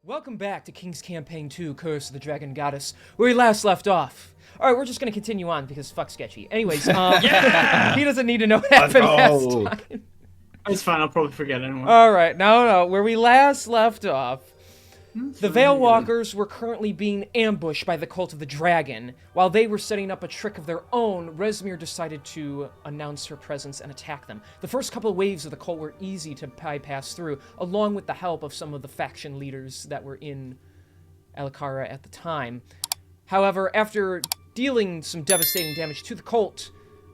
Welcome back to King's Campaign 2, Curse of the Dragon Goddess, where we last left off. Alright, we're just gonna continue on because fuck Sketchy. Anyways, he doesn't need to know what happened last time. It's fine, I'll probably forget anyway. Alright, no, where we last left off, the Veil Walkers were currently being ambushed by the Cult of the Dragon. While they were setting up a trick of their own, Rezmir decided to announce her presence and attack them. The first couple of waves of the cult were easy to bypass through, along with the help of some of the faction leaders that were in Alikara at the time. However, after dealing some devastating damage to the cult,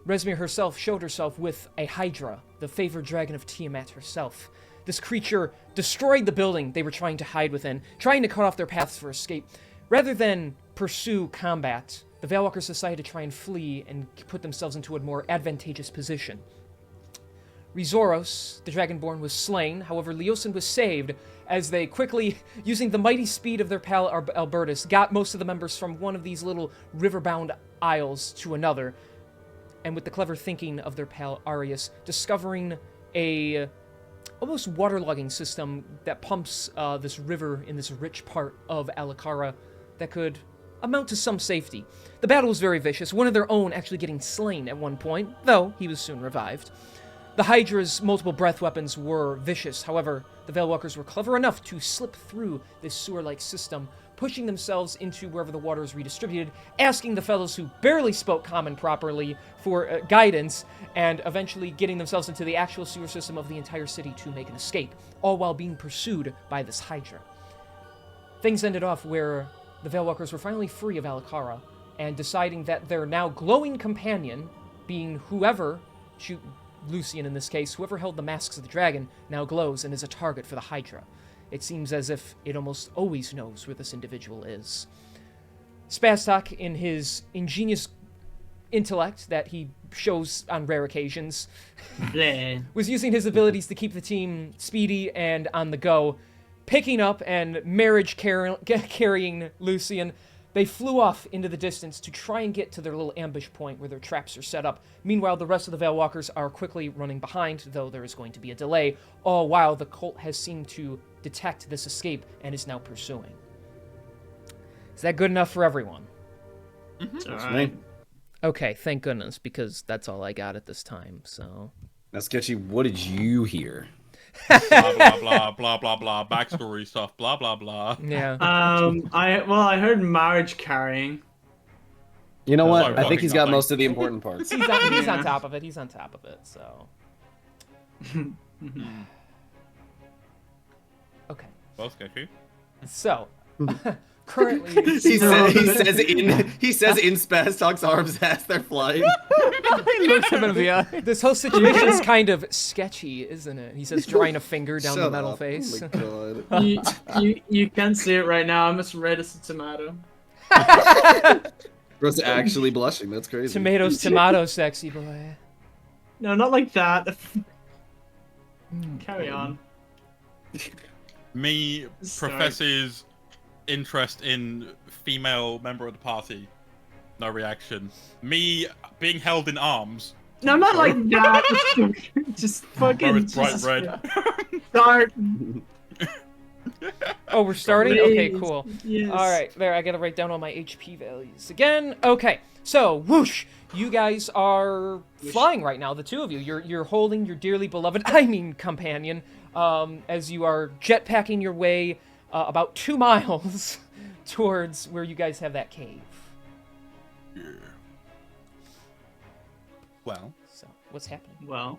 Rezmir herself showed herself with a Hydra, the favored dragon of Tiamat herself. This creature destroyed the building they were trying to hide within, trying to cut off their paths for escape. Rather than pursue combat, the Veilwalkers decided to try and flee and put themselves into a more advantageous position. Rizoros, the Dragonborn, was slain. However, Leosin was saved as they quickly, using the mighty speed of their pal Albertus, got most of the members from one of these little river-bound isles to another, and with the clever thinking of their pal Arius, discovering a almost waterlogging system that pumps this river in this rich part of Alikara that could amount to some safety. The battle was very vicious, one of their own actually getting slain at one point, though he was soon revived. The Hydra's multiple breath weapons were vicious, however, the Veilwalkers were clever enough to slip through this sewer-like system, pushing themselves into wherever the water is redistributed, asking the fellows who barely spoke common properly for guidance, and eventually getting themselves into the actual sewer system of the entire city to make an escape, all while being pursued by this Hydra. Things ended off where the Veilwalkers were finally free of Alikara, and deciding that their now glowing companion, being whoever, Lucian in this case, whoever held the masks of the dragon, now glows and is a target for the Hydra. It seems as if it almost always knows where this individual is. Spastok, in his ingenious intellect that he shows on rare occasions, was using his abilities to keep the team speedy and on the go. Picking up and carrying Lucian, they flew off into the distance to try and get to their little ambush point where their traps are set up. Meanwhile, the rest of the Veilwalkers are quickly running behind, though there is going to be a delay, all while the cult has seemed to detect this escape and is now pursuing. Is that good enough for everyone? Mm-hmm. All right. Okay, thank goodness, because that's all I got at this time, so... Now, Sketchy, what did you hear? blah, blah, blah, blah, blah, blah, backstory stuff, blah, blah, blah. Yeah. I heard marriage carrying. You know what? Sorry, I think he's got nothing. most of the important parts. He's on top of it, so... Okay. Well, sketchy. So, currently... he says in Spastok's arms as they're flying. He looks him in the eye. This whole situation is kind of sketchy, isn't it? He says, drawing a finger down the metal face. Oh my God. You can't see it right now. I'm as red as a tomato. Bro's actually blushing. That's crazy. Tomato, sexy boy. No, not like that. Carry on. Me Sorry. professes interest in female member of the party. No reaction. Me being held in arms. No, not like that. Just fucking. Both bright just red. Start. Oh, we're starting? Okay, cool. Yes. Alright, there, I gotta write down all my HP values again. Okay, so, whoosh! You guys are flying right now, the two of you. You're holding your dearly beloved, companion, as you are jetpacking your way about 2 miles towards where you guys have that cave. Yeah. Well, So, what's happening? Well.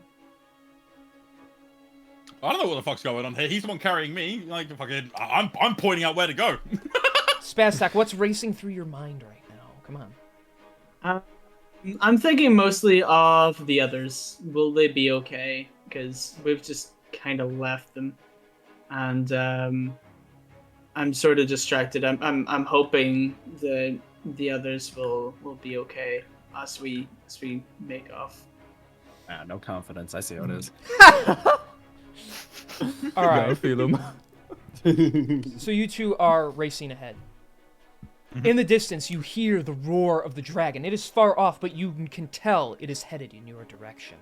I don't know what the fuck's going on here. He's the one carrying me. Like, fucking, I'm pointing out where to go. Spastak, what's racing through your mind right now? Come on. I'm thinking mostly of the others. Will they be okay? Because we've just kind of left them, and I'm sort of distracted. I'm hoping the others will be okay as we make off. No confidence. I see how it is. All right. I feel him. So you two are racing ahead. In the distance, you hear the roar of the dragon. It is far off, but you can tell it is headed in your direction.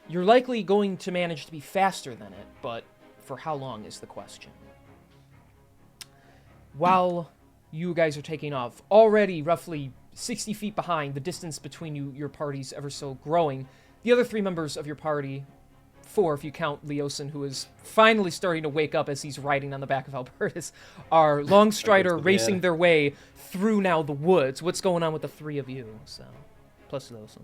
You're likely going to manage to be faster than it, but for how long is the question? while you guys are taking off, already roughly 60 feet behind, the distance between your parties ever so growing, the other 3 members of your party, 4 if you count Leosin, who is finally starting to wake up as he's riding on the back of Albertus, are Longstrider racing their way through now the woods. What's going on with the 3 of you? So, plus Leosin.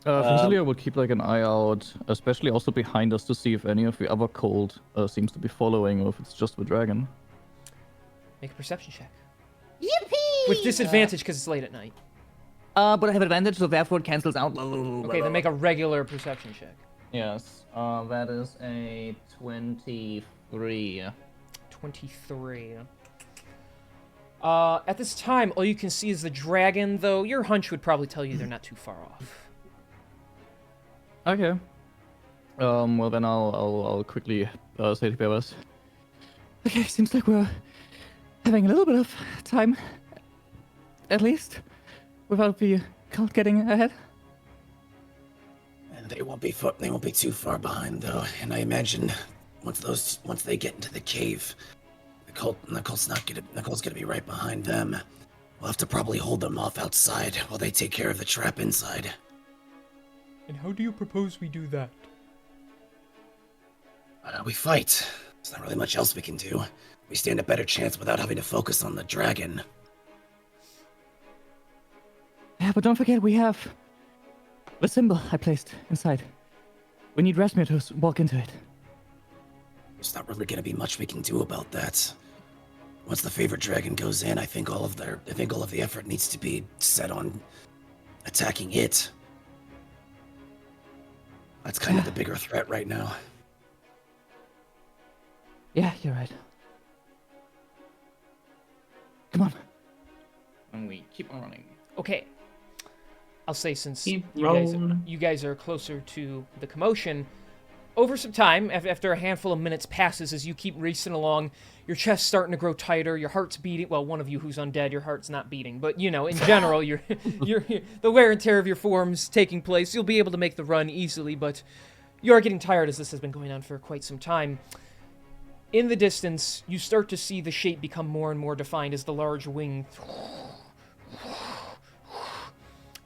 Essentially, I would keep like an eye out, especially also behind us, to see if any of the other cold seems to be following, or if it's just the dragon. Make a perception check. Yippee! With disadvantage because it's late at night. But I have advantage, so therefore it cancels out. Okay, then make a regular perception check. Yes, that is a 23. 23. At this time, all you can see is the dragon, though your hunch would probably tell you they're not too far off. Okay. Well then I'll quickly say to Beavers. Okay, seems like we're having a little bit of time, at least, without the cult getting ahead. And they won't be too far behind though. And I imagine once they get into the cave, the cult's gonna be right behind them. We'll have to probably hold them off outside while they take care of the trap inside. And how do you propose we do that? We fight. There's not really much else we can do. We stand a better chance without having to focus on the dragon. Yeah, but don't forget, we have the symbol I placed inside. We need Rasmir to walk into it. There's not really gonna be much we can do about that. Once the favorite dragon goes in, I think all of the effort needs to be set on attacking it. That's kind of the bigger threat right now. Yeah, you're right. Come on. And we keep on running. Okay. I'll say since Keep you guys are closer to the commotion, over some time, after a handful of minutes passes as you keep racing along, your chest's starting to grow tighter, your heart's beating. Well, one of you who's undead, your heart's not beating, but you know, in general, you're the wear and tear of your form's taking place. You'll be able to make the run easily, but you are getting tired as this has been going on for quite some time. In the distance, you start to see the shape become more and more defined as the large wing,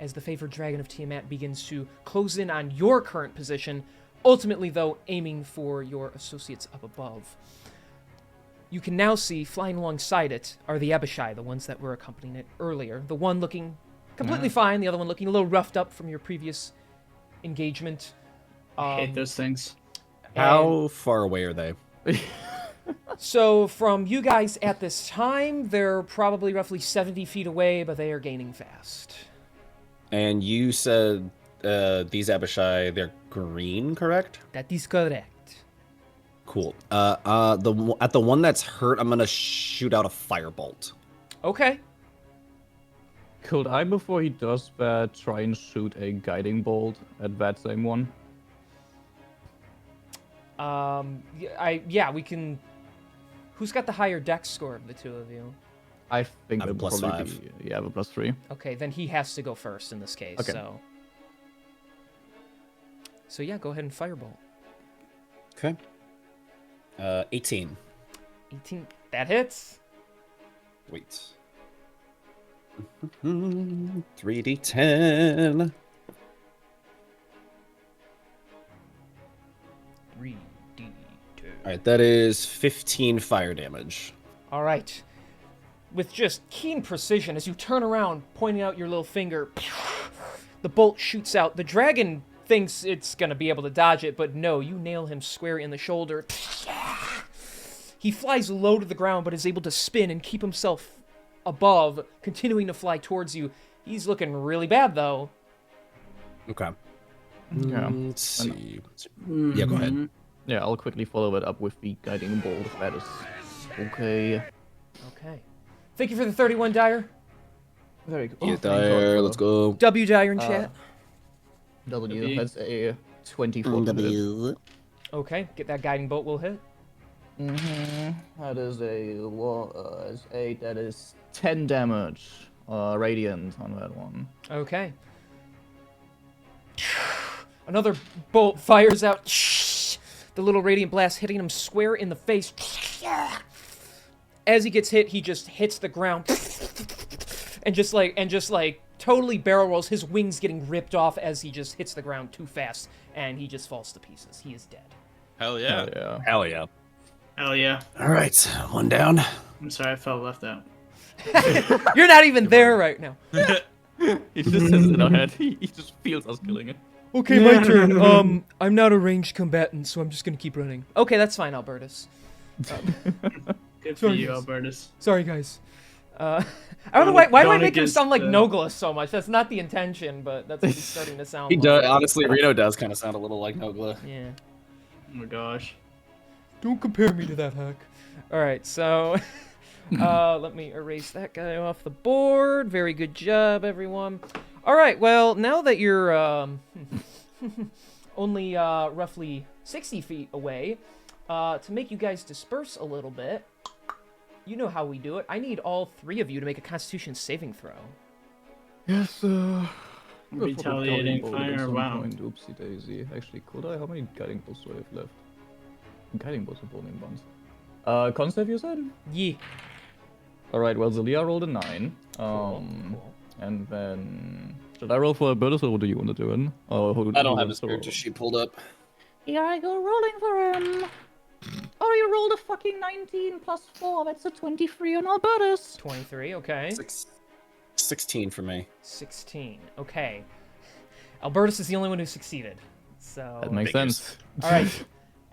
as the favored dragon of Tiamat begins to close in on your current position, ultimately, though, aiming for your associates up above. You can now see, flying alongside it, are the Abishai, the ones that were accompanying it earlier. The one looking completely fine, the other one looking a little roughed up from your previous engagement. I hate those things. How far away are they? So, from you guys at this time, they're probably roughly 70 feet away, but they are gaining fast. And you said these Abishai, they're green, correct? That is correct. Cool. At the one that's hurt, I'm gonna shoot out a firebolt. Okay. Could I, before he does that, try and shoot a guiding bolt at that same one? Yeah, we can. Who's got the higher dex score of the two of you? I think I have a that plus probably 5. be, yeah, the +3. Okay, then he has to go first in this case. Okay. So yeah, go ahead and firebolt. Okay. 18. 18. That hits. Wait. 3d10. 3d2. All right, that is 15 fire damage. All right. With just keen precision, as you turn around, pointing out your little finger, the bolt shoots out. The dragon thinks it's going to be able to dodge it, but no, you nail him square in the shoulder. He flies low to the ground, but is able to spin and keep himself above, continuing to fly towards you. He's looking really bad, though. Okay. Yeah. Let's see. Yeah, go ahead. Yeah, I'll quickly follow it up with the guiding bolt if that is okay. Okay. Thank you for the 31, Dyer. Very good. Get there, let's go. W Dyer in chat. W has a 24 to hit. Okay, get that guiding bolt will hit. That is a 8. That is 10 damage. Radiant on that one. Okay. Another bolt fires out. The little radiant blast hitting him square in the face. as he gets hit, he just hits the ground and just like totally barrel rolls, his wings getting ripped off as he just hits the ground too fast, and he just falls to pieces. He is dead. Hell yeah. Yeah. Hell yeah. Hell yeah. All right, one down. I'm sorry, I felt left out. You're not even there right now. He just says it in our head. He just feels us killing it. Okay, my turn. I'm not a ranged combatant, so I'm just gonna keep running. Okay, that's fine, Albertus. Good for Sorry, you, guys. Albertus. Sorry, guys. I don't know why do I Going make him against sound like the- Nogla so much? That's not the intention, but that's what he's starting to sound He like. does. Honestly, Reno does kind of sound a little like Nogla. Yeah. Oh my gosh. Don't compare me to that hack. Alright, so let me erase that guy off the board. Very good job, everyone. Alright, well, now that you're only roughly 60 feet away, to make you guys disperse a little bit, you know how we do it. I need all three of you to make a Constitution saving throw. Yes, Retaliating fire, wow. Oopsie daisy. Actually, could I? How many guiding bolts do I have left? Guiding bolts are bone ones. Con save, you said? Yeah. Alright, well, Zelia rolled a 9. Cool. And then... Should I roll for Albertus, or what do you want to do it? I don't have a spiritual sheet pulled up. Here I go rolling for him. Oh, you rolled a fucking 19 plus 4. That's a 23 on Albertus. 23, okay. 16 for me. 16, okay. Albertus is the only one who succeeded. So That makes Figures. sense. all right.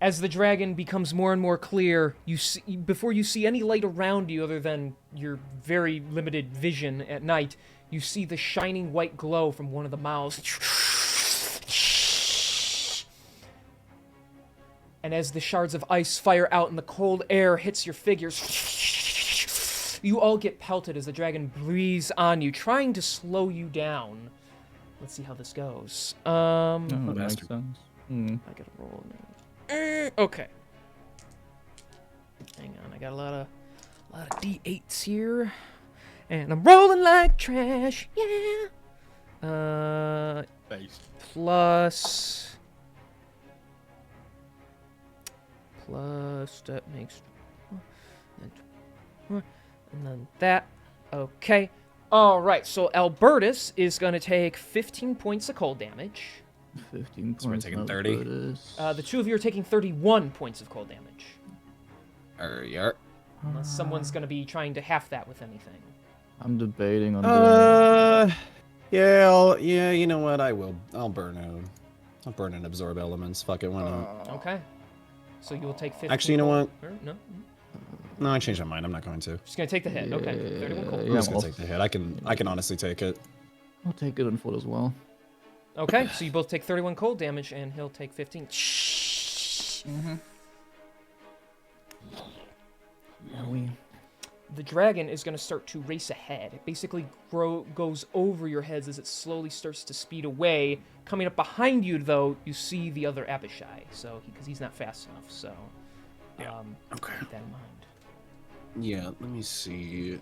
As the dragon becomes more and more clear, you see, before you see any light around you other than your very limited vision at night, you see the shining white glow from one of the mouths. And as the shards of ice fire out and the cold air hits your figures, you all get pelted as the dragon breathes on you, trying to slow you down. Let's see how this goes. Oh, that makes bastard. sense. Hmm. I gotta roll now. Okay. Hang on, I got a lot of d8s here, and I'm rolling like trash. Yeah. Based. Plus that makes, and then that. Okay. All right. So Albertus is gonna take 15 points of cold damage. 15 So we're points. taking 30? Albertus. The two of you are taking 31 points of cold damage. Yeah. Unless someone's gonna be trying to half that with anything. I'm debating on doing Yeah, you know what? I will. I'll burn and absorb elements. Fuck it, why not? Okay. So you will take 15. Actually, you know cold- what? or- No. No, I changed my mind. I'm not going to. Just gonna take the hit. Okay. 31 cold. I'm Yeah, just gonna well- take the hit. I can honestly take it. I'll take good info as well. Okay. So you both take 31 cold damage, and he'll take 15. The dragon is going to start to race ahead. It basically goes over your heads as it slowly starts to speed away. Coming up behind you, though, you see the other Abishai. So, because he's not fast enough, so Yeah. Okay. keep that in mind. Yeah, let me see.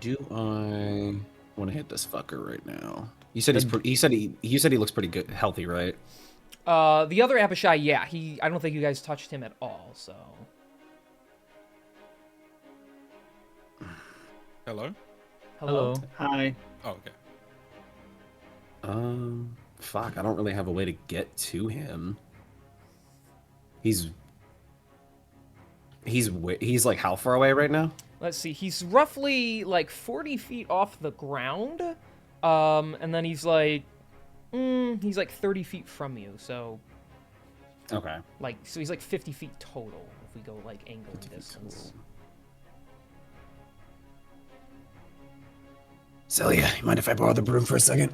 Do I want to hit this fucker right now? You said you said he looks pretty good, healthy, right? The other Abishai, yeah, I don't think you guys touched him at all. So, Hello? hello. Hi. Oh, okay. Fuck, I don't really have a way to get to him. He's like how far away right now? Let's see. He's roughly like 40 feet off the ground, and then he's like 30 feet from you. So, Okay. he's like 50 feet total if we go like angle and distance. Celia, you mind if I borrow the broom for a second?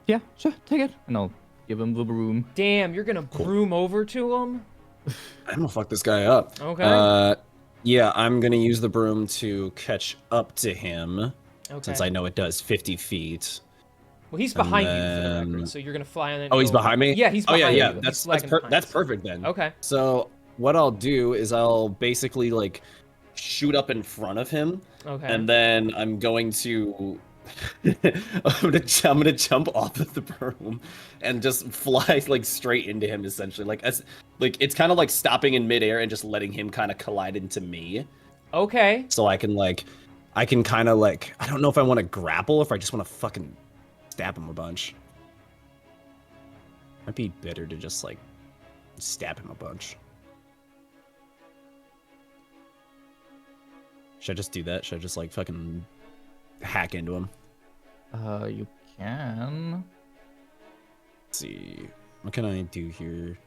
Yeah, sure, take it. And I'll give him the broom. Damn, you're gonna broom over to him? I'm gonna fuck this guy up. Okay. Yeah, I'm gonna use the broom to catch up to him, Okay. since I know it does 50 feet. Well, he's behind you for the then- record, so you're gonna fly on it. Oh, he's behind me? Yeah, he's Oh behind yeah, you. That's He's lagging behind. that's perfect then. Okay. So what I'll do is I'll basically like shoot up in front of him, Okay. and then I'm going to I'm gonna jump off of the broom and just fly like straight into him, essentially. Like it's kind of like stopping in midair and just letting him kind of collide into me. Okay. So I can kind of like, I don't know if I want to grapple or if I just want to fucking stab him a bunch. Might be better to just like stab him a bunch. Should I just do that? Should I just like fucking hack into him? You can. Let's see. What can I do here?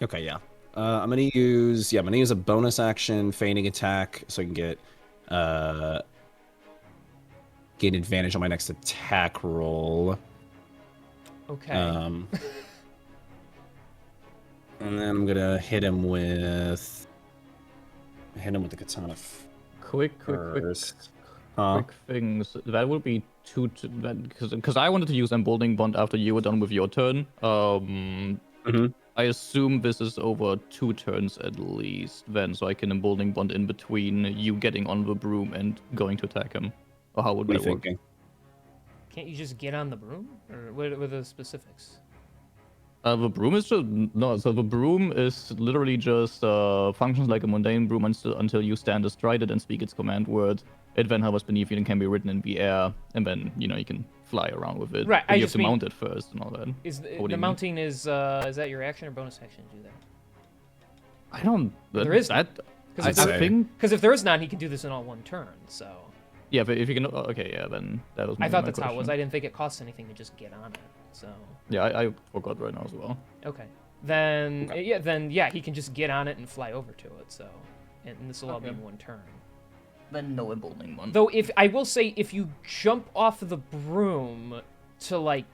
Okay, yeah. I'm gonna use a bonus action feigning attack so I can gain advantage on my next attack roll. Okay. And then I'm gonna hit him with the katana Quick first. things. That would be because I wanted to use Emboldening Bond after you were done with your turn. I assume this is over 2 turns at least then, so I can Emboldening Bond in between you getting on the broom and going to attack him. Or how would What are that you work? thinking? Can't you just get on the broom? Or what are the specifics? The broom is just no. So the broom is literally just functions like a mundane broom until you stand astride it and speak its command word. It then hovers beneath you and can be ridden in the air, and then you can fly around with it. Right, But I you have just to mean- mount it first and all that. Is What do you the mean? mounting is that your action or bonus action to do that? I don't. There is that. I Because say- think. Because if there is none, he can do this in all one turn. So Yeah, but if you can. Okay, yeah, then that was. I maybe thought my that's how it was. question. I didn't think it costs anything to just get on it. So Yeah, I forgot right now as well. okay, then yeah, he can just get on it and fly over to it. So and this will all be in one turn. Then no emboldening one. Though if I will say, if you jump off of the broom to like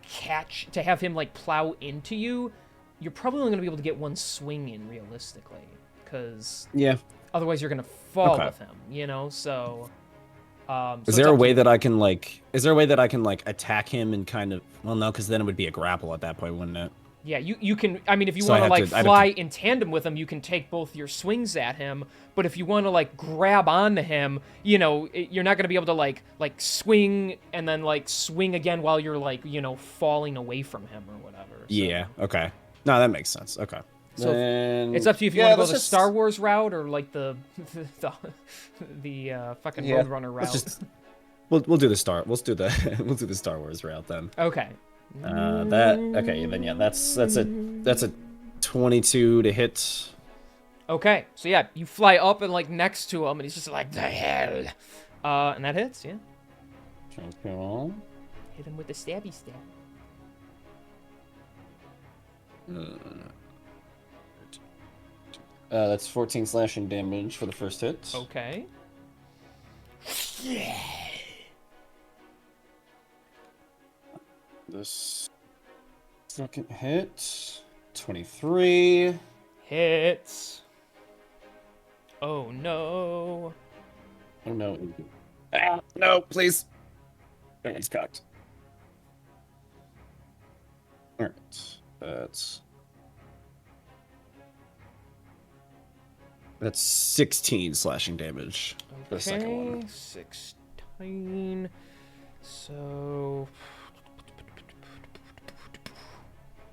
to have him like plow into you, you're probably only gonna be able to get one swing in realistically, because Yeah. otherwise you're gonna fall Okay. with him. So. Is there a way that I can like attack him and kind of, well, no, because then it would be a grapple at that point, wouldn't it? Yeah, you can. I mean, if you So I want to have like to- I'd have fly in tandem with him, you can take both your swings at him. But if you want to like grab onto him, you're not gonna be able to like swing and then like swing again while you're like falling away from him or whatever. So, Yeah. Okay. No, that makes sense. Okay. So Then- it's up to you if you yeah, want to go let's the just- Star Wars route or like the fucking Yeah, Roadrunner route. Let's just we'll do the Star. Let's do the we'll do the Star Wars route then. Okay. Then yeah, that's a 22 to hit. Okay. So yeah, you fly up and like next to him, and he's just like, the hell. And that hits. Yeah. Cool. Hit him with the stabby stab. That's 14 slashing damage for the first hit. Okay. This second hit, 23. Hits. Oh no. Oh no. Ah, no, please. Oh, he's cocked. Alright. That's 16 slashing damage for the second one. Okay, 16. So.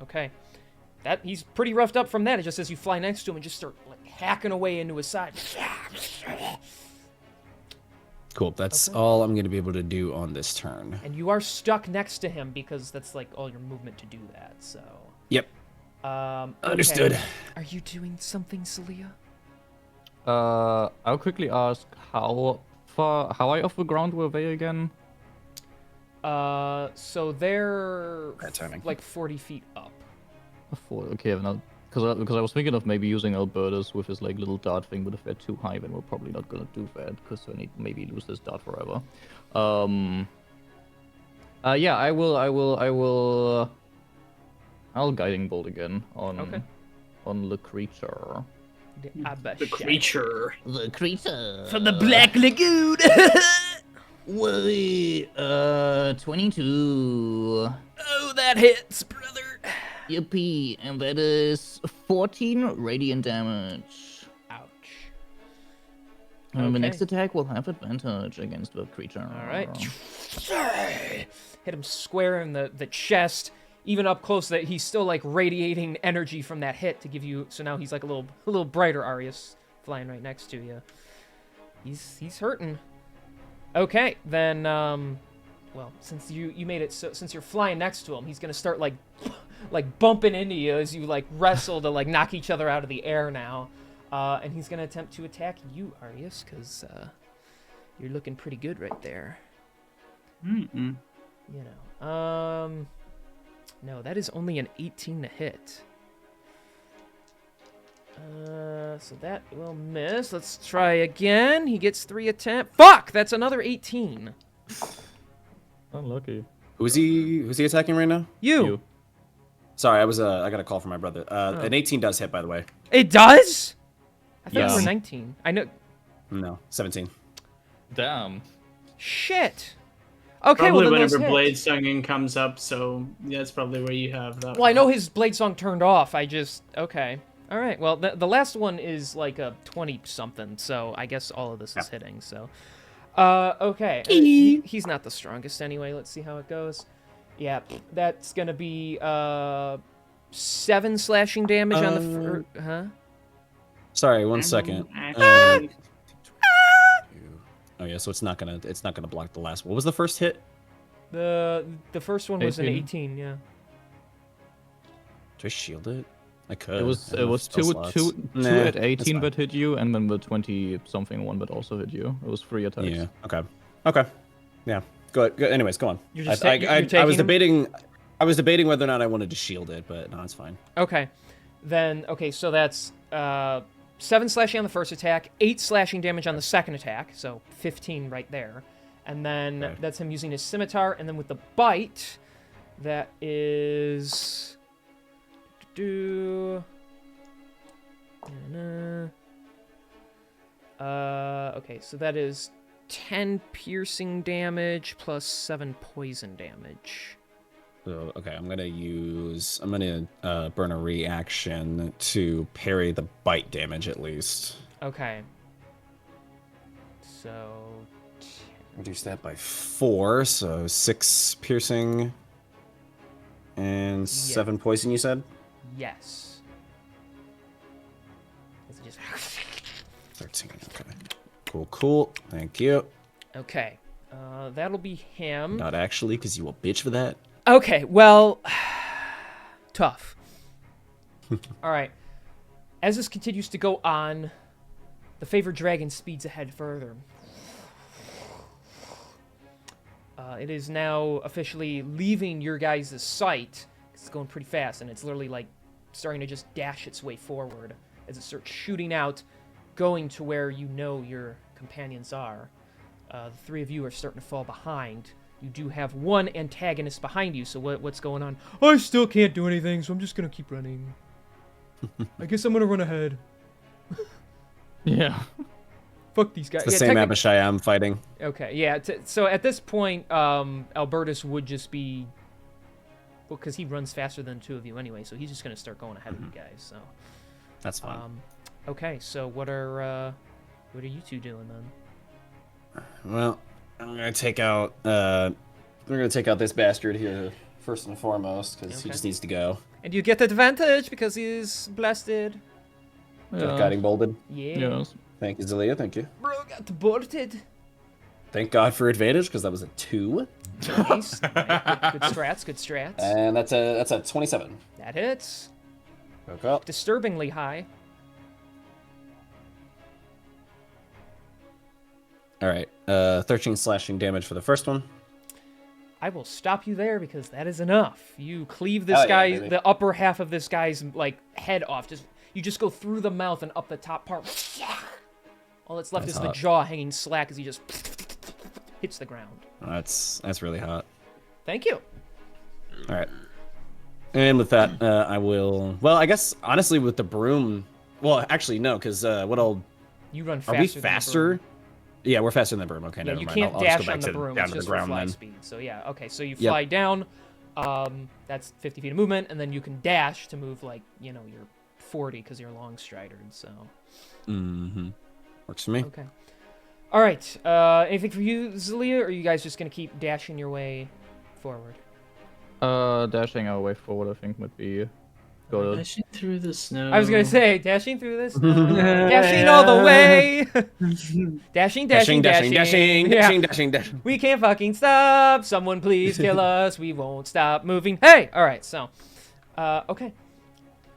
Okay. That he's pretty roughed up from that. It just as you fly next to him and just start like hacking away into his side. Cool. That's all I'm going to be able to do on this turn. And you are stuck next to him because that's like all your movement to do that. So. Yep. Okay. Understood. Are you doing something, Celia? I'll quickly ask how high off the ground were they again? So they're Bad timing. like 40 feet up. Okay, then because I was thinking of maybe using Albertus with his like little dart thing, but if they're too high, then we're probably not gonna do that because I need maybe lose this dart forever. Yeah, I'll guiding bolt again on the creature. The creature. The creature From the Black Lagoon! Wait, 22. Oh, that hits, brother. Yippee, and that is 14 radiant damage. Ouch. The next Okay. attack will have advantage against the creature. All right. Hit him square in the chest, even up close that he's still like radiating energy from that hit to give you. So now he's like a little brighter. Arius flying right next to you. He's hurting. Okay, then well, since you made it so since you're flying next to him, he's gonna start like bumping into you as you like wrestle to like knock each other out of the air now. And he's gonna attempt to attack you, Arius, because you're looking pretty good right there. Mm-mm. You know. No, that is only an 18 to hit. So that will miss. Let's try again. He gets 3 attempts. Fuck! That's another 18. Unlucky. Who's he attacking right now? You. Sorry, I got a call from my brother. An 18 does hit, by the way. It does? I thought Yes. you were 19. I know. No, 17. Damn. Shit. Okay, Probably well then whenever those hit. Blade Singing comes up, so yeah, that's probably where you have that. Well, I know his blade song turned off. I just okay. All right. Well, the last one is like a 20 something, so I guess all of this is hitting. So, okay. He's not the strongest anyway. Let's see how it goes. Yeah, that's gonna be 7 slashing damage on the huh? Sorry, one second. Actually, Oh yeah, so it's not gonna block the last. What was the first hit? The first one was an 18. 18. Yeah. Do I shield it? I could. It was I have spell two slots. two Nah, two at that's 18 fine. that hit you, and then the 20 something one that also hit you. It was 3 attacks. Yeah. Okay. Yeah. Go ahead. Anyways, go on. You're just I you're taking was him? debating. I was debating whether or not I wanted to shield it, but no, it's fine. Okay. Then, okay, so that's 7 slashing on the first attack, 8 slashing damage on the second attack, so 15 right there. And then Okay. that's him using his scimitar, and then with the bite, that is... Okay, so that is 10 piercing damage plus 7 poison damage. So okay, I'm gonna burn a reaction to parry the bite damage at least. Okay. So... Reduce that by 4, so 6 piercing and 7 poison. You said Yes. Is it just... 13. Okay. Cool. Thank you. Okay. That'll be him. Not actually, because you a bitch for that. Okay, well... tough. Alright. As this continues to go on, the favored dragon speeds ahead further. It is now officially leaving your guys' sight. It's going pretty fast, and it's literally like starting to just dash its way forward as it starts shooting out, going to where you know your companions are. The 3 of you are starting to fall behind. You do have one antagonist behind you, so what's going on? I still can't do anything, so I'm just gonna keep running. I guess I'm gonna run ahead. Yeah. Fuck these guys. It's the same Abishai I'm fighting. Okay, yeah. So at this point, Albertus would just be, well, because he runs faster than 2 of you anyway, so he's just gonna start going ahead of you guys. So. That's fine. Okay, so what are you 2 doing then? Well, I'm gonna take out. We're gonna take out this bastard here first and foremost because he Okay. just needs to go. And you get advantage because he's blasted. Guiding bolted. Yeah. Yes. Thank you, Zelia. Thank you. Bro got deported. Thank God for advantage because that was a 2, Nice. Good strats. Good strats. and that's a 27. That hits. Okay. Disturbingly high. All right. 13 slashing damage for the first one. I will stop you there because that is enough. You cleave this Hell yeah, guy, baby. the upper half of this guy's like head off. You just go through the mouth and up the top part. All that's left That's is the hot. jaw hanging slack as he just hits the ground. That's really hot. Thank you. All right. And with that, I will. Well, I guess honestly, with the broom. Well, actually, no, because what I'll. You run faster. Are we than the faster? broom. Yeah, we're faster than the broom. Okay, Yeah, never you mind. can't I'll just dash go on back the to broom. down It's to the just for ground fly then. speed. So yeah, okay. So you Yep. fly down. That's 50 feet of movement, and then you can dash to move like you're 40 because you're long stridered. So Mm-hmm. Works for me. okay. All right. Anything for you, Zelia, or are you guys just gonna keep dashing your way forward? Dashing our way forward, I think, would be good. Dashing through the snow. I was gonna say dashing through this. Dashing all the way. Dashing, dashing, dashing. Yeah. dashing. We can't fucking stop. Someone please kill us. We won't stop moving. Hey! Alright, so. Okay.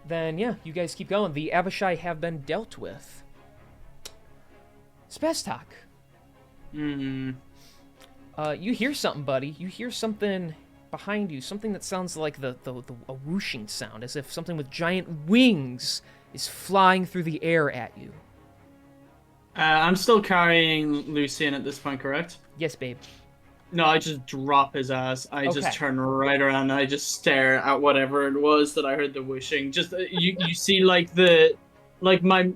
Then, yeah, you guys keep going. The Abishai have been dealt with. Spastok. Hmm. You hear something, buddy. You hear something behind you. Something that sounds like a whooshing sound, as if something with giant wings is flying through the air at you. I'm still carrying Lucian at this point, correct? Yes, babe. No, I just drop his ass. I Okay. just turn right around and I just stare at whatever it was that I heard the whooshing. Just you see like my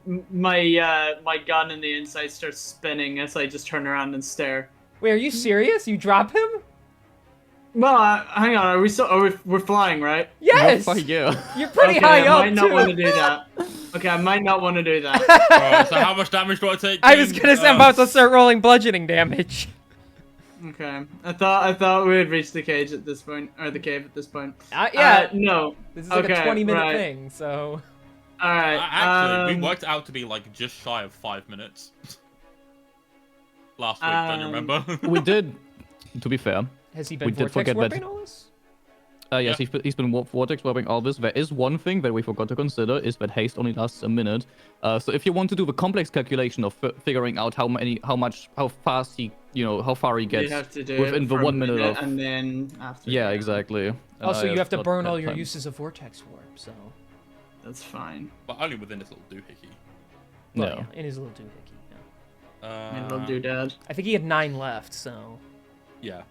gun in the inside starts spinning as I just turn around and stare. Wait, are you serious? You drop him? Well, hang on. Are we still? We're flying, right? Yes! Fuck yeah. You're pretty Okay, high I up, might not too. want to do that. Okay, I might not want to do that. Alright, so how much damage do I take? I was King? gonna say I'm about to start rolling bludgeoning damage. Okay, I thought we had reached the cage at this point, or the cave at this point. Yeah, No. this is like a okay, 20-minute right. thing, so... All right. Actually, we worked out to be like just shy of 5 minutes. Last week, don't you remember? We did, to be fair. Has he been We did vortex forget that- warping all this? Yes, he's been vortex warping all this. There is one thing that we forgot to consider, is that haste only lasts a minute. So if you want to do the complex calculation of figuring out how fast he, how far he You gets have to do within it the for 1 a minute of. and then after. Yeah, that. exactly. And Also, I you have to not burn had all your time. uses of vortex warp, so... That's fine. But only within this little doohickey. Well, No. yeah, in his little doohickey, yeah. Little doodad. I think he had 9 left, so... Yeah.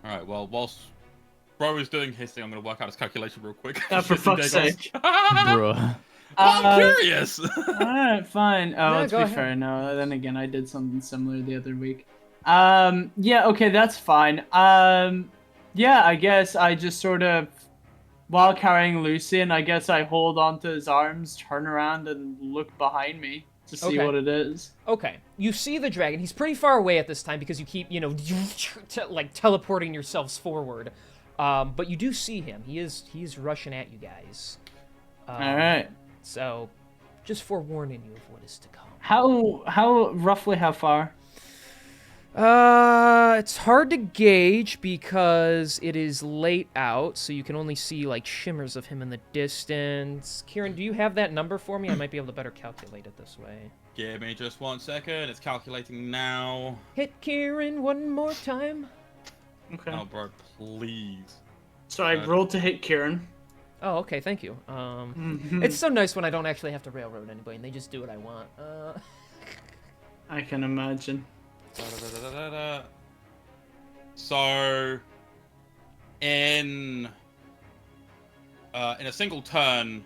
Alright, well, whilst Bro is doing his thing, I'm going to work out his calculation real quick. Yeah, for fuck's sake. Bruh. I'm curious! Alright, fine. Oh, Yeah, to go be ahead. fair, no. Then again, I did something similar the other week. Yeah, okay, that's fine. Yeah, I guess I just sort of, while carrying Lucian, I guess I hold onto his arms, turn around, and look behind me to see Okay. what it is. Okay, you see the dragon. He's pretty far away at this time because you keep, like teleporting yourselves forward. But you do see him. He is rushing at you guys. Alright. So, just forewarning you of what is to come. Roughly how far? It's hard to gauge because it is late out, so you can only see like shimmers of him in the distance. Kieran, do you have that number for me? I might be able to better calculate it this way. Give me just 1 second, it's calculating now. Hit Kieran one more time. Okay. Oh, bro, please. So I rolled to hit Kieran. Oh, okay, thank you. It's so nice when I don't actually have to railroad anybody and they just do what I want. I can imagine. Da-da-da-da-da-da. So, in a single turn,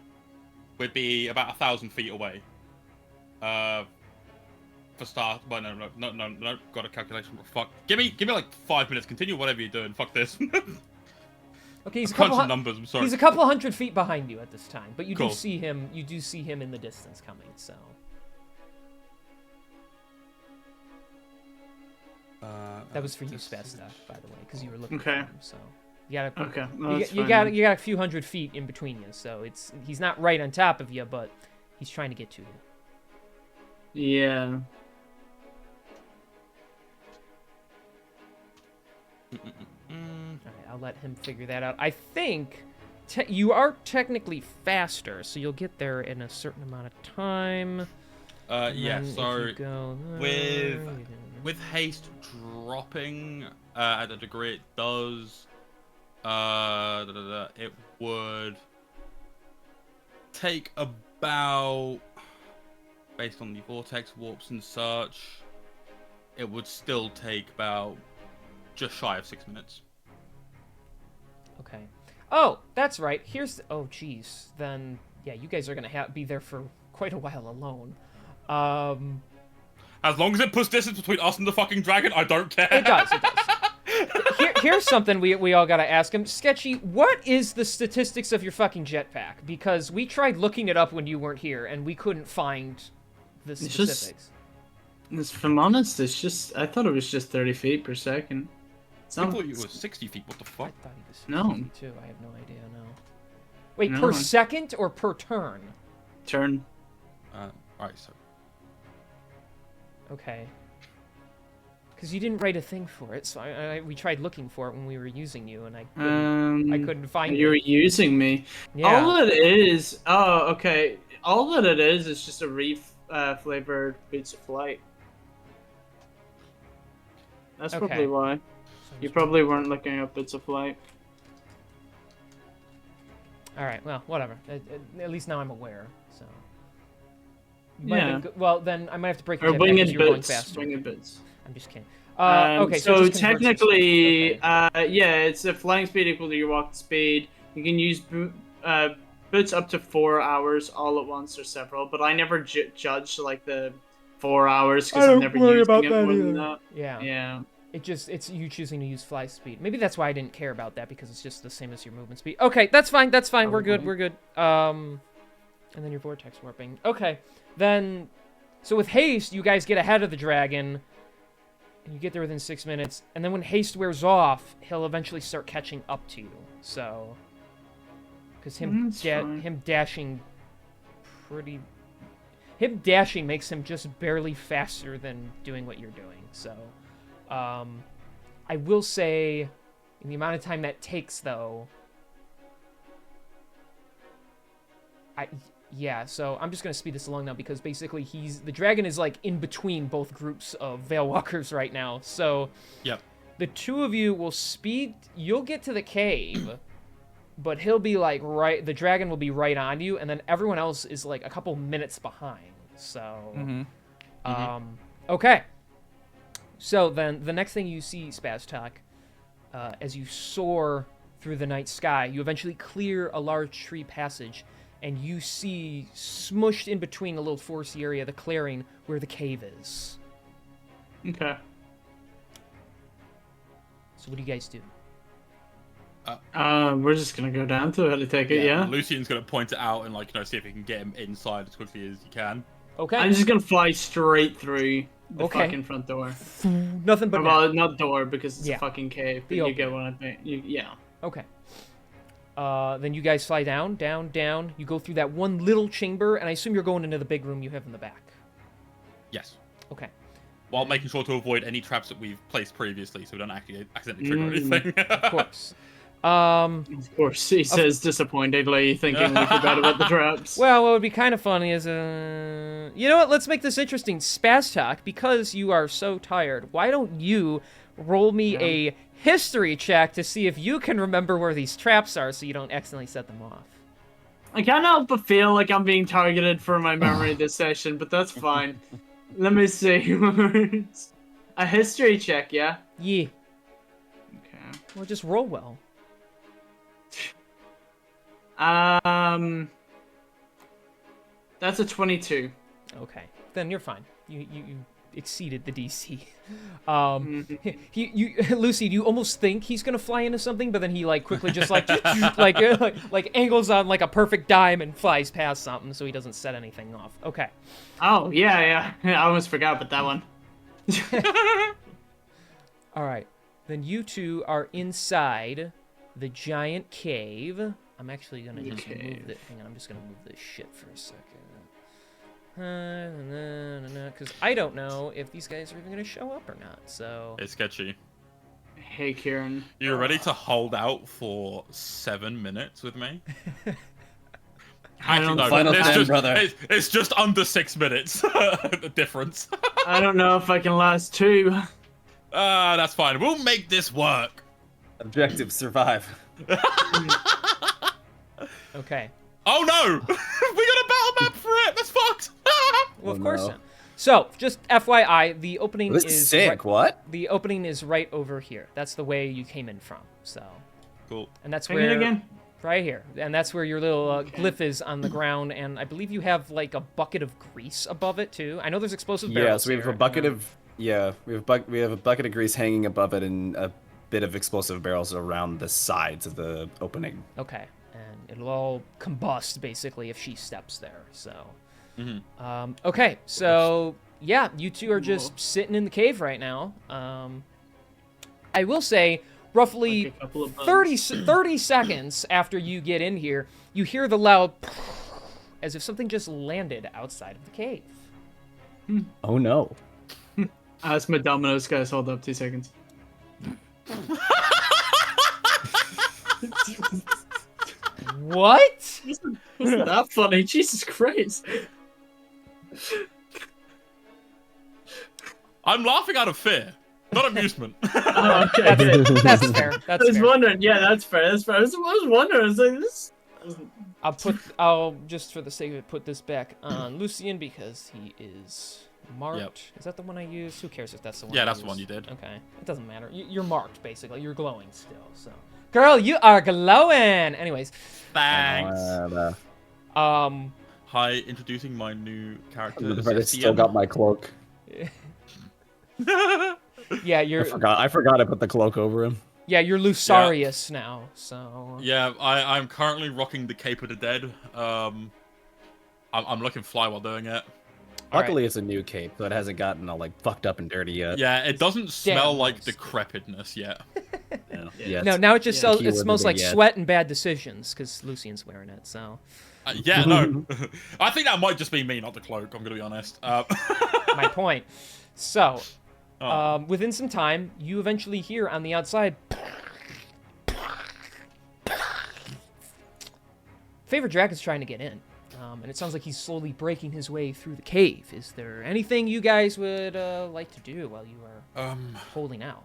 we'd be about 1,000 feet away. For start, but no, got a calculation. Fuck, give me like 5 minutes. Continue whatever you're doing. Fuck this. Okay, he's a Crunching couple numbers. I'm sorry. he's a couple hundred feet behind you at this time, but you Cool. do see him. You do see him in the distance coming. So that was for you, Spasta, by the way, because you were looking for Okay. him. So you got Okay. you, well, that's you fine got then. you got a few hundred feet in between you. So he's not right on top of you, but he's trying to get to you. Yeah. All right, I'll let him figure that out. I think you are technically faster, so you'll get there in a certain amount of time. And Yeah. then if So you go with haste dropping at the degree it does, it would take about, based on the vortex warps and such, it would still take about just shy of 6 minutes. Okay. Oh, that's right. Oh, geez. Then, yeah, you guys are gonna be there for quite a while alone. As long as it puts distance between us and the fucking dragon, I don't care. It does. It does. Here's something we all gotta ask him. Sketchy, what is the statistics of your fucking jetpack? Because we tried looking it up when you weren't here, and we couldn't find the just- specifics. If I'm honest, it's just I thought it was just 30 feet per second. It's I not- thought you were 60 feet. What the I fuck? thought he was No. 50 too. I have no idea. No. Wait, No. per second or per turn? turn. Alright, so Okay. Because you didn't write a thing for it, so we tried looking for it when we were using you, and I couldn't find You're it. using me. Yeah. All it is. Oh, okay. All that it is just a flavored Boots of Flight. That's Okay. probably why. So I'm You just- probably weren't looking up Boots of Flight. All right. Well, whatever. At least now I'm aware. So. Might Yeah. have been well, then I might have to break Or your jetpack 'cause winged you're going boots. faster. Winged boots. I'm just kidding. So Okay. it just converts to technically, speed. Okay. yeah, it's a flying speed equal to your walk speed. You can use boots up to 4 hours all at once or several, but I never judge like the 4 hours because I'm never using it more than that. Yeah. Yeah. It's you choosing to use fly speed. Maybe that's why I didn't care about that because it's just the same as your movement speed. Okay, that's fine. That's fine. We're good. We're good. And then your vortex warping. Okay, then. So with haste, you guys get ahead of the dragon, and you get there within 6 minutes. And then when haste wears off, he'll eventually start catching up to you. So, because That's fine. him dashing makes him just barely faster than doing what you're doing. So, I will say, in the amount of time that takes, though, yeah, so I'm just gonna speed this along now because basically the dragon is like in between both groups of Veilwalkers right now. So Yep. the two of you will you'll get to the cave, but he'll be like the dragon will be right on you, and then everyone else is like a couple minutes behind. So okay. So then the next thing you see, Spaztok, as you soar through the night sky, you eventually clear a large tree passage, and you see smushed in between a little foresty area, the clearing, where the cave is. Okay. So what do you guys do? We're just gonna go down to it. I take it. Yeah. Lucian's gonna point it out and see if he can get him inside as quickly as he can. Okay. I'm just gonna fly straight through the Okay. fucking front door. Nothing but Well, not door because it's Yeah. a fucking cave. But The you open. get what I mean. Yeah. Okay. Then you guys fly down, down, down. You go through that one little chamber, and I assume you're going into the big room you have in the back. Yes. Okay. While making sure to avoid any traps that we've placed previously, so we don't actually accidentally trigger anything. Of course. Of course, he says disappointedly, thinking we forgot about the traps. Well, what would be kind of funny is, you know what? Let's make this interesting. Spaztok, because you are so tired, why don't you roll me a history check to see if you can remember where these traps are so you don't accidentally set them off. I can't help but feel like I'm being targeted for my memory this session, but that's fine. Let me see. A history check, yeah? Yeah. Okay. Well, just roll well. That's a 22. Okay. Then you're fine. You exceeded the DC. Lucy, you almost think he's gonna fly into something, but then he quickly just like angles on like a perfect dime and flies past something, so he doesn't set anything off. Okay. Oh, yeah. I almost forgot about that one. All right. Then you two are inside the giant cave. I'm actually gonna just move it. Hang on, I'm just gonna move this shit for a second. Because I don't know if these guys are even gonna show up or not. So It's sketchy. Hey, Kieran. You're ready to hold out for 7 minutes with me? Actually, no. Final It's time, just, brother. It's just under 6 minutes. The difference. I don't know if I can last 2. That's fine. We'll make this work. Objective: survive. okay. Oh no! We got a battle map for it. That's fucked. Well, of Oh, course. no. Not. So, just FYI, the opening This is is sick. Right, What? the opening is right over here. That's the way you came in from. So, Cool. and that's Hang where it again. right here, and that's where your little glyph is on the ground. And I believe you have like a bucket of grease above it too. I know there's explosive barrels. Yeah. So we have here, a bucket and of we have a bucket of grease hanging above it and a bit of explosive barrels around the sides of the opening. okay, and it'll all combust basically if she steps there. So, okay, so yeah, you two are just sitting in the cave right now. I will say, roughly Like a couple of 30 seconds after you get in here, you hear the loud as if something just landed outside of the cave. Oh no. As my Domino's guys, hold up 2 seconds. What? Wasn't that funny? Jesus Christ. I'm laughing out of fear, not amusement. Oh, okay. That's it. That's fair. I That's was fair. wondering. Yeah, that's fair. That's fair. I was wondering. I was like, this. I'll just for the sake of it put this back on Lucian because he is marked. Yep. Is that the one I used? Who cares if that's the one? Yeah, I that's the used? one you did. Okay, it doesn't matter. You're marked basically. You're glowing still. So, girl, you are glowing. Anyways, Thanks. Hi, introducing my new character. But it's still got my cloak. yeah, I you're forgot I put the cloak over him. you're Lusarius now. So Yeah, I'm currently rocking the Cape of the Dead. I'm looking fly while doing it. Luckily, it's a new cape, so it hasn't gotten all like fucked up and dirty yet. Yeah, it doesn't smell like nice. decrepitness yet. Yeah. no, now it just Yeah. it smells like sweat and bad decisions because Lucian's wearing it. So Yeah, no. I think that might just be me, not the cloak. I'm gonna be honest. my point. So. Oh. Within some time, you eventually hear on the outside. Favorite Dragon's trying to get in, and it sounds like he's slowly breaking his way through the cave. Is there anything you guys would like to do while you are holding out?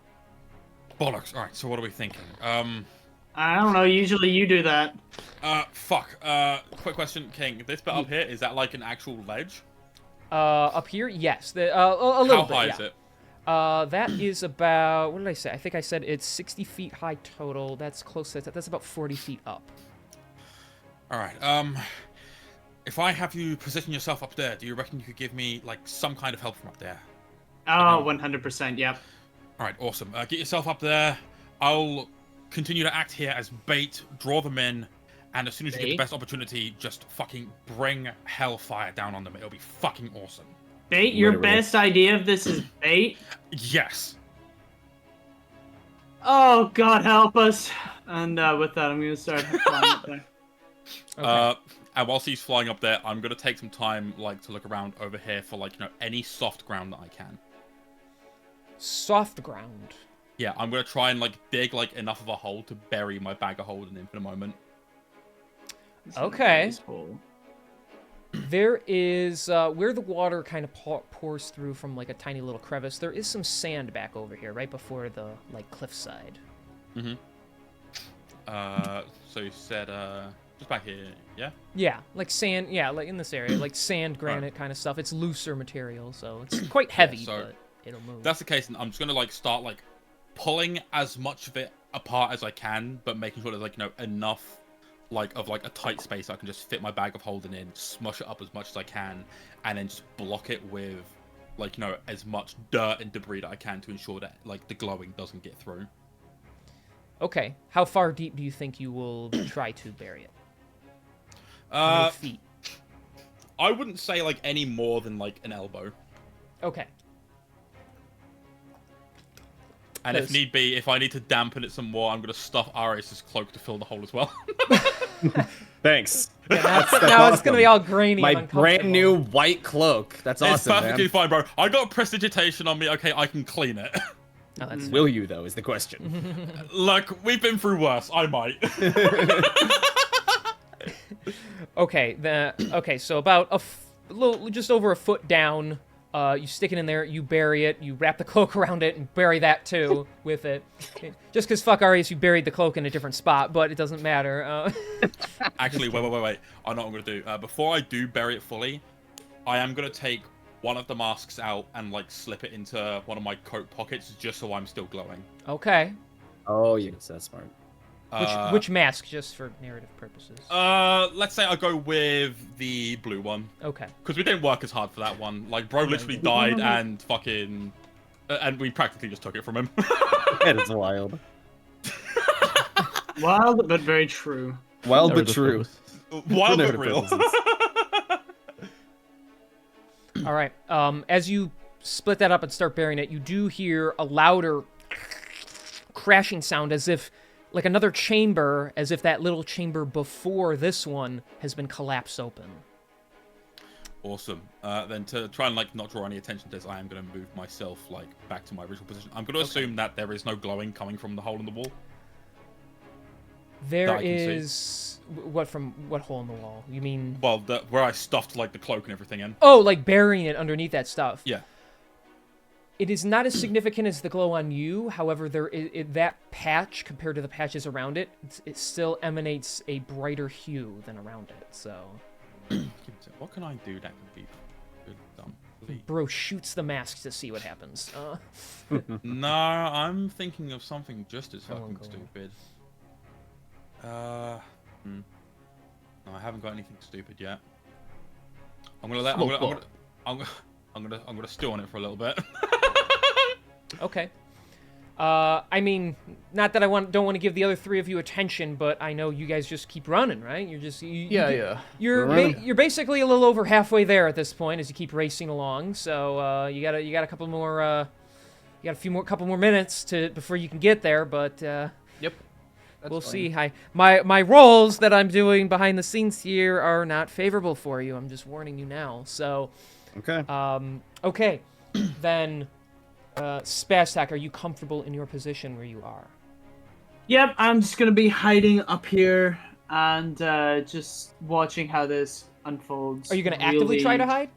Bollocks. All right. So what are we thinking? I don't know. Usually you do that. Fuck. Quick question, King. This bit up here, is that like an actual ledge? Up here, yes. A little How bit. high yeah. is it? That is about, what did I say? I think I said it's 60 feet high total. That's close. That's about 40 feet up. All right. If I have you position yourself up there, do you reckon you could give me like some kind of help from up there? Oh, 100%. Yep. All right. Awesome. Get yourself up there. I'll continue to act here as bait, draw them in, and as soon as you get the Bait? best opportunity, just fucking bring hellfire down on them. It'll be fucking awesome. Bait. Your Literally. best idea of this is bait. Yes. Oh God, help us! And with that, I'm gonna start flying up there. Okay. And whilst he's flying up there, I'm gonna take some time, like, to look around over here for, like, any soft ground that I can. Soft ground. Yeah, I'm gonna try and, like, dig, like, enough of a hole to bury my bag of holding in for the moment. Okay. This hole. There is, where the water kind of pours through from, like, a tiny little crevice, there is some sand back over here, right before the, like, cliffside. Mm-hmm. So you said, just back here, yeah? Yeah, like sand, yeah, like in this area, like sand, granite kind of stuff. It's looser material, so it's quite heavy, so but it'll move. If that's the case, and I'm just gonna, like, start, like, pulling as much of it apart as I can, but making sure there's, like, enough, like, of, like, a tight space I can just fit my bag of holding in, smush it up as much as I can, and then just block it with, like, as much dirt and debris that I can to ensure that, like, the glowing doesn't get through. Okay, how far deep do you think you will try to bury it? How many feet? I wouldn't say, like, any more than, like, an elbow. Okay. And if Yes. need be, if I need to dampen it some more, I'm going to stuff Arius' cloak to fill the hole as well. Thanks. Yeah, now it's gonna be all grainy. My and uncomfortable. brand new white cloak. That's It's awesome, perfectly man. fine, bro. I got prestidigitation on me. Okay, I can clean it. Oh, that's Will you though? Is the question. Look, we've been through worse. I might. okay. So about a little, just over a foot down. You stick it in there, you bury it, you wrap the cloak around it, and bury that too with it. Just because fuck Arius, you buried the cloak in a different spot, but it doesn't matter. Actually, wait. I know what I'm going to do. Before I do bury it fully, I am going to take one of the masks out and, like, slip it into one of my coat pockets just so I'm still glowing. Okay. Oh yes, that's smart. Which mask, just for narrative purposes? Let's say I go with the blue one. Okay. Because we didn't work as hard for that one. Like, bro literally died and fucking... and we practically just took it from him. That is wild. Wild but very true. Wild but Narrative true. purpose. Wild but Narrative real. purposes. All right. As you split that up and start burying it, you do hear a louder crashing sound as if, like another chamber, as if that little chamber before this one has been collapsed open. Awesome. Then to try and like not draw any attention to this, I am going to move myself like back to my original position. I'm going to assume that there is no glowing coming from the hole in the wall. There That I can see. is what hole in the wall? You mean? Well, where I stuffed like the cloak and everything in. Oh, like burying it underneath that stuff. Yeah. It is not as significant as the glow on you. However, that patch compared to the patches around it, it still emanates a brighter hue than around it. So, What can I do that can be good? Please. bro shoots the mask to see what happens. No, I'm thinking of something just as I won't fucking go. stupid. No, I haven't got anything stupid yet. I'm gonna stew on it for a little bit. Okay. I mean, not that I don't want to give the other three of you attention, but I know you guys just keep running, right? You're just Yeah. You're basically a little over halfway there at this point as you keep racing along. So you got a couple more couple more minutes before you can get there, but Yep. we'll see. My rolls that I'm doing behind the scenes here are not favorable for you. I'm just warning you now. So Okay. okay, then. Spaztak, are you comfortable in your position where you are? Yep, I'm just gonna be hiding up here and just watching how this unfolds. Are you going to actively try to hide?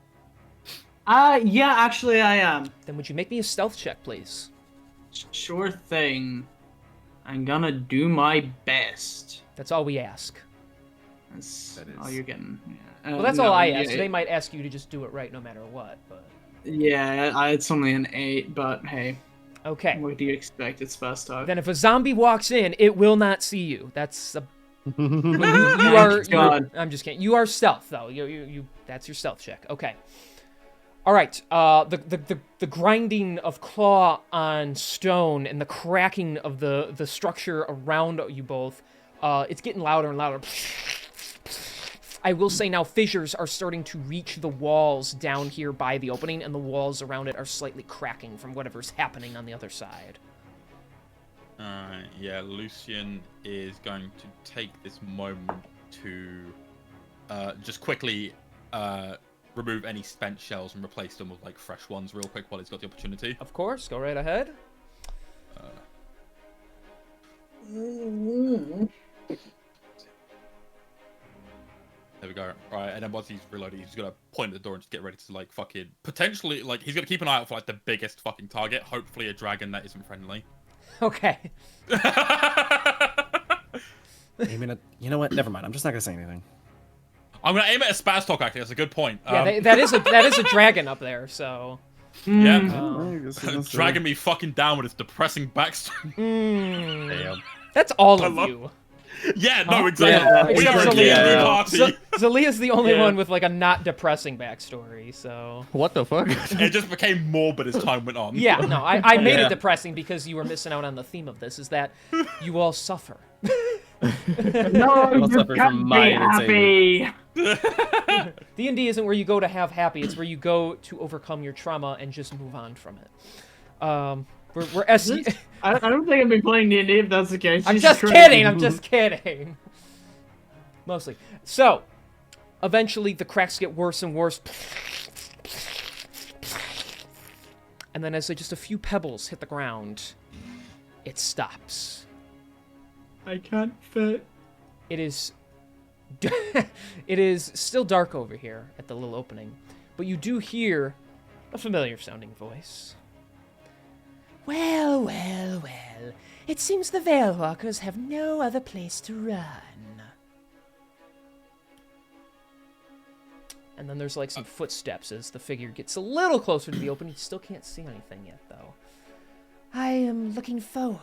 Yeah, actually I am. Then would you make me a stealth check, please? Sure thing. I'm gonna do my best. That's all we ask. That's That all is- you're getting. Yeah. Well, that's no, all I yeah, ask. They might ask you to just do it right no matter what, but... Yeah, it's only an 8, but hey, Okay. what do you expect? It's Spaztak. Then if a zombie walks in, it will not see you. That's a... you Thank are... God. I'm just kidding. You are stealth, though. You that's your stealth check. Okay. All right. The grinding of claw on stone and the cracking of the structure around you both, it's getting louder and louder. I will say now fissures are starting to reach the walls down here by the opening, and the walls around it are slightly cracking from whatever's happening on the other side. Yeah, Lucian is going to take this moment to just quickly remove any spent shells and replace them with like fresh ones real quick while he's got the opportunity. Of course, go right ahead. There we go. Right, and then once he's reloaded, he's gonna point at the door and just get ready to like fucking potentially like he's gonna keep an eye out for like the biggest fucking target. Hopefully a dragon that isn't friendly. Okay. Aiming at, you know what? Never mind. I'm just not gonna say anything. I'm gonna aim at a Spaztok. Actually, that's a good point. Yeah, that is a dragon up there. So. Yeah, dragging me fucking down with his depressing backstory. Damn. That's all of love- you. Yeah, no, exactly. Yeah, We are a except game Zalia. party. Zalia's the only Yeah. one with like a not depressing backstory. So. What the fuck? It just became morbid as time went on. Yeah, no, I made Yeah. it depressing because you were missing out on the theme of this, is that you all suffer. No, I'll you suffer can't from be mine happy. D&D isn't where you go to have happy, it's where you go to overcome your trauma and just move on from it. We're SC... I don't think I've been playing D&D if that's the case. I'm Jesus just Christ. kidding, I'm just kidding. Mostly. So, eventually the cracks get worse and worse. And then as just a few pebbles hit the ground, it stops. I can't fit. It is it is still dark over here at the little opening, but you do hear a familiar sounding voice. Well, well, well. It seems the Veilwalkers have no other place to run. And then there's like some footsteps as the figure gets a little closer to the opening. You still can't see anything yet, though. I am looking forward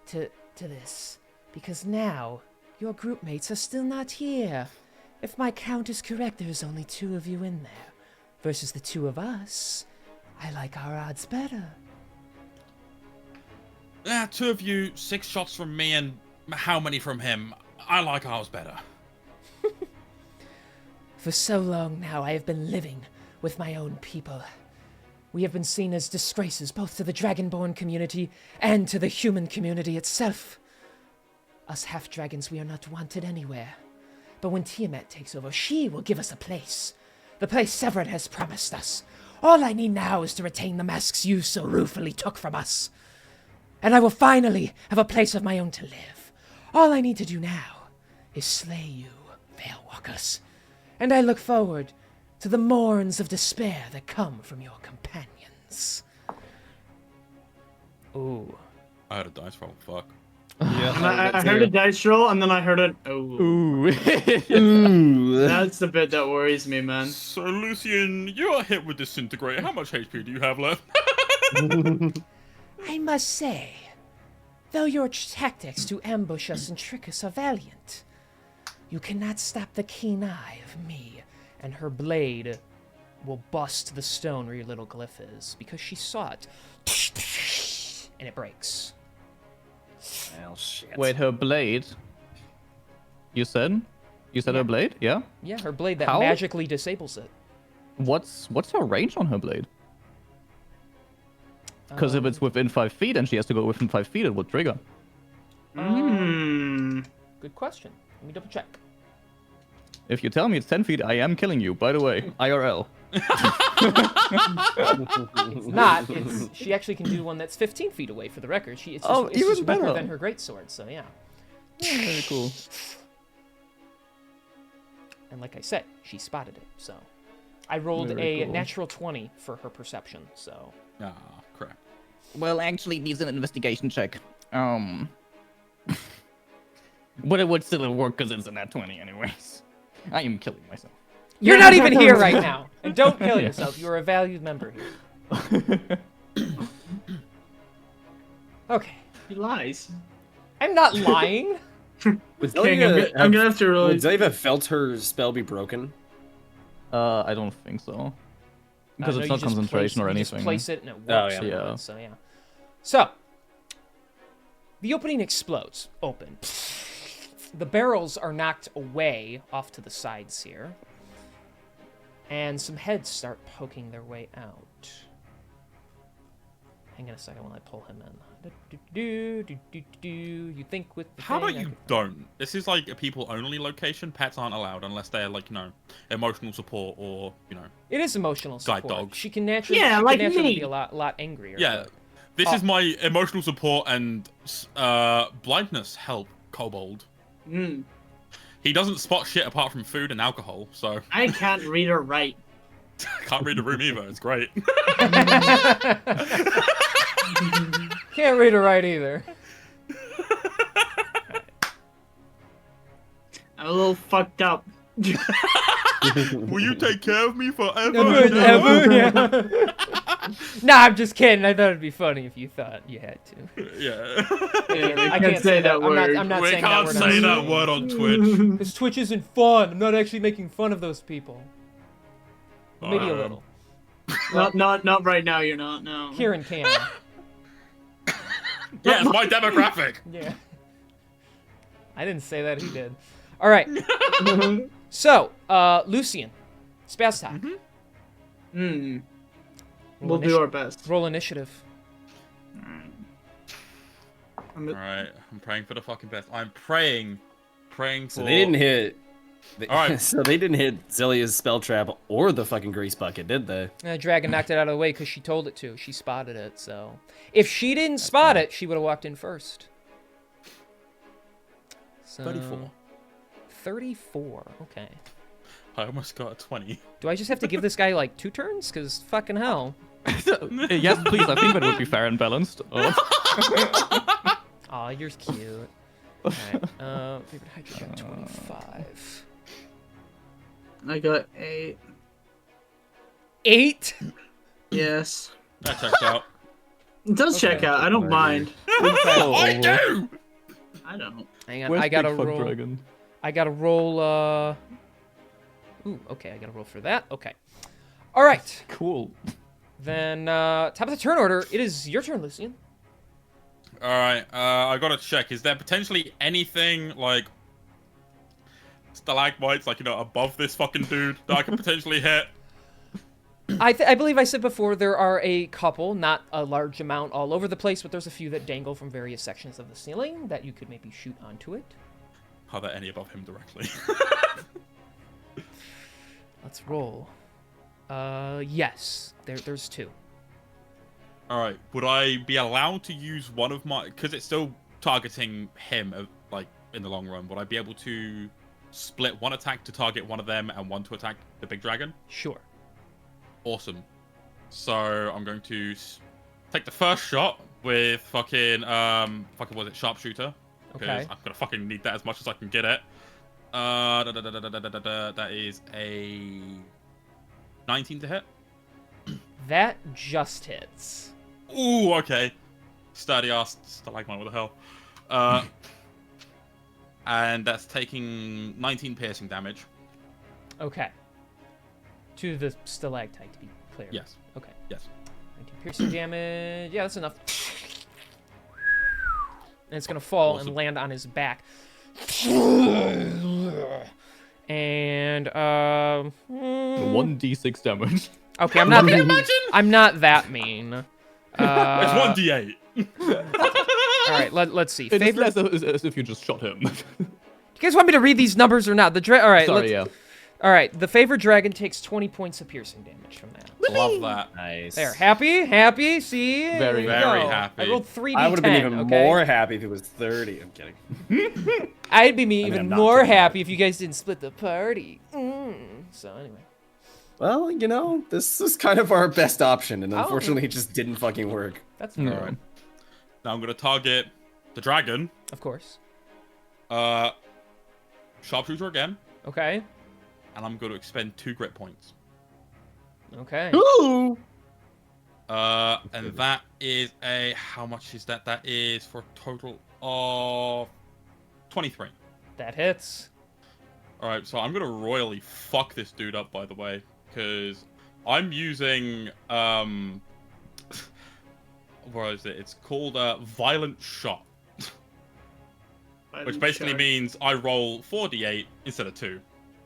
to this, because now your group mates are still not here. If my count is correct, there's only 2 of you in there. Versus the 2 of us. I like our odds better. Yeah, 2 of you, 6 shots from me, and how many from him? I like ours better. For so long now, I have been living with my own people. We have been seen as disgraces both to the Dragonborn community and to the human community itself. Us half-dragons, we are not wanted anywhere. But when Tiamat takes over, she will give us a place. The place Severin has promised us. All I need now is to retain the masks you so ruefully took from us. And I will finally have a place of my own to live. All I need to do now is slay you, Veilwalkers. And I look forward to the morns of despair that come from your companions. Ooh. I had a dice roll. Fuck. Yeah, And I heard a dice roll, and then I heard an oh. Ooh. That's the bit that worries me, man. So, Lucian, you are hit with Disintegrate. How much HP do you have left? I must say, though your tactics to ambush us and trick us are valiant, you cannot stop the keen eye of me. And her blade will bust the stone where your little glyph is, because she saw it. And it breaks. Well, shit. Wait, her blade. You said? You said her blade? Yeah. Yeah, her blade that How? magically disables it. What's her range on her blade? Because if it's within 5 feet and she has to go within 5 feet, it will trigger. Good question. Let me double check. If you tell me it's 10 feet, I am killing you. By the way, IRL. It's not. It's, she actually can do one that's 15 feet away for the record. It's just, Oh, it's even just weaker better. than her greatsword, so yeah. Very cool. And like I said, she spotted it, so. I rolled Very a cool. natural 20 for her perception, so. Ah, crap. Well, actually, it needs an investigation check. But it would still work because it's a nat 20 anyways. I am killing myself. You're not even here right now! And don't kill yourself, you're a valued member here. Okay. He lies. I'm not lying! Would King, Zelia I'm gonna have to roll. would Zelia have felt her spell be broken? I don't think so. Because No, it's you not just concentration place, or you just anything. place it and it Oh, works. yeah. for Yeah. it, so yeah. So, the opening explodes. Open. The barrels are knocked away off to the sides here. And some heads start poking their way out. Hang on a second while I pull him in. You think with the How about thing I you could- don't? This is like a people-only location. Pets aren't allowed unless they're like, emotional support or, It is emotional Guide support. dog. She can naturally, Yeah, she like can naturally me. be a lot angrier. Yeah. but- This is my emotional support and blindness help, Kobold. Mm, He doesn't spot shit apart from food and alcohol, so I can't read or write. can't read the room either. It's great. Can't read or write either. I'm a little fucked up. Will you take care of me forever? Never and ever, yeah. Nah, I'm just kidding. I thought it'd be funny if you thought you had to. Yeah. Yeah, I can't say that word. I'm not We saying can't that word say on that stream. word on Twitch. Because Twitch isn't fun. I'm not actually making fun of those people. Maybe a little. Not right now. You're not. No. Kieran can. Yeah, it's my demographic. Yeah. I didn't say that. He did. All right. So, Lucian, Spaz Talk. Hmm. Roll We'll do our best. Roll initiative. Alright, I'm praying for the fucking best. I'm praying for... So they didn't hit. All right. So they didn't hit Zelia's spell trap or the fucking grease bucket, did they? Dragon knocked it out of the way because she told it to. She spotted it, so... If she didn't spot it, she would have walked in first. So, 34. 34, okay. I almost got a 20. Do I just have to give this guy, like, 2 turns? Because fucking hell. Yes, please. I think that would be fair and balanced. Aw, you're cute. Alright, favorite Hydra got 25. I got 8. 8? Yes. That checks out. It does check out. I don't mind. I do! I don't. Hang on, Where's I gotta Big Fuck roll... Dragon? I gotta roll, Ooh, okay, I gotta roll for that. Okay. Alright. Cool. Then, top of the turn order, it is your turn, Lucian. Alright, I gotta check. Is there potentially anything, like, stalagmites, like, above this fucking dude that I could potentially hit? I believe I said before there are a couple, not a large amount all over the place, but there's a few that dangle from various sections of the ceiling that you could maybe shoot onto it. Are there any above him directly? Let's roll. Yes, there's 2. All right. Would I be allowed to use one of my? Because it's still targeting him, like in the long run. Would I be able to split one attack to target one of them and one to attack the big dragon? Sure. Awesome. So I'm going to take the first shot with fucking was it sharpshooter? Because Okay. I'm gonna fucking need that as much as I can get it. That is a 19 to hit. That just hits. Ooh, okay. Sturdy ass stalagmite, what the hell? And that's taking 19 piercing damage. Okay. To the stalactite, to be clear. Yes. Okay. Yes. 19 piercing damage. Yeah, that's enough. And it's gonna fall Awesome. and land on his back. And 1d6 damage. okay, I'm not I'm not that mean. It's Uh, 1d8. all right, let's see. It is Favorite. less as if you just shot him. Do you guys want me to read these numbers or not? All right. Sorry, yeah. All right. The favorite dragon takes 20 points of piercing damage from that. Love that. Nice. There. Happy. See. Very, There you very go. happy. I rolled 3d10. I would have been even okay? more happy if it was 30. I'm kidding. I'd be mean, even I'm not more kidding. happy if you guys didn't split the party. So anyway. Well, you know, this is kind of our best option, and Oh. unfortunately, it just didn't fucking work. That's fair. No. Now I'm gonna target the dragon. Of course. Sharpshooter again. Okay. And I'm going to expend 2 grit points. Okay. Ooh! And that is how much is that? That is for a total of 23. That hits. All right, so I'm gonna royally fuck this dude up, by the way, because I'm using what is it? It's called Violent Shot, which basically means I roll 4d8 instead of 2.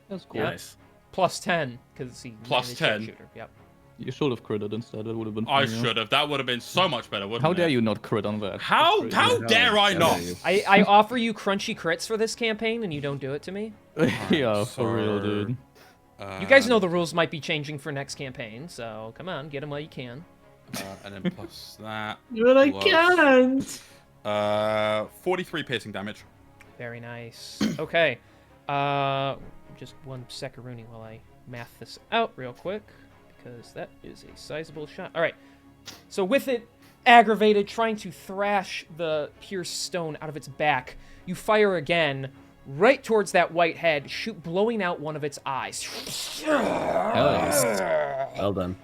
That's cool. Yeah. Nice. Plus 10 because he Plus landed 10. sharpshooter. Yep. You should have critted instead. It would have been I funnier. should have. That would have been so much better, wouldn't How it? dare you not crit on that? How That's how crazy. dare I not? I offer you crunchy crits for this campaign and you don't do it to me. Yeah, for real, So, dude. You guys know the rules might be changing for next campaign, so come on, get them while you can. And then plus that. But I plus, can't. 43 piercing damage. Very nice. Okay. Just one second while I math this out real quick, because that is a sizable shot. All right. So with it aggravated, trying to thrash the pierced stone out of its back, you fire again, right towards that white head, blowing out one of its eyes. Nice. Well done.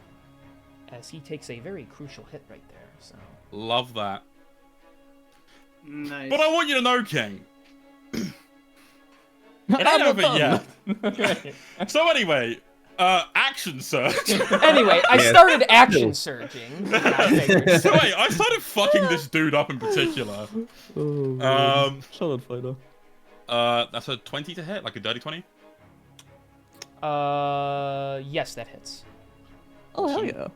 As he takes a very crucial hit right there. So Love that. Nice. But I want you to know, King. It I'm ain't not over done. yet. So anyway, action surge. anyway, I Yes. started action surging. So wait, I started fucking this dude up in particular. Oh, man. Charlotte fighter. That's a 20 to hit, like a dirty 20. Yes, that hits. Oh, hell yeah.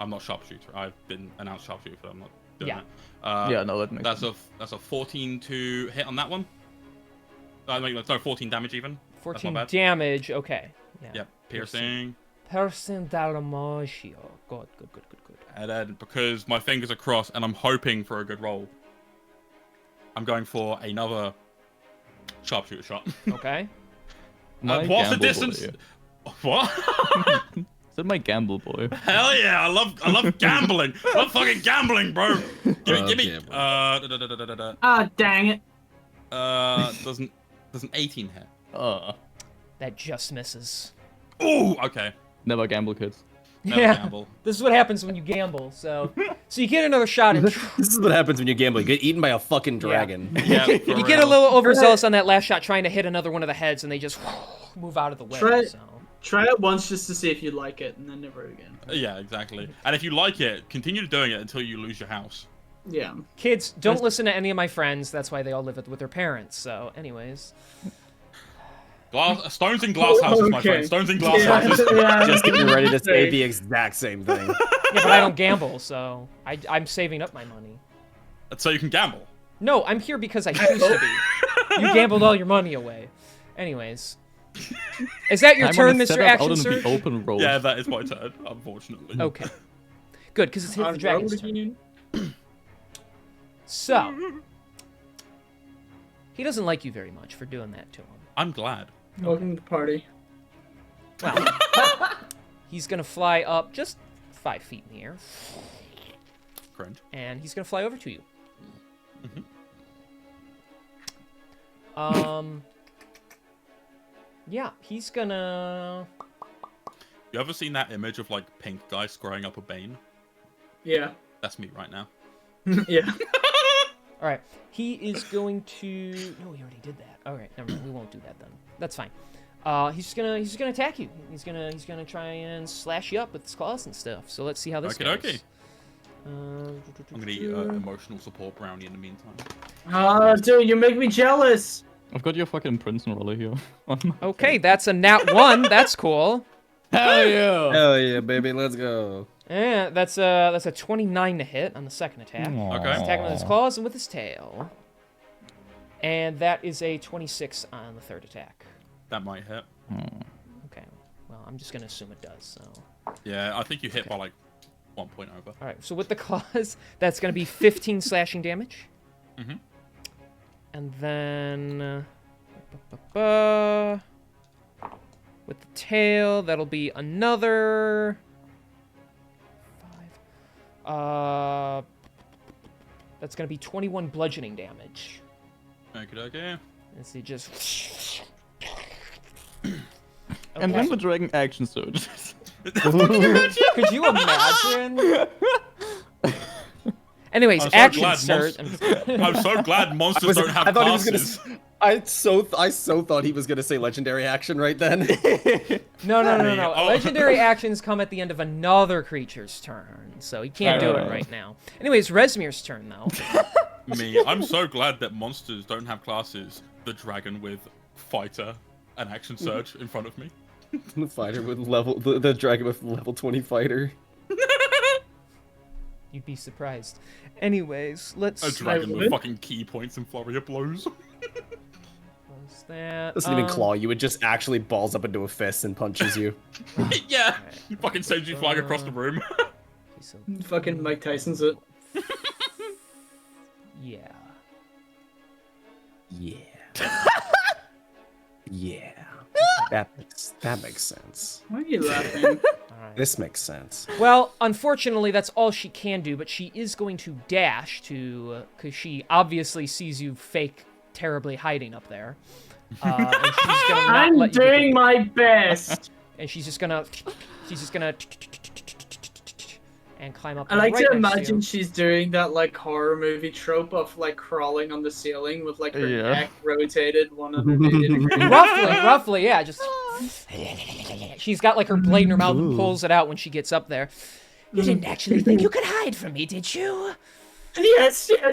I'm not sharpshooter. I've been announced sharpshooter, but I'm not doing Yeah. that. Yeah, no, that makes sense. That's a 14 to hit on that one. No, 14 damage even. 14 bad. damage. Okay. Yeah. Yep, piercing. Person Dalmagio. Good. And then because my fingers are crossed and I'm hoping for a good roll, I'm going for another sharpshooter shot. Okay. My What's the gamble distance? boy. What? Is that my gamble boy? Hell yeah! I love gambling. I love fucking gambling, bro. Give me. Gambling. Ah, dang it. Does an 18 hit? That just misses. Ooh, okay. Never gamble, kids. Never Yeah. gamble. This is what happens when you gamble. So you get another shot and This is what happens when you gamble. You get eaten by a fucking dragon. Yeah, you get a little overzealous on that last shot, trying to hit another one of the heads, and they just move out of the way. Try- So. Try it once just to see if you like it, and then never again. Yeah, exactly. And if you like it, continue doing it until you lose your house. Yeah. Kids, don't listen to any of my friends. That's why they all live with their parents. So, anyways. Stones in glass houses, my Okay. friend. Stones in glass Yeah, houses. yeah. Just getting ready to say the exact same thing. Yeah, but I don't gamble, so I'm saving up my money. So you can gamble. No, I'm here because I choose to be. You gambled all your money away. Anyways. Is that your I'm turn, gonna Mr. set up Action out on Surge? the open road. Yeah, that is my turn, unfortunately. Okay. Good, because it's hit the dragon's turn. So. He doesn't like you very much for doing that to him. I'm glad. Welcome to the party. Well, he's going to fly up just 5 feet in the air. Cringe. And he's going to fly over to you. Yeah, he's gonna... You ever seen that image of like pink guy screwing up a Bane? Yeah. That's me right now. Yeah. All right, he is going to... No, he already did that. All right, never mind. We won't do that then. That's fine. He's just gonna attack you. He's gonna try and slash you up with his claws and stuff. So let's see how this goes. Okay. I'm gonna eat emotional support brownie in the meantime. Dude, you make me jealous. I've got your fucking Princeton roller here. Okay, that's a nat 1. That's cool. Hell yeah! Hell yeah, baby, let's go. Yeah, that's a 29 to hit on the second attack. Okay. He's attacking with his claws and with his tail. And that is a 26 on the third attack. That might hit. Okay. Well, I'm just gonna assume it does. So. Yeah, I think you hit by like 1 point over. All right. So with the claws, that's gonna be 15 slashing damage. Mhm. And then with the tail, that'll be another 5. That's gonna be 21 bludgeoning damage. Okay. As he just. And then the dragon action surge. Could you imagine? Anyways, I'm so action glad surge. I'm so glad monsters don't have I thought classes. he was gonna. I so thought he was gonna say legendary action right then. No. Oh. Legendary actions come at the end of another creature's turn, so he can't do it right now. Anyways, Resmir's turn though. Me, I'm so glad that monsters don't have classes. The dragon with fighter and action surge in front of me. The fighter with the dragon with level 20 fighter. You'd be surprised. Anyways, let's. A dragon love with it. fucking key points and flurry of blows. Close that. Doesn't even claw you, it just actually balls up into a fist and punches you. Yeah, fucking sends you flying across the room. Okay, so, Fucking Mike Tyson's it. yeah. Yeah. Yeah. That makes sense. Why are you laughing? All right. This makes sense. Well, unfortunately, that's all she can do, but she is going to dash to, because she obviously sees you fake terribly hiding up there. And she's gonna not I'm let you get doing the- my best. And she's just gonna and climb up. I like right to next imagine you. she's doing that like horror movie trope of like crawling on the ceiling with like her Yeah. neck rotated 180 degrees. roughly, yeah. Just she's got like her blade in her mouth and pulls it out when she gets up there. You didn't actually think you could hide from me, did you? Yes, I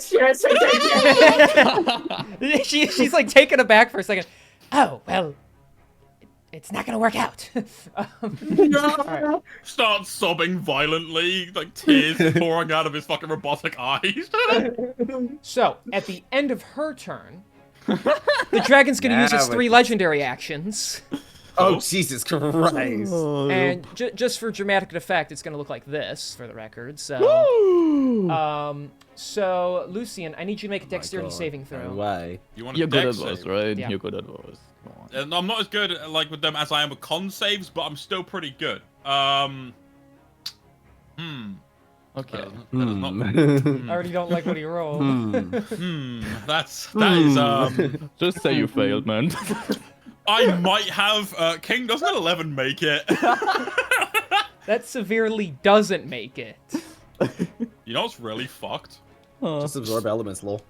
did. She's like taken aback for a second. Oh well, it's not gonna work out. No. Starts sobbing violently, like tears pouring out of his fucking robotic eyes. So at the end of her turn, the dragon's gonna use its Now 3 legendary actions, Oh, Jesus Christ. and just for dramatic effect, it's gonna look like this for the record. So, so Lucian, I need you to make a dexterity saving throw. Why? You want You're a good dex at those, save? right? Yeah. You're good at those. Come on. And I'm not as good like with them as I am with con saves, but I'm still pretty good. Okay. That is not. I already don't like what he rolled. That is Just say you failed, man. I might have. King, doesn't an 11 make it? That severely doesn't make it. You know what's really fucked? Just absorb elements, lol.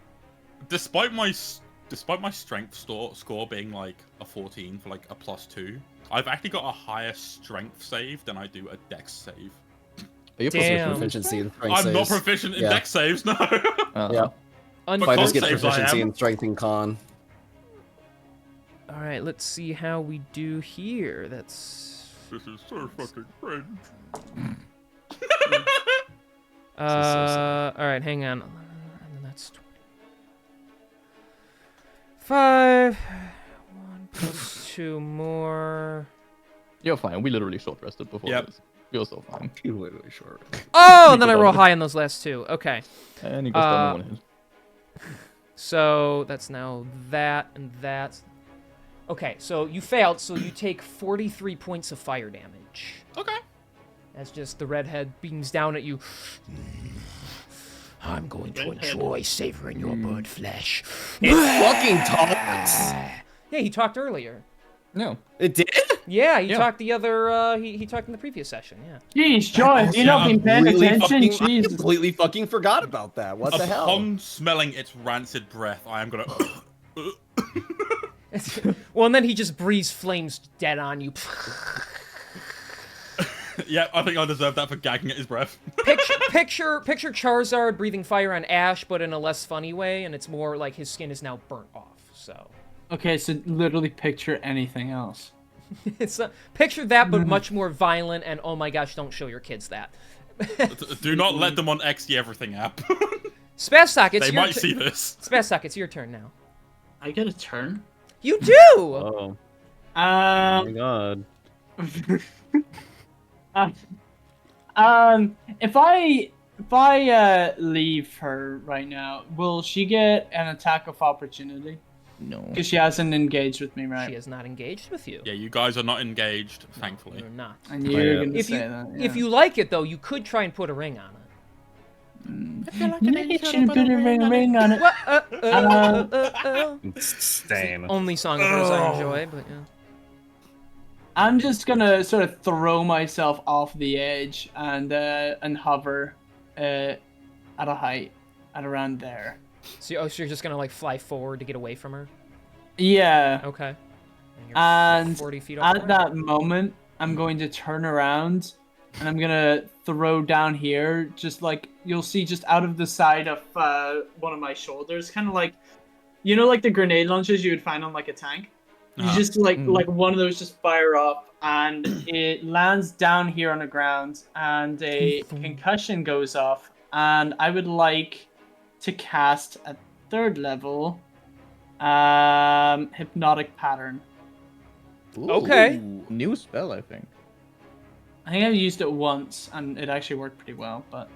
Despite my strength score being like a 14 for like a +2, I've actually got a higher strength save than I do a dex save. Are you Damn. Proficiency in strength I'm not saves. proficient in Yeah. dex saves, no. Yeah. But Fighters con get saves I proficiency am. in strength and con. All All right, let's see how we do here. That's This is so fucking cringe. all right. Hang on. And then that's 20. 5. 1 plus 2 more. You're fine. We literally short rested before Yep. this. You're so fine. You literally short. Oh, and then I roll high on those last 2. Okay. And he goes down to 1 hit. So that's now that and that. Okay, so you failed, so you take 43 points of fire damage. Okay. As just the redhead beams down at you. I'm going to enjoy savoring your bird flesh. It fucking talks. Yeah, he talked earlier. No. It did? Yeah, he Yeah. talked the other. He talked in the previous session. Yeah. Jeez, Joy, have you not been paying attention? I Jesus. completely fucking forgot about that. What the hell? Upon smelling its rancid breath, I am gonna. Well, and then he just breathes flames dead on you. Yeah, I think I deserve that for gagging at his breath. Picture Charizard breathing fire on Ash, but in a less funny way, and it's more like his skin is now burnt off. So. Okay, so literally picture anything else. It's picture that, but much more violent. And oh my gosh, don't show your kids that. Do not let them on X the Everything app. Spazstock, it's They your might see this. Spazstock, it's your turn now. I get a turn? You do. Oh my god. If I leave her right now, will she get an attack of opportunity? No. Because she hasn't engaged with me, right? She is not engaged with you. Yeah, you guys are not engaged, thankfully. You're not. And you're Yeah. gonna If say you that. if you like it though, you could try and put a ring on it. Maybe should put a ring on it. What? Insane. Only song of hers I enjoy, but yeah. I'm just gonna sort of throw myself off the edge and hover at a height at around there. So, so you're just gonna like fly forward to get away from her? Yeah. Okay. You're And 40 feet off. at that moment, I'm going to turn around and I'm gonna throw down here, just like you'll see, just out of the side of one of my shoulders, kind of like, you know, like the grenade launchers you would find on like a tank. You just like one of those just fire up, and it lands down here on the ground, and a concussion goes off, and I would like to cast a 3rd level hypnotic pattern. Okay. Ooh, new spell, I think. I think I've used it once, and it actually worked pretty well, but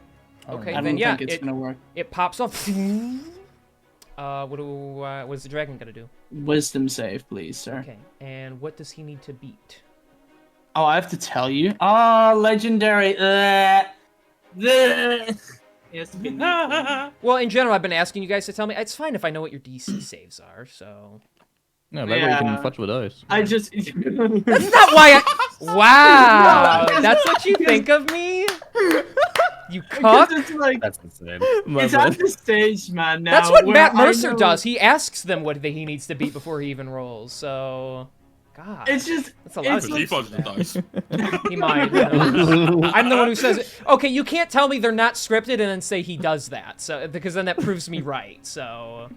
Okay, I don't then yeah, think it's gonna work. it pops off. What is the dragon gonna do? Wisdom save, please, sir. Okay, and what does he need to beat? Oh, I have to tell you. Oh, legendary. He has to be Well, in general, I've been asking you guys to tell me. It's fine if I know what your DC saves are. So No, that way you can Yeah. fudge with dice. I just. that's not why I. Wow, that's what you think of me? You Because cuck. it's like That's insane. it's at the stage, man. Now That's what where Matt I Mercer know- does. He asks them what he needs to beat before he even rolls. So, God, It's just. that's a lot it's of Because he like- fudged the dice. He might. I'm the one who says it. Okay, you can't tell me they're not scripted and then say he does that. So because then that proves me right. So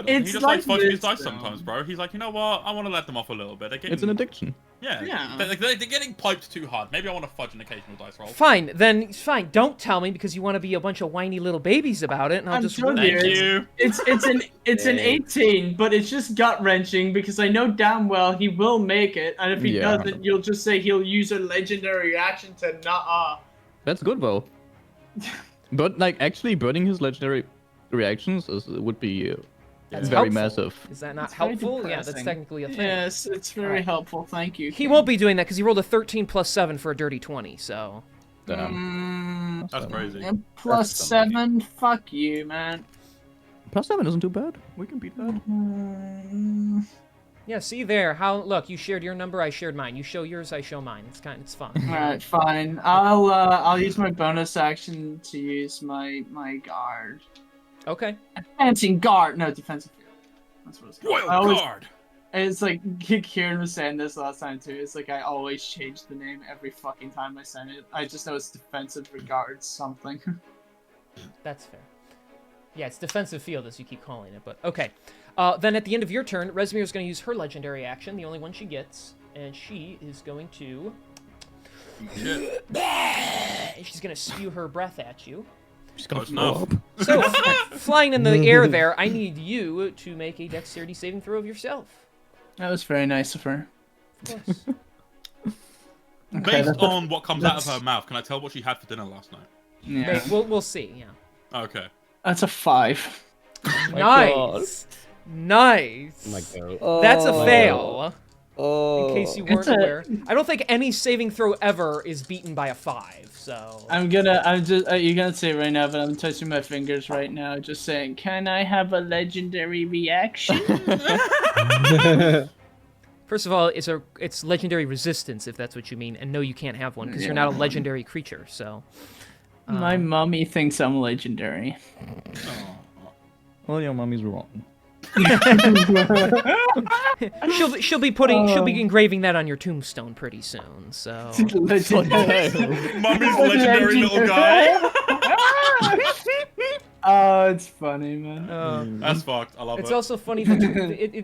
He It's just like likes fudging his this, dice though. sometimes, bro. He's like, you know what? I want to let them off a little bit. They're getting, It's an addiction. yeah. Yeah. They're getting piped too hard. Maybe I want to fudge an occasional dice roll. fine, then fine. Don't tell me because you want to be a bunch of whiny little babies about it, and I'll I'm just. sure ruin it. Thank It's- you. It's an 18, but it's just gut wrenching because I know damn well he will make it, and if he Yeah. doesn't, you'll just say he'll use a legendary reaction to nah. That's good, though. But, like, actually burning his legendary reactions would be That's very helpful. massive. Is that not It's very helpful? Yeah, that's depressing. technically a thing. Yes, it's very Alright. helpful. Thank you. He won't be doing that because he rolled a 13 plus 7 for a dirty 20. So Damn. That's crazy. And plus That's somebody. 7. Fuck you, man. Plus 7 isn't too bad. We can beat that. yeah, see there. How look? You shared your number. I shared mine. You show yours. I show mine. It's fun. Alright, fine. I'll use my bonus action to use my guard. Okay. Advancing guard. No, defensive field. That's what it's called. Royal I always- Guard. It's like Kieran was saying this last time too. It's like I always change the name every fucking time I send it. I just know it's defensive regards something. That's fair. Yeah, it's defensive field as you keep calling it, but okay. Then at the end of your turn, Rezmir is going to use her legendary action, the only one she gets, and she is going to... Shit. She's going to spew her breath at you. Just gonna Close blow enough. up. So, flying in the air there, I need you to make a dexterity saving throw of yourself. That was very nice of her. Of course. Okay, Based on what comes out of that's- her mouth, can I tell what she had for dinner last night? Yeah, We'll see, yeah. Okay. that's a 5. Nice. Nice. I'm like, That's a fail. Oh. In case you It's weren't a- aware. I don't think any saving throw ever is beaten by a 5, so... I'm just, you can't see it right now, but I'm touching my fingers right now, just saying, can I have a legendary reaction? First of all, it's legendary resistance, if that's what you mean, and no, you can't have one, because you're not a legendary creature, so... My mommy thinks I'm legendary. Well, your mommy's wrong. she'll be engraving that on your tombstone pretty soon, so... Legendary. Mummy's legendary little guy. Oh, it's funny, man. That's fucked. I love It's it. also funny that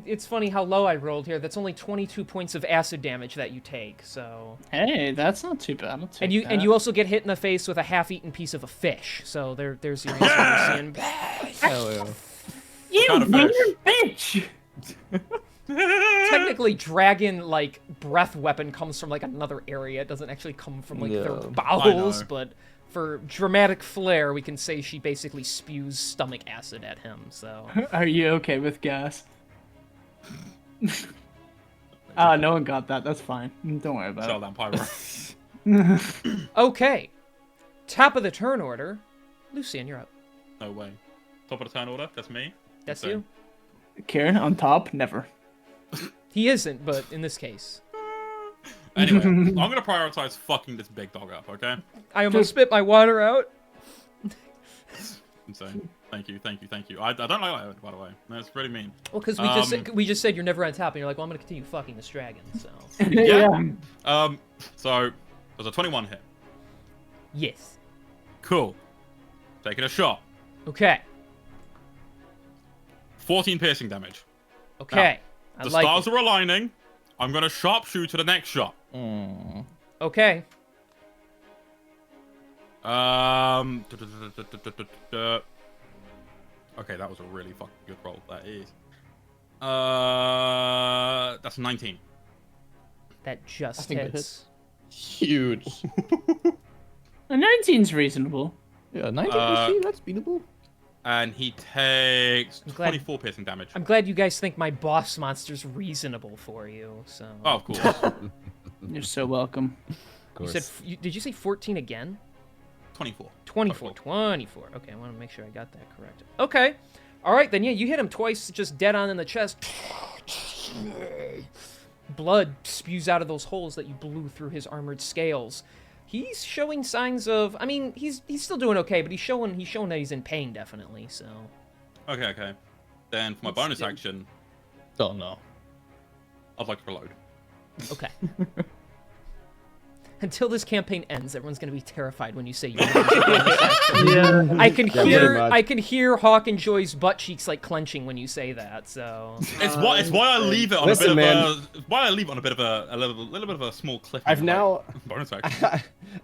it's funny how low I rolled here. That's only 22 points of acid damage that you take. So Hey, that's not too bad. I'll take and that. you also get hit in the face with a half-eaten piece of a fish. So there's your answer, Lucian. Hell yeah. You Kind of weird bitch! Technically, dragon like breath weapon comes from like another area. It doesn't actually come from like their Yeah. bowels, know. but for dramatic flair, we can say she basically spews stomach acid at him. So Are you okay with gas? Ah, no one got that. That's fine. Don't worry Sell about that pyro. okay, top of the turn order, Lucian, you're up. No way. Top of the turn order. That's me. That's Insane. you. it. Kieran, on top? Never. He isn't, but in this case. Anyway, I'm gonna prioritize fucking this big dog up. Okay. I almost spit my water out. Insane. Thank you. I don't like that, by the way. That's really mean. Well, because we just said you're never on top, and you're like, well, I'm gonna continue fucking this dragon. So Yeah. So there's a 21 hit. yes, Cool. Taking a shot. okay, 14 piercing damage. okay. I The like stars it. are aligning. I'm gonna sharpshoot to the next shot. Okay, Okay, that was a really fucking good roll. That is. That's 19. that just think it hits. Huge. A 19's reasonable. Yeah, 19 AC, that's beatable. And he takes I'm glad- 24 piercing damage. I'm glad you guys think my boss monster's reasonable for you. So Oh, of course. You're so welcome. you said did you say 14 again? 24. 24. Okay, I want to make sure I got that correct. Okay. All right, then yeah, you hit him twice, just dead on in the chest. Blood spews out of those holes that you blew through his armored scales. He's showing signs of, I mean, he's still doing okay, but he's showing that he's in pain definitely. So Okay. Then for my bonus action, Oh no. I'd like to reload. okay. Until this campaign ends, everyone's gonna be terrified when you say you. Yeah. I can pretty hear much. Hawk and Joy's butt cheeks like clenching when you say that. So It's why I leave it on Listen, a bit man. of a. Why I leave it on a bit of a little bit of a small cliff. I've now bonus action.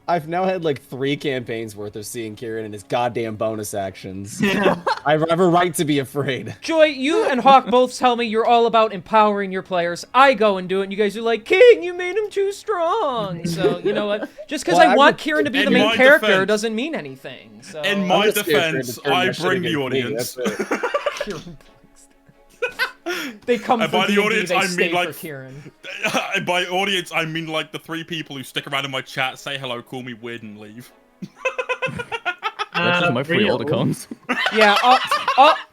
I've now had like 3 campaigns worth of seeing Kieran and his goddamn bonus actions. I have a right to be afraid. Joy, you and Hawk both tell me you're all about empowering your players. I go and do it, and you guys are like, King, you made him too strong. So, you know what? Just because Well, I I'm want just- Kieran to be in the main my character defense- doesn't mean anything. So In my I'm just scared Kieran defense, to turn I that shit bring the against me, audience. that's it. Kieran they come And for by the D&D, audience, they I stay mean, like, for Kieran. And by audience, I mean like the 3 people who stick around in my chat, say hello, call me weird, and leave. That's just my free real. autocons. Yeah,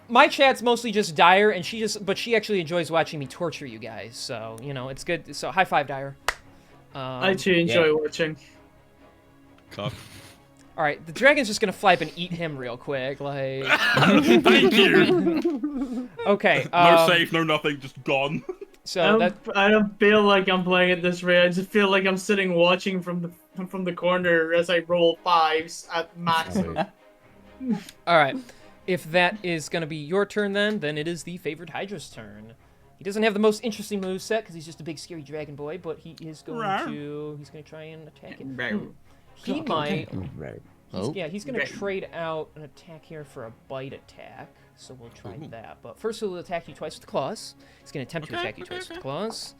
my chat's mostly just Dyer, and but she actually enjoys watching me torture you guys. So, you know, it's good. So, high five, Dyer. I too enjoy watching. Cock. All right, the dragon's just gonna fly up and eat him real quick. Like, Thank you. okay. No save, no nothing, just gone. So I don't feel like I'm playing it this way. I just feel like I'm sitting watching from the corner as I roll 5s at maximum. all right. if that is going to be your turn, then it is the favored Hydra's turn. He doesn't have the most interesting moveset because he's just a big scary dragon boy, but he is going to try and attack it. He might. He's going to trade out an attack here for a bite attack, so we'll try that. But first he'll attack you twice with the claws. He's going to attempt to attack you twice with the claws.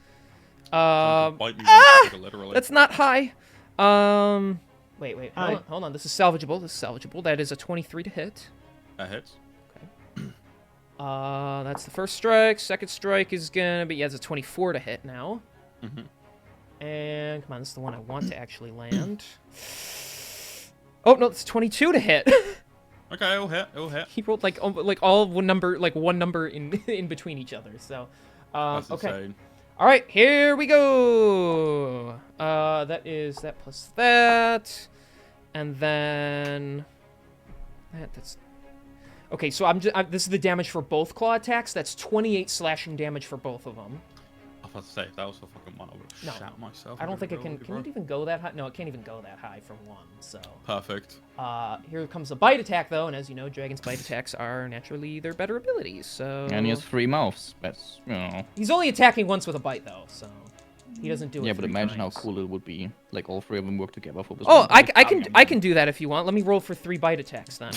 Bite me once, literally. That's not high. Wait. Hold on. This is salvageable. That is a 23 to hit. That hits. That's the first strike. Second strike is gonna be it's a 24 to hit now. And come on, this is the one I want to actually land. Oh no, it's 22 to hit. Okay, it'll hit. He rolled like all one number in between each other. So, That's okay. insane. All right, here we go. That is that plus that, and then that's. Okay, so this is the damage for both claw attacks. That's 28 slashing damage for both of them. I was about to say, if that was the fucking one, I would have shot myself. I don't think it can. Can it even go that high? No, it can't even go that high for one. So. Perfect. Here comes a bite attack though, and as you know, dragons' bite attacks are naturally their better abilities. So. And he has 3 mouths. That's He's only attacking once with a bite though, so he doesn't do it. Yeah, but imagine times. how cool it would be. Like all 3 of them work together for this. Oh, one I can do that if you want. Let me roll for 3 bite attacks then.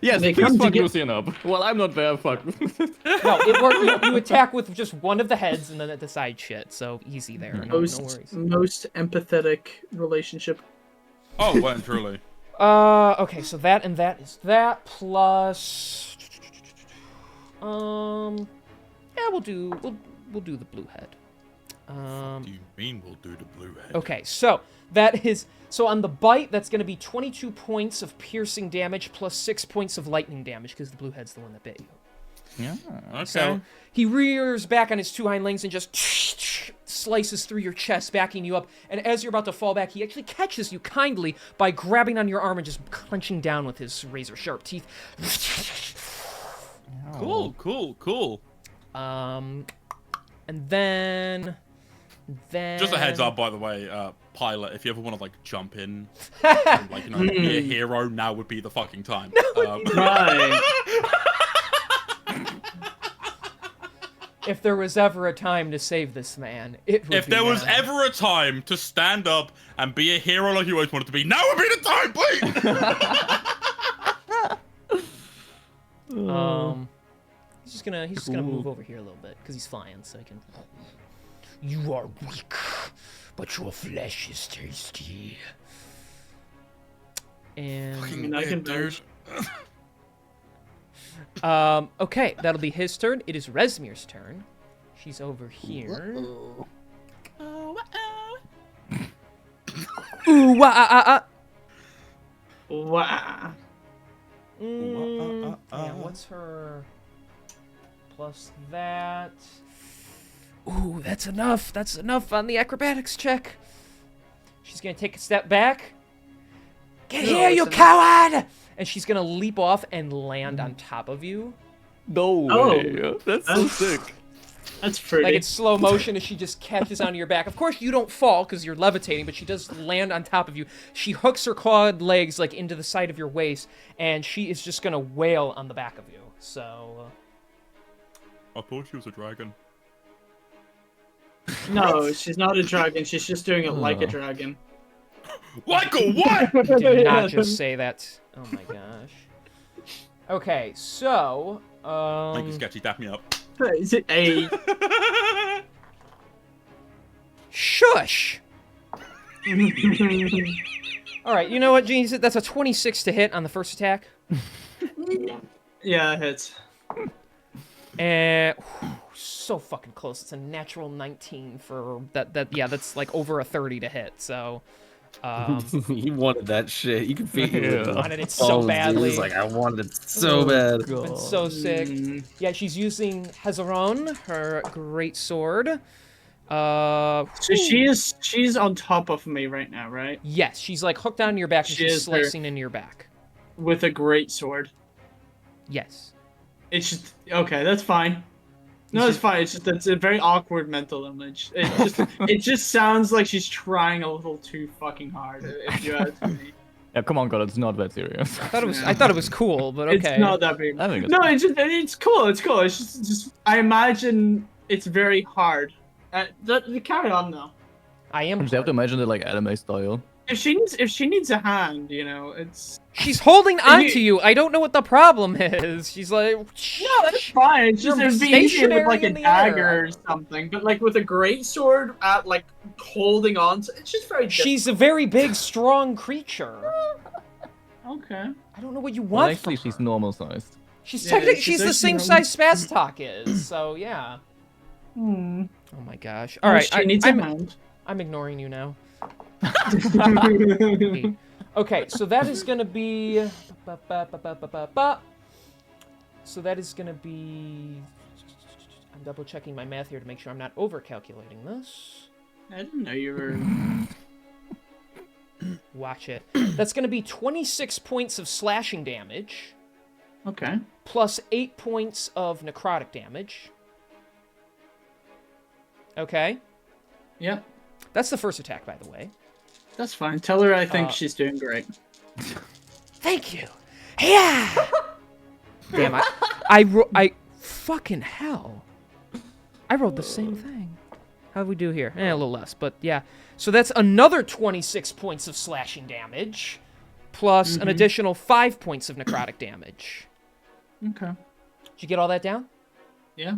Yes, They please come fuck toge- Lucian up. Well, I'm not there. Fuck. No, it works. You attack with just one of the heads and then at the side shit. So easy there. No worries. Most empathetic relationship. Oh, well and truly. Okay, so that and that is that plus. Yeah, we'll do the blue head. What do you mean we'll do the blue head? Okay, so that is on the bite. That's going to be 22 points of piercing damage plus 6 points of lightning damage because the blue head's the one that bit you. Yeah. Okay. So he rears back on his 2 hind legs and just slices through your chest, backing you up. And as you're about to fall back, he actually catches you kindly by grabbing on your arm and just clenching down with his razor-sharp teeth. Cool. And then Just a heads up, by the way, pilot. If you ever want to jump in, and, be a hero, now would be the fucking time. Right. If there was ever a time to save this man, it would If be there was now. ever a time to stand up and be a hero like you always wanted to be, now would be the time, please. He's just gonna move over here a little bit because he's flying, so he can. You are weak, but your flesh is tasty. And I can vouch. okay, that'll be his turn. It is Resmir's turn. She's over here. Ooh, wah, Wow. Yeah, what's her plus that? Ooh, that's enough. That's enough on the acrobatics check. She's gonna take a step back. Get here, you coward! And she's gonna leap off and land on top of you. No Oh. way. That's so sick. That's pretty. Like it's slow motion as she just catches onto your back. Of course, you don't fall because you're levitating, but she does land on top of you. She hooks her clawed legs into the side of your waist, and she is just gonna wail on the back of you. So. I thought she was a dragon. No, she's not a dragon. She's just doing it like a dragon. Like a what? Did not just say that. Oh my gosh. Okay, so. Thank you, Sketchy. Dap me up. Is it a? Shush! Alright, you know what, Gene? That's a 26 to hit on the first attack. Yeah, it hits. And so fucking close. It's a natural 19 for that. Yeah, that's over a 30 to hit. So, You wanted that shit. You can feel it. wanted it so badly. He's like, I wanted it so bad. It's so sick. Yeah, she's using Hezaron, her great sword. So she's on top of me right now, right? Yes, she's hooked onto your back and She she's is slicing into your back. With a great sword. Yes. It's just okay. That's fine. No, it's fine. It's just it's a very awkward mental image. It just sounds like she's trying a little too fucking hard. If you ask me. Yeah, come on, God, it's not that serious. I thought it was cool, but okay. It's not that big. I think it's No, cool. it's cool. It's cool. It's just I imagine it's very hard. Carry on though. I am. You just have to imagine it like anime style. If she needs a hand, you know, it's She's holding on you- to you. I don't know what the problem is. She's like, no, that's fine. It's just You're it'd be easier with stationary like a in the dagger air. or something, but like with a great sword at like holding on to, it's just very. she's a very big, strong creature. okay. I don't know what you Well, want actually, from she's her. normal sized. She's Yeah, technically she's she's the actually same normal. size Spaztalk is. So yeah. Hmm. Oh my gosh. All right. She needs a hand. I'm ignoring you now. Okay, so that is gonna be. So that is gonna be. I'm double checking my math here to make sure I'm not over calculating this. I didn't know you were. Watch it. That's gonna be 26 points of slashing damage, Okay. plus 8 points of necrotic damage. Okay? Yep. That's the first attack, by the way. That's fine. Tell her I think Uh, she's doing great. Thank you. Yeah. Damn, I fucking hell. I rolled the same thing. How'd we do here? A little less, but yeah. So that's another 26 points of slashing damage, plus an additional 5 points of necrotic damage. Okay. Did you get all that down? Yeah.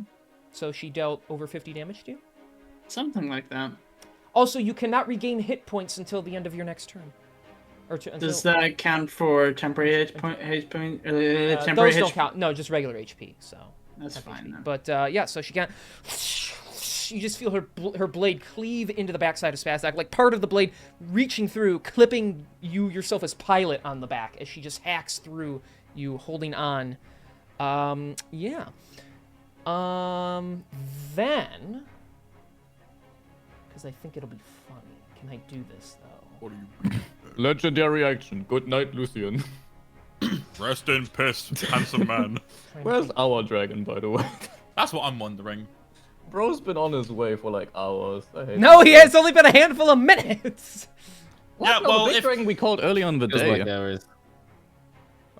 So she dealt over 50 damage to you? Something like that. Also, you cannot regain hit points until the end of your next turn. Or until, Does that count for temporary temporary those hit? don't count. No, just regular HP. So That's fine then. But yeah, so she can't. You just feel her blade cleave into the backside of Spaztak, like part of the blade reaching through, clipping you yourself as pilot on the back as she just hacks through you, holding on. Yeah. Then, because I think it'll be funny. Can I do this though? What are you? Legendary action. Good night, Lucian. Rest in peace, handsome man. Where's our dragon, by the way? That's what I'm wondering. Bro's been on his way for like hours. I hate No, that. he has only been a handful of minutes. What? Yeah, No, well, the big if- dragon we called early on in the Feels day. like hours.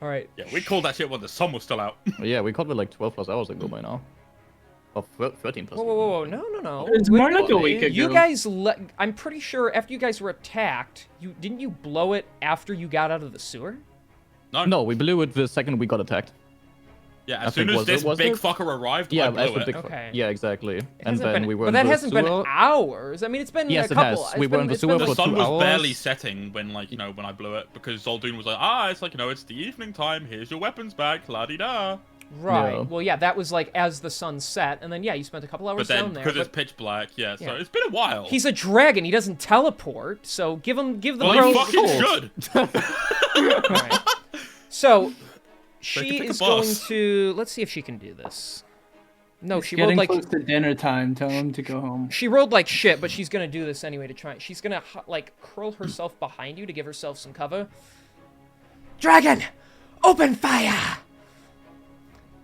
All right. Yeah, we called that shit when the sun was still out. Yeah, we called it like 12 plus hours ago by now. Or 13 plus. Whoa, whoa, whoa, whoa! No, no, no. It's more like a week ago. You guys, I'm pretty sure after you guys were attacked, didn't you blow it after you got out of the sewer? No, we blew it the second we got attacked. Yeah, I as soon think as was it- this was big it? fucker arrived, Yeah, I blew as the it. big. Okay. Yeah, exactly. It And hasn't then been, we were but in that the hasn't been sewer. hours. I mean, it's been Yes, a it couple. has. It's We were in been- the it's been sewer The for like- sun 2 was barely hours. setting when, like, when I blew it, because Zoldyun was like, it's like, it's the evening time, here's your weapons back, la-di-da. Right. Yeah. Well, yeah, that was like as the sun set, and then yeah, you spent a couple hours But then, down there. because it's but pitch black, so Yeah. it's been a while. he's a dragon. He doesn't teleport. So give the well, bro. he fucking should. Alright. So she take a is bus. going to. Let's see if she can do this. No, she rolled Getting like close to dinner time. Tell him to go home. she rolled like shit, but she's gonna do this anyway to try. She's gonna like curl herself behind you to give herself some cover. Dragon, open fire!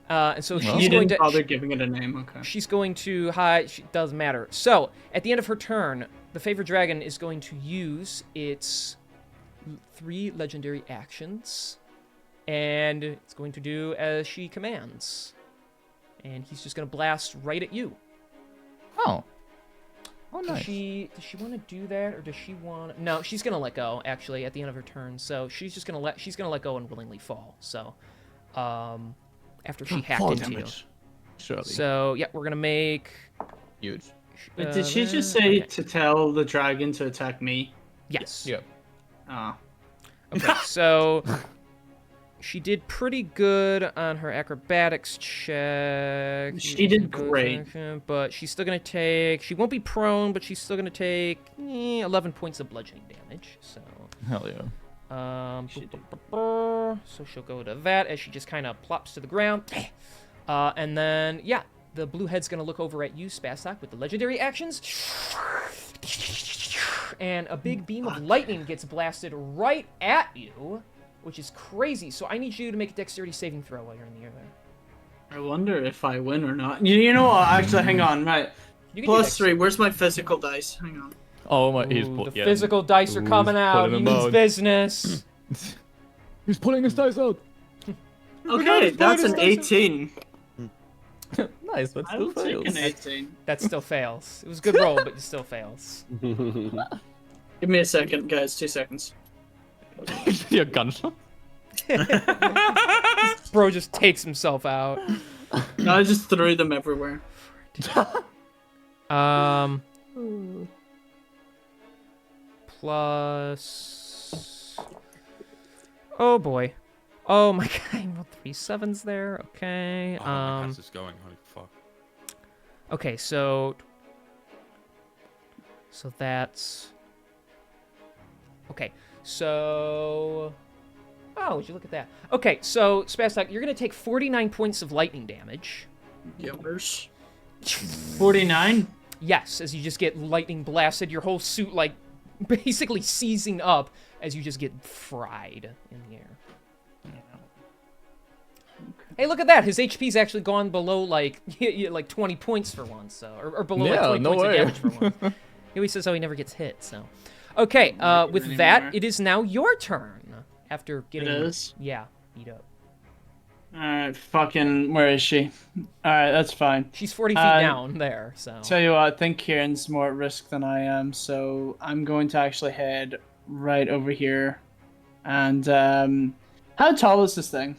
And so she's You going didn't to. bother giving it a name. Okay. She's going to hide. Doesn't matter. So at the end of her turn, the favorite dragon is going to use its 3 legendary actions, and it's going to do as she commands. And he's just going to blast right at you. Oh. Oh, Does nice. she want to do that, or does she want? No, she's going to let go. Actually, at the end of her turn, so she's just going to let go and willingly fall. So, after she hacked Fall into you. damage. Surely. So yeah, we're gonna make. Huge. But did she just say to tell the dragon to attack me? Yes. Yeah. Ah. Okay, so she did pretty good on her acrobatics check. She did great. But she's still gonna take. She won't be prone, but she's still gonna take 11 points of bludgeoning damage. So. Hell yeah. So she'll go to that as she just kind of plops to the ground. And then, yeah, the blue head's going to look over at you, Spaztak, with the legendary actions. And a big beam of lightning gets blasted right at you, which is crazy. So I need you to make a dexterity saving throw while you're in the air there. I wonder if I win or not. You know what? Actually, hang on. Right. You can do dex- +3. Where's my physical dice? Hang on. Oh my. He's Ooh, put, the yeah. physical dice are Ooh, coming he's out. putting He them means out. business. He's pulling his dice out. Okay, that's an 18. Nice, but I still will take an fails. 18. That still fails. It was a good roll, but it still fails. Give me a second, guys. 2 seconds. Your gunshot. Bro just takes himself out. No, I just threw them everywhere. Plus. Oh boy. Oh my god, I rolled 3 7s there. Okay. Oh, how's this going? Holy fuck. Okay, so that's okay. So oh, would you look at that? Okay, so Spastak, you're gonna take 49 points of lightning damage. Yummers. 49? Yes, as you just get lightning blasted, your whole suit like basically seizing up as you just get fried in the air. Hey, look at that! His HP's actually gone below like like 20 points for once, so or below like 20 no points way. of damage for once. He always says, "Oh, he never gets hit." So, okay. With anymore. that, it is now your turn. After getting, is? yeah, beat up. Alright, fucking, where is she? Alright, that's fine. She's 40 feet down there. So Tell you what, I think Kieran's more at risk than I am, so I'm going to actually head right over here. And, how tall is this thing?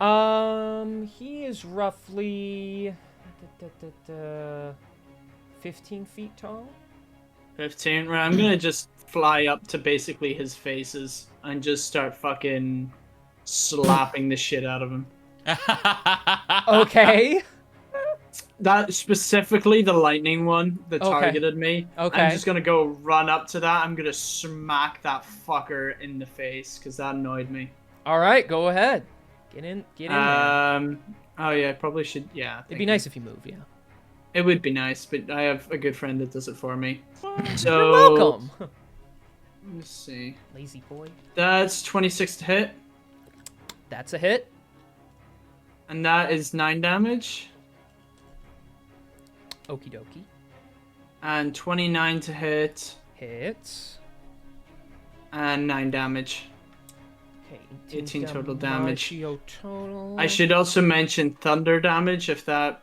he is roughly 15 feet tall. 15, right? I'm gonna just fly up to basically his faces and just start fucking slapping the shit out of him. Okay. That specifically the lightning one that Okay. targeted me. Okay. I'm just gonna go run up to that. I'm gonna smack that fucker in the face because that annoyed me. All right, go ahead. Get in there. Oh yeah, I probably should. Yeah, It'd be nice if you move. Yeah. It would be nice, but I have a good friend that does it for me. So You're welcome. Let's see. Lazy boy. That's 26 to hit, That's a hit. and that is 9 damage, Okie dokie. and 29 to hit, Hits. and 9 damage. Okay. 18 total damage. Damaggio total. I should also mention thunder damage if that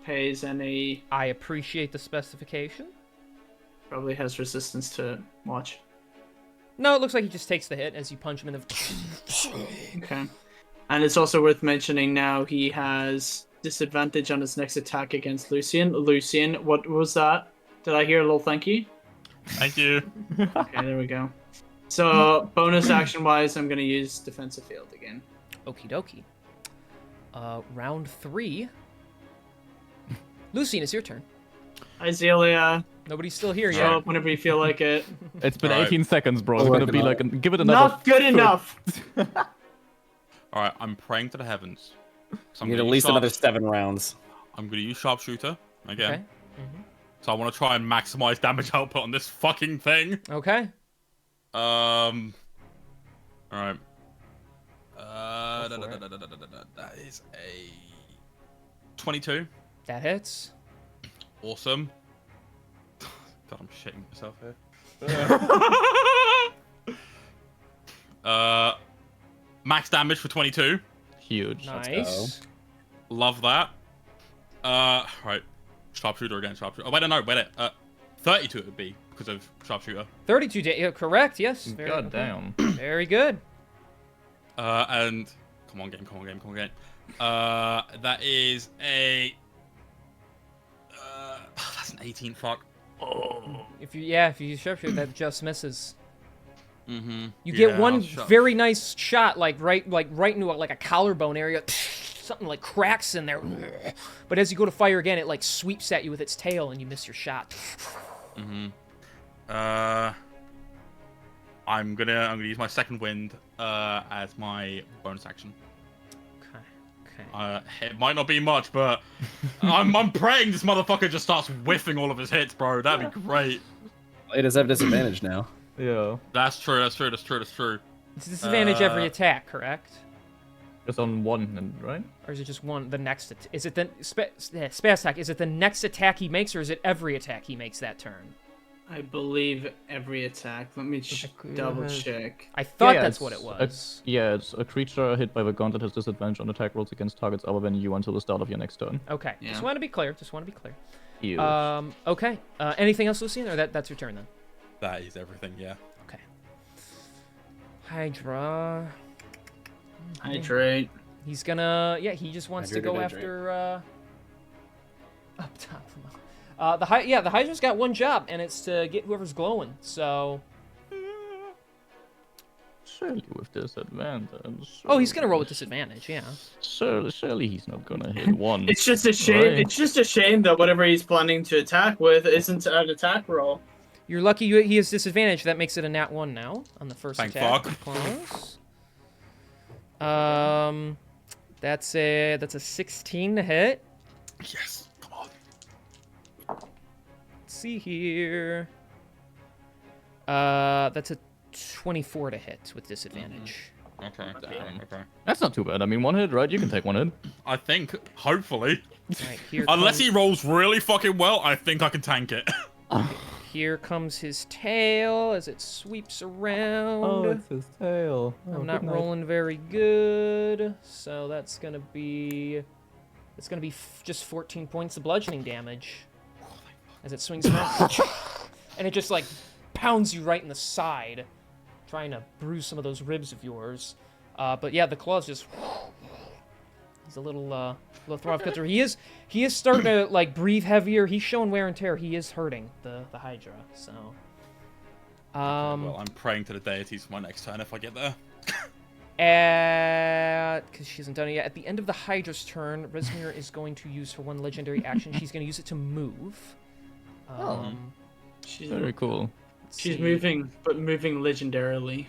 pays any. I appreciate the specification. Probably has resistance to it. Watch. No, it looks like he just takes the hit as you punch him in the. Okay. And it's also worth mentioning now he has disadvantage on his next attack against Lucian. Lucian, what was that? Did I hear a little thank you? Thank you. Okay, there we go. So, bonus action wise, I'm going to use defensive field again. Okie dokie. Round 3. Lucian, it's your turn. Hi, Zelia. Nobody's still here Show yet. up whenever you feel like it. It's been Alright. 18 seconds, bro. We're It's gonna working be on like, it. give it another. Not good enough. All right, I'm praying to the heavens. So I'm You need gonna at use least another 7 rounds. I'm gonna use sharpshooter again. Okay. Mm-hmm. So I want to try and maximize damage output on this fucking thing. Okay. All right. Go for it. That is a 22. That hits. Awesome. God, I'm shitting myself here. Max damage for 22. Huge. Nice. Love that. Right. Sharpshooter again. Sharpshooter. Oh, wait, no, wait. 32 it would be because of sharpshooter. 32 yeah, correct, yes. Very, God damn. Very good. And come on, game. That is a. That's an 18. Fuck. Oh. If you use sharpshooter, that just misses. Mm-hmm. You get one very nice shot, like right into a collarbone area. Something like cracks in there. But as you go to fire again, it like sweeps at you with its tail, and you miss your shot. Mm-hmm. I'm gonna use my second wind as my bonus action. Okay. It might not be much, but I'm praying this motherfucker just starts whiffing all of his hits, bro. That'd be great. It does have disadvantage now. Yeah. That's true. It's disadvantage every attack, correct? Just on one, right? Or is it just one? The next? Is it the spaz attack? Is it the next attack he makes, or is it every attack he makes that turn? I believe every attack. Let me double check. I thought Yeah, that's it's what it a- was. Yeah, it's a creature hit by the gauntlet has disadvantage on attack rolls against targets other than you until the start of your next turn. Okay. Yeah. Just want to be clear. Just want to be clear. Ew. Okay. Anything else, Lucian, or that's your turn then? That is everything, yeah. Okay. Hydra. Hydrate. He's gonna. Yeah, he just wants to Hydrate, go hydrate. after. Up top. The Hydra's got one job, and it's to get whoever's glowing. So. Surely with disadvantage. Oh, he's gonna roll with disadvantage. Yeah. Surely he's not gonna hit one. It's just a shame. Right. It's just a shame that whatever he's planning to attack with isn't an attack roll. You're lucky he has disadvantage. That makes it a nat 1 now on the first Thank attack. fuck. Plus. That's a 16 to hit. Yes, come on. Let's see here. That's a 24 to hit with disadvantage. Okay, okay. That's not too bad. I mean, one hit, right? You can take one hit. I think, hopefully. Alright, here Unless comes, he rolls really fucking well, I think I can tank it. here comes his tail as it sweeps around. Oh, it's his tail. Oh, I'm not good night. rolling very good, so that's gonna be just 14 points of bludgeoning damage as it swings around, and it just like pounds you right in the side, trying to bruise some of those ribs of yours. But yeah, the claws just. He's a little throw off kilter. He is starting to like breathe heavier. He's showing wear and tear. He is hurting the Hydra. So. Well, I'm praying to the deities for my next turn if I get there. Because she hasn't done it yet. At the end of the Hydra's turn, Rezmir is going to use her one legendary action. She's going to use it to move. She's Very cool. let's she's see. moving, but moving legendarily.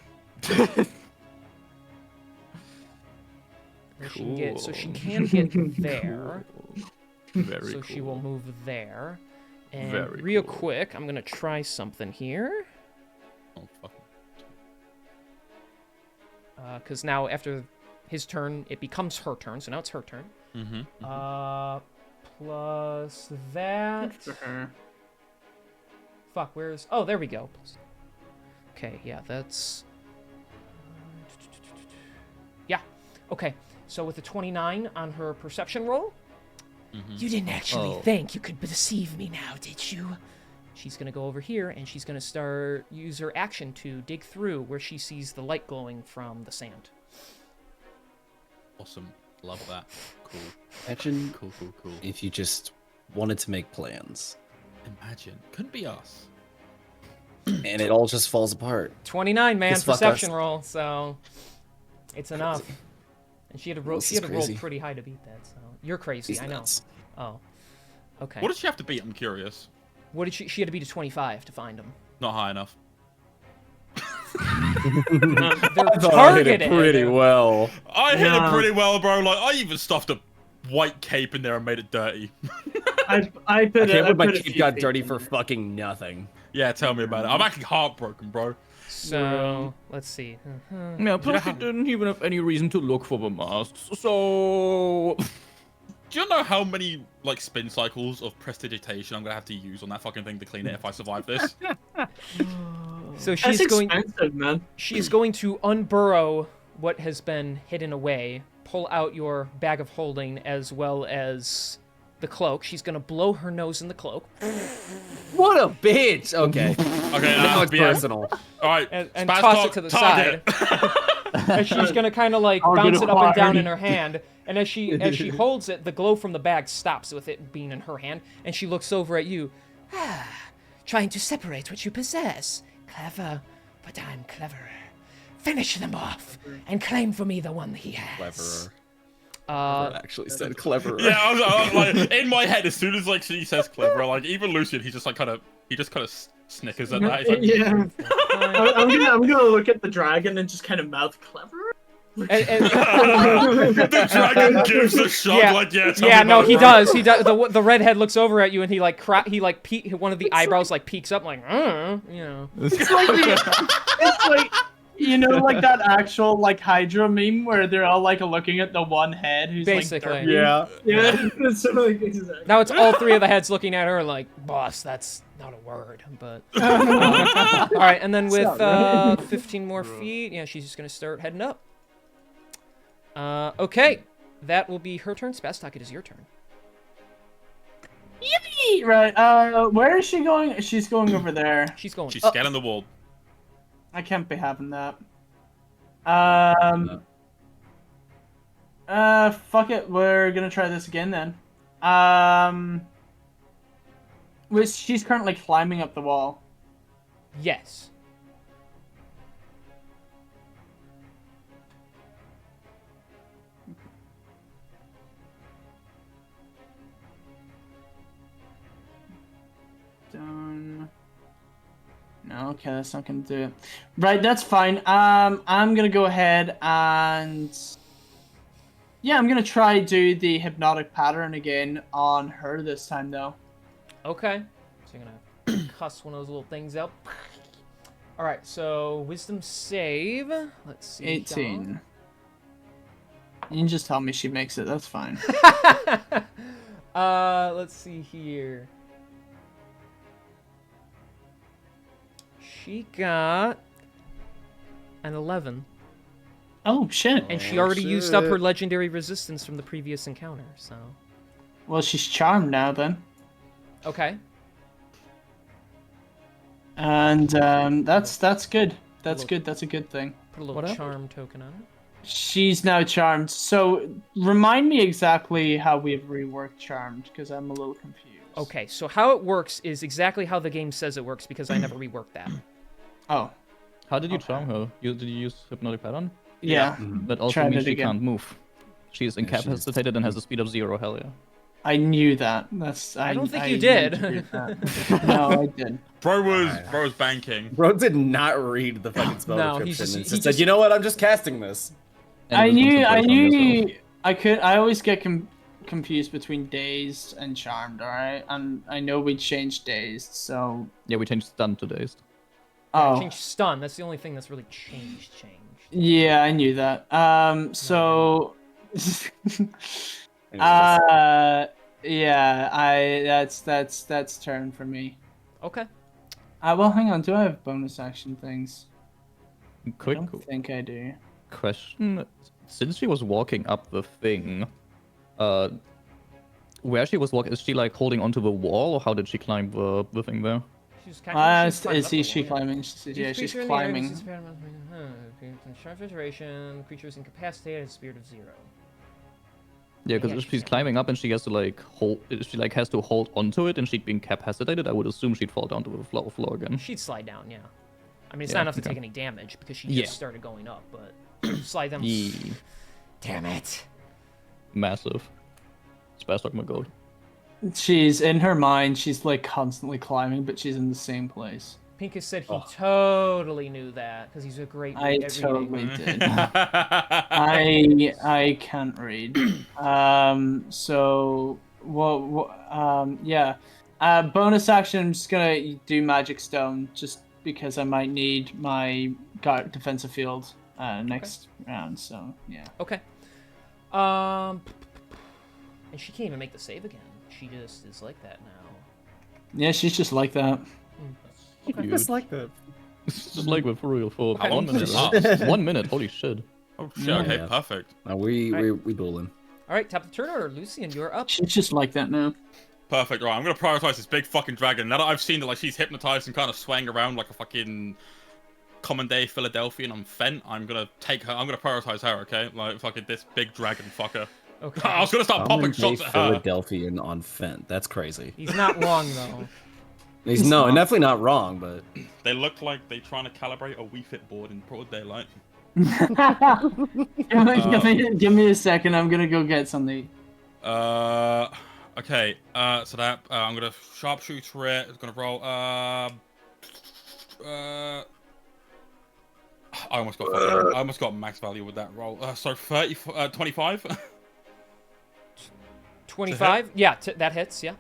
Where she can get, so she Cool. can get there. Very So cool. she will move there. And Very real cool. quick, I'm going to try something here. Oh, fuck. Because now after his turn, it becomes her turn. So now it's her turn. Mm-hmm. Plus that. Good for her. Fuck, where's... Oh, there we go. Okay, yeah, that's... Yeah, okay. So with a 29 on her perception roll... You didn't actually Oh. think you could deceive me now, did you? She's gonna go over here, and she's gonna use her action to dig through where she sees the light glowing from the sand. Awesome. Love that. Cool. Imagine Cool. if you just wanted to make plans Imagine. Couldn't be us. and it all just falls apart. 29, man, Just fuck perception us. roll, so... It's enough. And she had to roll, This she is had to roll crazy. pretty high to beat that, so... You're crazy, He's I know. nuts. Oh. Okay. What did she have to beat? I'm curious. What did she had to beat a 25 to find him. Not high enough. They're I hit targeted. it pretty well. I hit No. it pretty well, bro. Like, I even stuffed a white cape in there and made it dirty. I put I it. can't I believe my put a cape few got feet dirty in for there. fucking nothing. Yeah, tell me about it. I'm actually heartbroken, bro. So let's see. Yeah, plus he didn't even have any reason to look for the masks, so... Do you know how many, like, spin cycles of prestidigitation I'm gonna have to use on that fucking thing to clean it if I survive this? So That's she's going. expensive, man. She is going to unburrow what has been hidden away. Pull out your bag of holding as well as the cloak. She's gonna blow her nose in the cloak What a bitch! Okay. Okay, Now it's yeah. personal. Alright, and spaz toss clock, it to the target. side. And she's gonna kind of like bounce it up and down in her hand. And as she holds it, the glow from the bag stops with it being in her hand. And she looks over at you. Trying to separate what you possess. Clever, but I'm cleverer. Finish them off and claim for me the one he has. Cleverer. Actually said cleverer. Yeah, I was like, in my head, as soon as like she says clever, like even Lucian, he just kind of snickers at that. He's like, Yeah. I'm gonna look at the dragon and just kind of mouth clever. the dragon gives a shot. Yeah. Like, yeah, tell Yeah, me no, about he it, bro. does. He does. The redhead looks over at you and he like one of the eyebrows like peeks up like, you know. It's like it's like like that actual like Hydra meme where they're all like looking at the one head who's Basically. like Yeah. yeah. It's sort of like exactly. Now it's all three of the heads looking at her like, boss, that's not a word, but all right. And then with 15 more feet, yeah, she's just gonna start heading up. Okay, that will be her turn. Spastok, it is your turn. Yippee! Right. Where is she going? She's going over there. She's going. She's up. scaling the wall. I can't be having that. Fuck it. We're gonna try this again then. She's currently climbing up the wall. Yes. Done. No, okay, that's not gonna do it. Right, that's fine. I'm gonna go ahead and yeah, I'm gonna try do the hypnotic pattern again on her this time though. Okay. So you're gonna cuss one of those little things out. All right. So wisdom save. Let's see. 18. You can just tell me she makes it. That's fine. Let's see here. She got an 11. Oh shit. And she already used up her legendary resistance from the previous encounter, so. Well, she's charmed now then. Okay. And that's good. That's good. That's a good thing. Put a little charm token on it. She's now charmed. So remind me exactly how we've reworked charmed, because I'm a little confused. Okay, so how it works is exactly how the game says it works, because I never reworked that. Oh. How did you charm her? Did you use hypnotic pattern? Yeah. That also Tried means it she again. can't move. She's incapacitated and has a speed of 0. Hell yeah. I knew that. That's. I don't think you did. No, I did. Bro was banking. Bro did not read the fucking spell No, he description just- and he said, just- "You know what? I'm just casting this." And I it was knew. concentration on yourself. I always get confused between dazed and charmed. All right, and I know we changed dazed, so. Yeah, we changed stun to dazed. Oh. Change stun. That's the only thing that's really changed. Yeah, I knew that. So. Yeah, that's turn for me. Okay. Well, hang on. Do I have bonus action things? Quick I don't think I do. question. Since she was walking up the thing, where she was walking, is she like holding onto the wall, or how did she climb the thing there? She's kind of. Is she climbing? Yeah, she's climbing. Sharp iteration. Creature is incapacitated. Spirit of 0. Yeah, because if she's climbing up and she has to like hold, if she like has to hold onto it and she'd be incapacitated, I would assume she'd fall down to the floor again. She'd slide down, yeah. I mean, it's Yeah, not enough to okay. take any damage because she Yeah. just started going up, but slide down. Yeah. Damn it. Massive. Spastok my god. She's in her mind. She's like constantly climbing, but she's in the same place. Pincus said he totally knew that because he's a great I read at totally reading. did. I can't read. So yeah. Bonus action. I'm just gonna do magic stone just because I might need my defensive field next round. So yeah. Okay. And she can't even make the save again. She just is like that now. Yeah, she's just like that. Just like that. Just like with for real for How 1 long does minute. it last? 1 minute, holy shit. Oh shit, okay, Yeah. perfect. No, we dueling. All right, top of the turn order. Lucian, you're up. She's just like that now. Perfect, right, I'm gonna prioritize this big fucking dragon. Now that I've seen that like she's hypnotized and kind of swaying around like a fucking common day Philadelphian on Fent, I'm gonna take her, I'm gonna prioritize her, okay? Like fucking this big dragon fucker. Okay. I was gonna start popping shots at her. Philadelphian on Fent. That's crazy. He's not wrong though. He's definitely not wrong, but They look like they're trying to calibrate a Wii Fit board in broad daylight. Give me a second. I'm gonna go get something. Okay, so that, I'm gonna sharpshooter it, it's gonna roll, I almost got max value with that roll. So 25? 25? Yeah, that hits, yeah.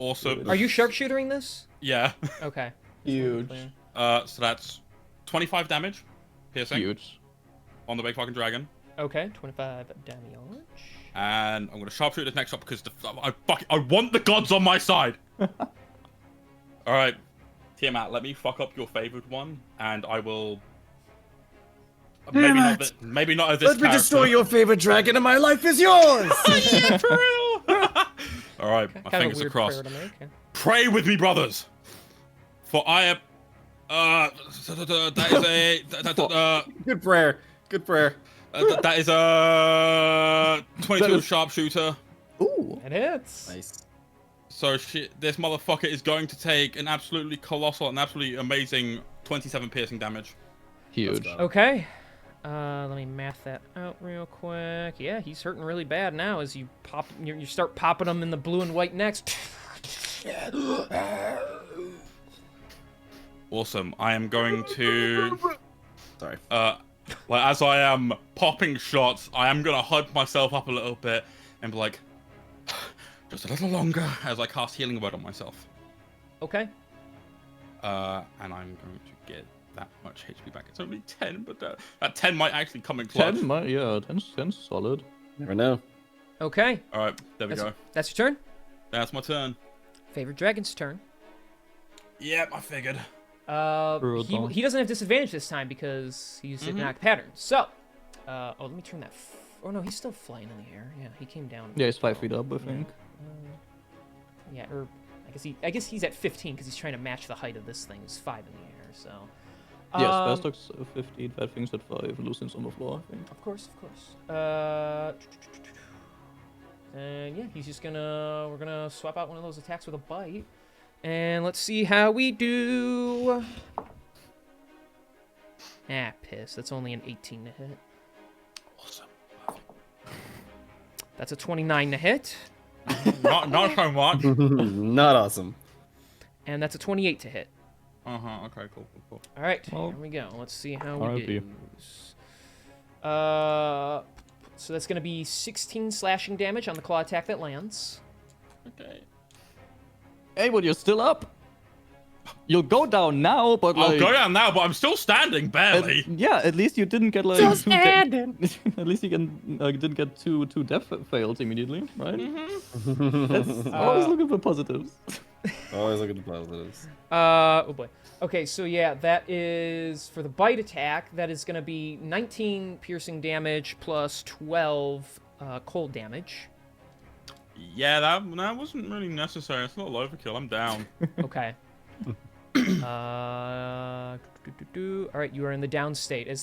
Awesome. Are you sharpshootering this? Yeah. Okay. huge. So that's 25 damage, piercing, Huge. on the big fucking dragon. Okay, 25 damage. And I'm gonna sharpshoot this next shot because I want the gods on my side. All right, Tiamat, let me fuck up your favorite one, and I will. Maybe not as this Let me character. destroy your favorite dragon and my life is yours! Yeah, for real. All right, my Kind of a fingers weird crossed. prayer to make. Yeah. Pray with me, brothers, for I am. That is a. Good prayer. Good prayer. That is a 22 sharpshooter. Ooh. It hits. Nice. So this motherfucker is going to take an absolutely colossal and absolutely amazing 27 piercing damage. Huge. Okay. Let me math that out real quick. Yeah, he's hurting really bad now as you start popping him in the blue and white necks. Awesome. I am going to. Sorry. Like as I am popping shots, I am gonna hype myself up a little bit and be like, just a little longer as I cast Healing Word on myself. Okay. And I'm going to get that much HP back. It's only 10, but that 10 might actually come in clutch. 10, yeah, 10's solid. Never know. Okay. All right, there we go. That's your turn. That's my turn. Favorite dragon's turn. Yep, I figured. He doesn't have disadvantage this time because he's hypnotic pattern. So, let me turn that. Oh no, he's still flying in the air. Yeah, he came down. Yeah, he's 5 feet up, I think. Yeah, or I guess he's at 15 because he's trying to match the height of this thing. He's 5 in the air, so. Yes, Bastark's 15, Bad Thing's at 5, Lucian's on the floor, I think. Of course. And yeah, he's just we're gonna swap out one of those attacks with a bite. And let's see how we do. Ah, piss. That's only an 18 to hit. Awesome. That's a 29 to hit. not so much. Not awesome. And that's a 28 to hit. Okay, cool. All right, Well, here we go. Let's see how we RIP. do. So that's going to be 16 slashing damage on the claw attack that lands. Okay. Hey, but you're still up. You'll go down now, but I'll like... go down now, but I'm still standing, barely. at least you didn't get like... Just two standing. at least you didn't get two death fails immediately, right? Mm-hmm. That's always looking for positives. Always look at the positives. Oh boy. Okay, so yeah, that is for the bite attack. That is going to be 19 piercing damage plus 12 cold damage. Yeah, that wasn't really necessary. It's not overkill. I'm down. Okay. All right, you are in the down state. And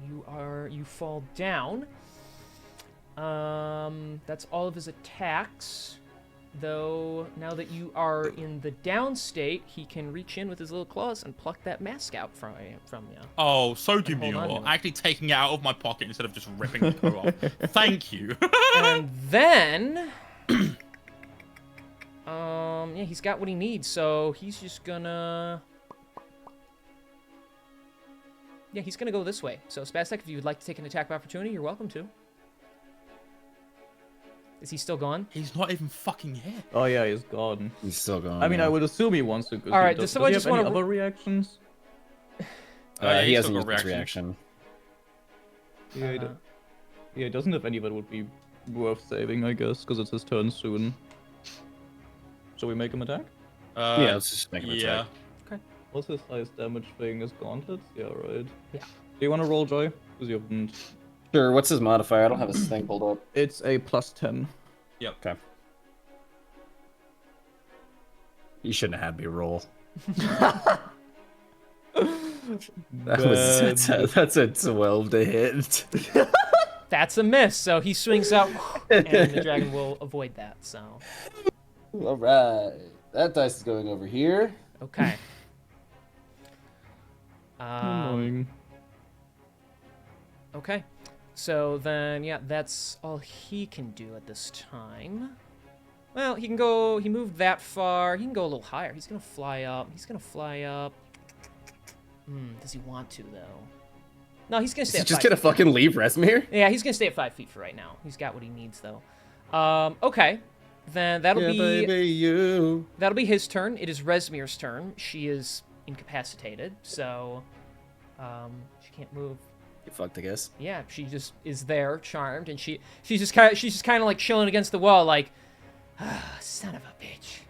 you fall down. That's all of his attacks. Though, now that you are in the down state, he can reach in with his little claws and pluck that mask out from you. Oh, so Hold on demure. to it. Actually taking it out of my pocket instead of just ripping the coat off. Thank you. And then, yeah, he's got what he needs, so he's just gonna... Yeah, he's gonna go this way. So, Spastic, if you would like to take an attack of opportunity, you're welcome to. Is he still gone? He's not even fucking here. Oh yeah, he's gone. He's still going. I mean, I would assume he wants to. All right, does someone he just have any wanna other reactions? Yeah, he he's hasn't still used got his reaction. Yeah, he doesn't have any that would be worth saving, I guess, because it's his turn soon. So we make him attack? Yeah, let's just make him attack. What's his highest damage thing? Is gauntlets? Yeah, right. Yeah. Do you want to roll, Joy? Because you haven't. Sure, what's his modifier? I don't have his thing pulled up. It's a +10. Yep. Okay. You shouldn't have had me roll. That's a 12 to hit. That's a miss, so he swings out, and the dragon will avoid that, so... All right. That dice is going over here. Okay. Annoying. Okay. So then, yeah, that's all he can do at this time. Well, he moved that far. He can go a little higher. He's gonna fly up. Does he want to, though? No, he's gonna stay at 5 Just gonna feet. fucking leave Resmir? Yeah, he's gonna stay at 5 feet for right now. He's got what he needs, though. Okay. Then that'll be his turn. It is Resmir's turn. She is incapacitated, so she can't move. You fucked, I guess. Yeah, she just is there, charmed, and she's just kind of like chilling against the wall, like, Son of a bitch.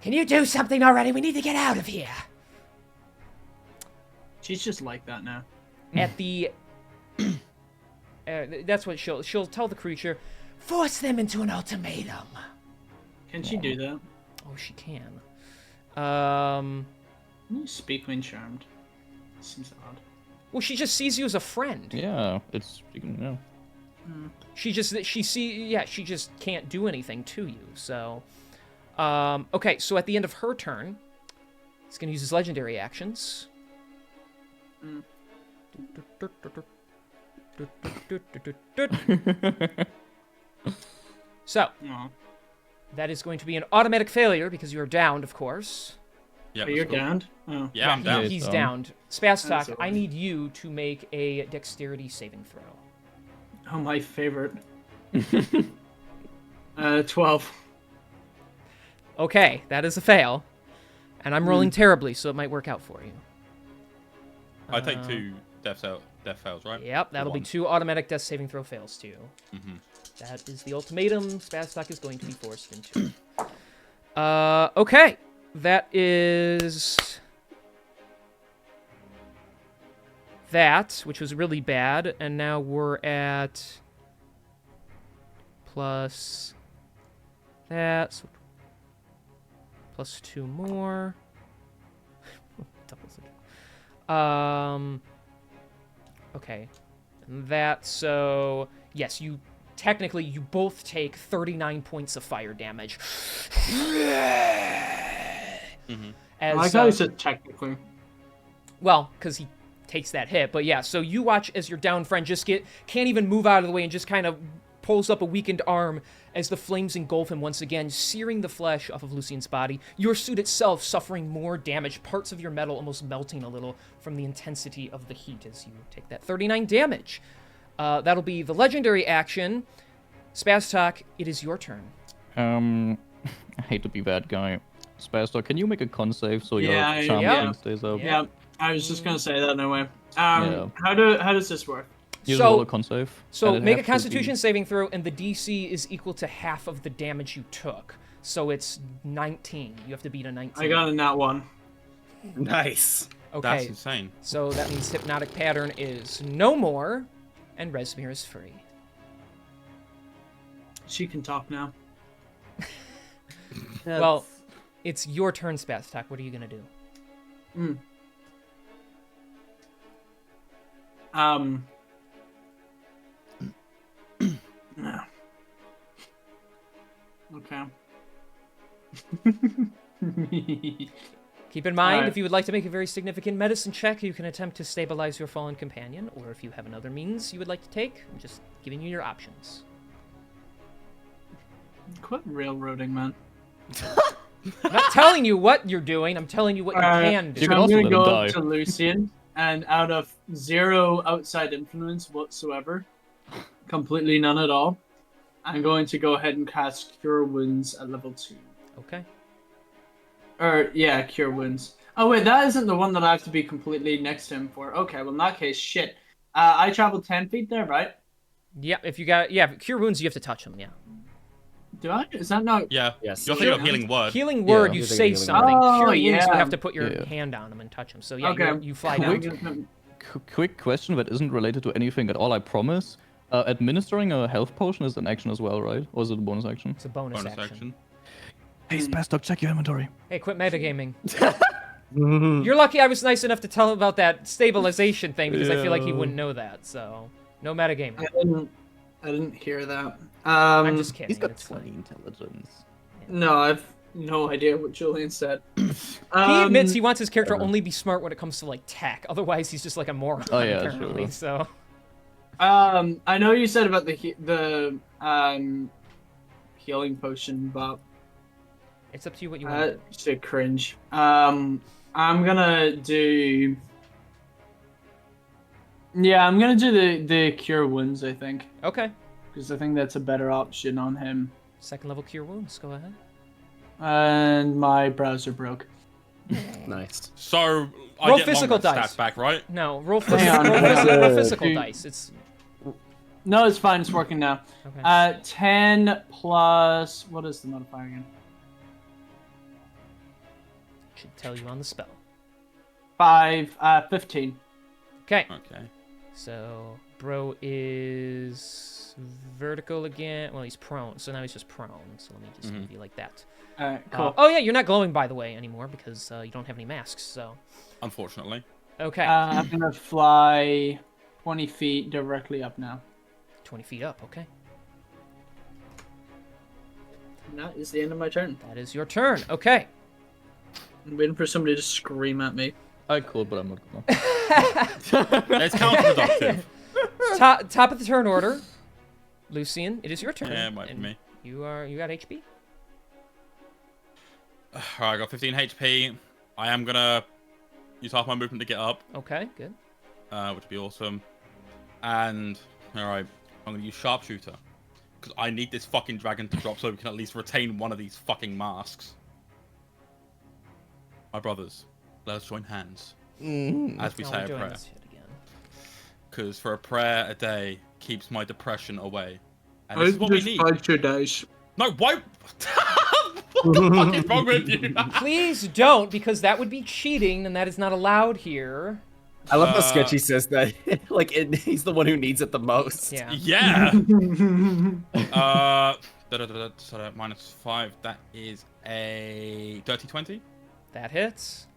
Can you do something already? We need to get out of here. She's just like that now. At the... that's what she'll tell the creature. Force them into an ultimatum. Can she do that? Oh, she can. Can you speak when charmed? Seems odd. Well, she just sees you as a friend. Yeah, it's you can, yeah. She just can't do anything to you. So, okay. So at the end of her turn, he's gonna use his legendary actions. So Aw. that is going to be an automatic failure because you are downed, of course. Yeah, Oh, you're that's cool. downed? Oh. Yeah, I'm down. Yeah, He's so- downed. That's Spastok, I alright. need you to make a dexterity saving throw. Oh, my favorite. 12. Okay, that is a fail. And I'm rolling terribly, so it might work out for you. I take 2 death fails, right? Yep, that'll be 2 automatic death saving throw fails to you. Mm-hmm. That is the ultimatum Spastok is going to be forced into. Okay. That is... that, which was really bad, and now we're at... plus... that, so plus 2 more. Doubles it. Okay. And that, so... yes, you... technically, you both take 39 points of fire damage. Mm-hmm. I like how you said technically. Well, because he takes that hit. But yeah, so you watch as your down friend just can't even move out of the way and just kind of pulls up a weakened arm as the flames engulf him once again, searing the flesh off of Lucian's body. Your suit itself suffering more damage, parts of your metal almost melting a little from the intensity of the heat as you take that 39 damage. That'll be the legendary action. Spastok, it is your turn. I hate to be that guy. Spastor, can you make a con save so Yeah, your charm yeah. thing stays up? Yeah, I was just gonna say that in a way. Yeah. How does this work? You just roll a So, con save. so and it make a has to Constitution be- saving throw, and the DC is equal to half of the damage you took. So it's 19. You have to beat a 19. I got a nat 1. Nice. That's Okay, insane. so that means Hypnotic Pattern is no more, and Resmir is free. She can talk now. Well, it's your turn, Spastok. What are you gonna do? No. Okay. Keep in mind, Alright. if you would like to make a very significant medicine check, you can attempt to stabilize your fallen companion, or if you have another means you would like to take, I'm just giving you your options. Quit railroading, man. I'm not telling you what you're doing, I'm telling you what you can do. You can I'm also gonna let him go die. up to Lucian, and out of 0 outside influence whatsoever, completely none at all, I'm going to go ahead and cast Cure Wounds at level 2. Okay. Or, yeah, Cure Wounds. Oh, wait, that isn't the one that I have to be completely next to him for. Okay, well, in that case, shit. I traveled 10 feet there, right? Yeah, if you got, yeah, Cure Wounds, you have to touch them, yeah. Do I? Is that not... Yeah. Yes. You're thinking of Sure. healing word. Healing Word, you you're say thinking healing something. word. Cure Oh, Wounds, you yeah. have to put your Yeah. hand on them and touch them. So yeah, Okay. you fly I'm down. gonna- Quick question that isn't related to anything at all, I promise. Administering a health potion is an action as well, right? Or is it a bonus action? It's a bonus, Bonus action. action. Hey, Spastok, check your inventory. Hey, quit metagaming. You're lucky I was nice enough to tell him about that stabilization thing because I feel like he wouldn't know that. So, no metagaming. I didn't hear that. I'm just kidding. He's got it's 20 fine. intelligence. No, I've no idea what Julian said. He admits he wants his character only be smart when it comes to like tech. Otherwise, he's just like a moron. Oh, yeah, apparently. sure. So, I know you said about the healing potion, but it's up to you what you want to do. just a cringe. I'm gonna do. Yeah, I'm gonna do the cure wounds. I think Okay. because I think that's a better option on him. Second level Cure Wounds. Go ahead. And my browser broke. Nice. So I Roll get physical long rest dice. stats back, right? No, roll Hang on. roll physical Dude. dice. It's No, it's fine. It's working now. Okay. 10 plus... What is the modifier again? Should tell you on the spell. 15. Okay. Okay. So bro is vertical again. Well, he's prone, so now he's just prone. So let me just move you like that. Alright, cool. Oh yeah, you're not glowing by the way anymore because you don't have any masks. So Unfortunately. okay, I'm gonna fly 20 feet directly up now. 20 feet up. Okay, And that is the end of my turn. that is your turn. Okay. I'm waiting for somebody to scream at me. I could, but I'm not gonna. It's counterproductive. Top of the turn order, Lucian. It is your turn. Yeah, it might be and me. You got HP. Alright, I got 15 HP. I am gonna use half my movement to get up, Okay, good. which would be awesome. And alright, I'm gonna use sharpshooter. Because I need this fucking dragon to drop so we can at least retain one of these fucking masks. My brothers, let us join hands. As we Oh, say we're a doing prayer. this shit again. Because for a prayer a day keeps my depression away. And this is what we need. your dice. No, why? What the fuck is wrong with you? Please don't, because that would be cheating, and that is not allowed here. I love how Sketchy says that. Like, he's the one who needs it the most. Yeah. Yeah. So that -5. That is a dirty 20. That hits.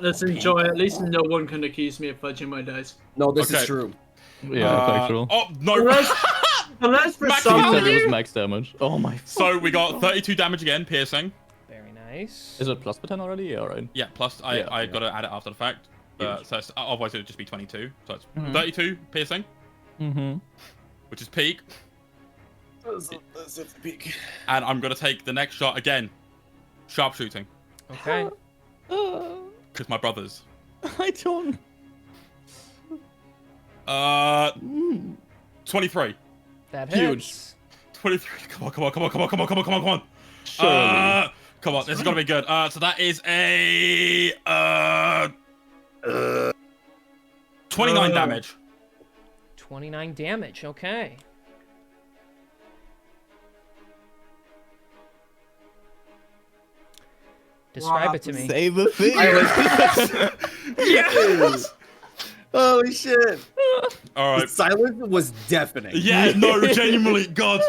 Let's enjoy. At least no one can accuse me of fudging my dice. No, this Okay. is true. Yeah, factual. Oh no. Unless for Max, some you That said was max damage. Oh my. So we got 32 damage again, piercing. Very nice. Is it plus for 10 already? Yeah, alright. Yeah, plus I got to add it after the fact. So it's, otherwise it would just be 22. So it's 32 piercing, Mm-hmm. which is peak. That's a peak. And I'm gonna take the next shot again, sharpshooting, Okay. because my brothers. I don't. 23. That Huge. hits. 23. Come on. Surely. Come on, this is gonna be good. So that is a 29 damage. 29 damage. Okay. Describe it to me. Say the thing. Yes! Holy shit. All The right. silence was deafening. Yeah, no, genuinely, God.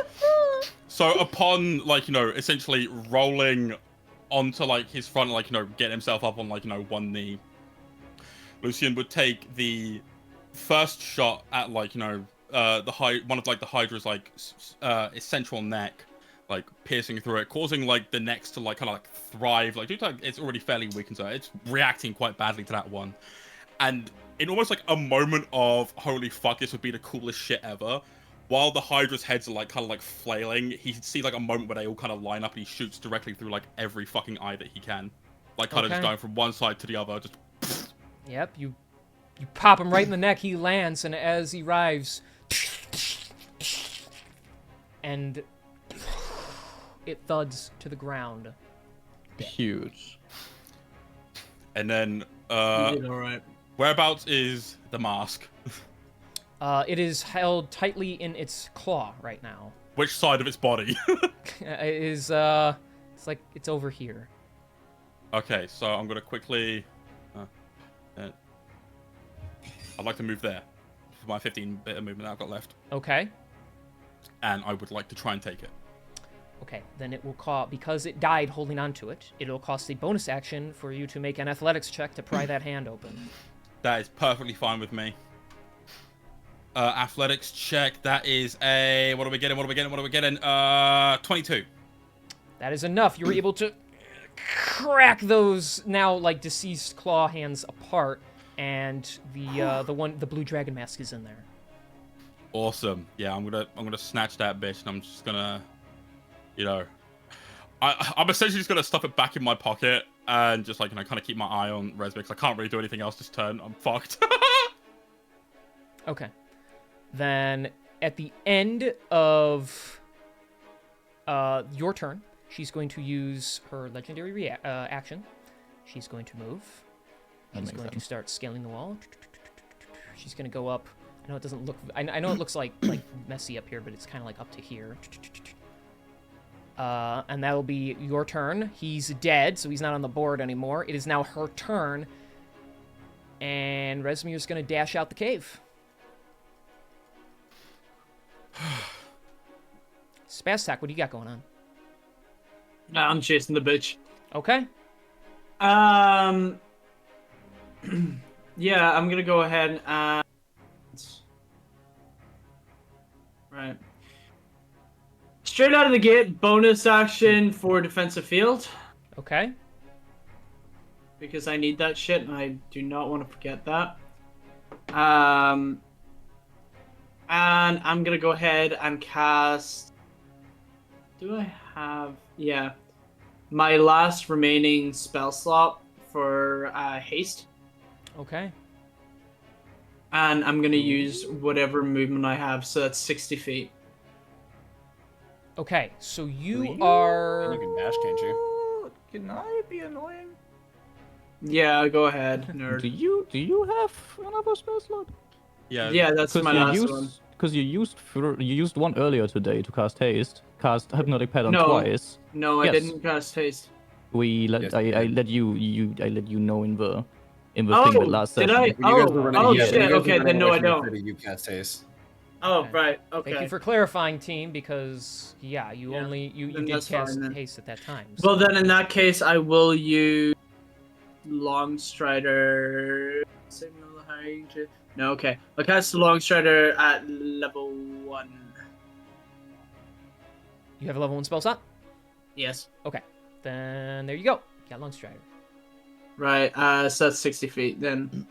So upon, like, essentially rolling onto, like, his front, like, getting himself up on, like, one knee, Lucian would take the first shot at, like, one of, like, the Hydra's, like, central neck, like, piercing through it, causing, like, the next to, like, kind of, like, thrive. Like, due to, like, it's already fairly weakened, so it's reacting quite badly to that one. And in almost, like, a moment of, holy fuck, this would be the coolest shit ever, while the Hydra's heads are, like, kind of, like, flailing, he sees, like, a moment where they all kind of line up and he shoots directly through, like, every fucking eye that he can. Like, kind of just Okay. going from one side to the other, just... Yep. You pop him right in the neck. He lands, and as he arrives, and it thuds to the ground. Huge. And then, You did all right. whereabouts is the mask? It is held tightly in its claw right now. Which side of its body? It is it's like it's over here. Okay, so I'm gonna quickly... I'd like to move there for my 15 bit of movement that I've got left. Okay. And I would like to try and take it. Okay, then it will cost, because it died holding onto it, it'll cost a bonus action for you to make an athletics check to pry that hand open. That is perfectly fine with me. Athletics check, that is a... What are we getting? 22. That is enough. You're able to crack those now, like, deceased claw hands apart, and the blue dragon mask is in there. Awesome. Yeah, I'm gonna snatch that bitch, and I'm just gonna... I'm essentially just gonna stuff it back in my pocket and just like kind of keep my eye on Resby because I can't really do anything else this turn. I'm fucked. Okay. Then at the end of your turn, she's going to use her legendary action. She's going to move. She's going to start scaling the wall. She's going to go up. I know it doesn't look. I know it looks like messy up here, but it's kind of like up to here. And that'll be your turn. He's dead, so he's not on the board anymore. It is now her turn, and Rezmir's gonna dash out the cave. Spaztak, what do you got going on? I'm chasing the bitch. Okay. Yeah, I'm gonna go ahead and right. Straight out of the gate, bonus action for defensive field Okay. because I need that shit and I do not want to forget that. And I'm gonna go ahead and cast. Do I have? Yeah, my last remaining spell slot for haste. Okay. And I'm gonna use whatever movement I have, so that's 60 feet. Okay. So you And are. you can dash, can't you? Can I be annoying? Yeah, go ahead, nerd. Do you have another spell slot? Yeah. Yeah, that's my last one. Because you used one earlier today to cast haste, cast hypnotic pattern No. twice. No, I Yes. didn't cast haste. Yes, I let you know in the thing that last did session. I? When you guys were running- Oh yeah, when you shit. guys were Okay, running then no, away I from the don't. city, you cast haste. Oh, Okay. right. Okay. Thank you for clarifying, team, because yeah, you Yeah, only you then did that's cast fine, then. haste at that time. Well, so- then in that case, I will use Longstrider. Signal the high range. No, okay. I'll cast the Longstrider at level 1. You have a level 1 spell slot? Yes. Then there you go. Got Longstrider. Right. So that's 60 feet then.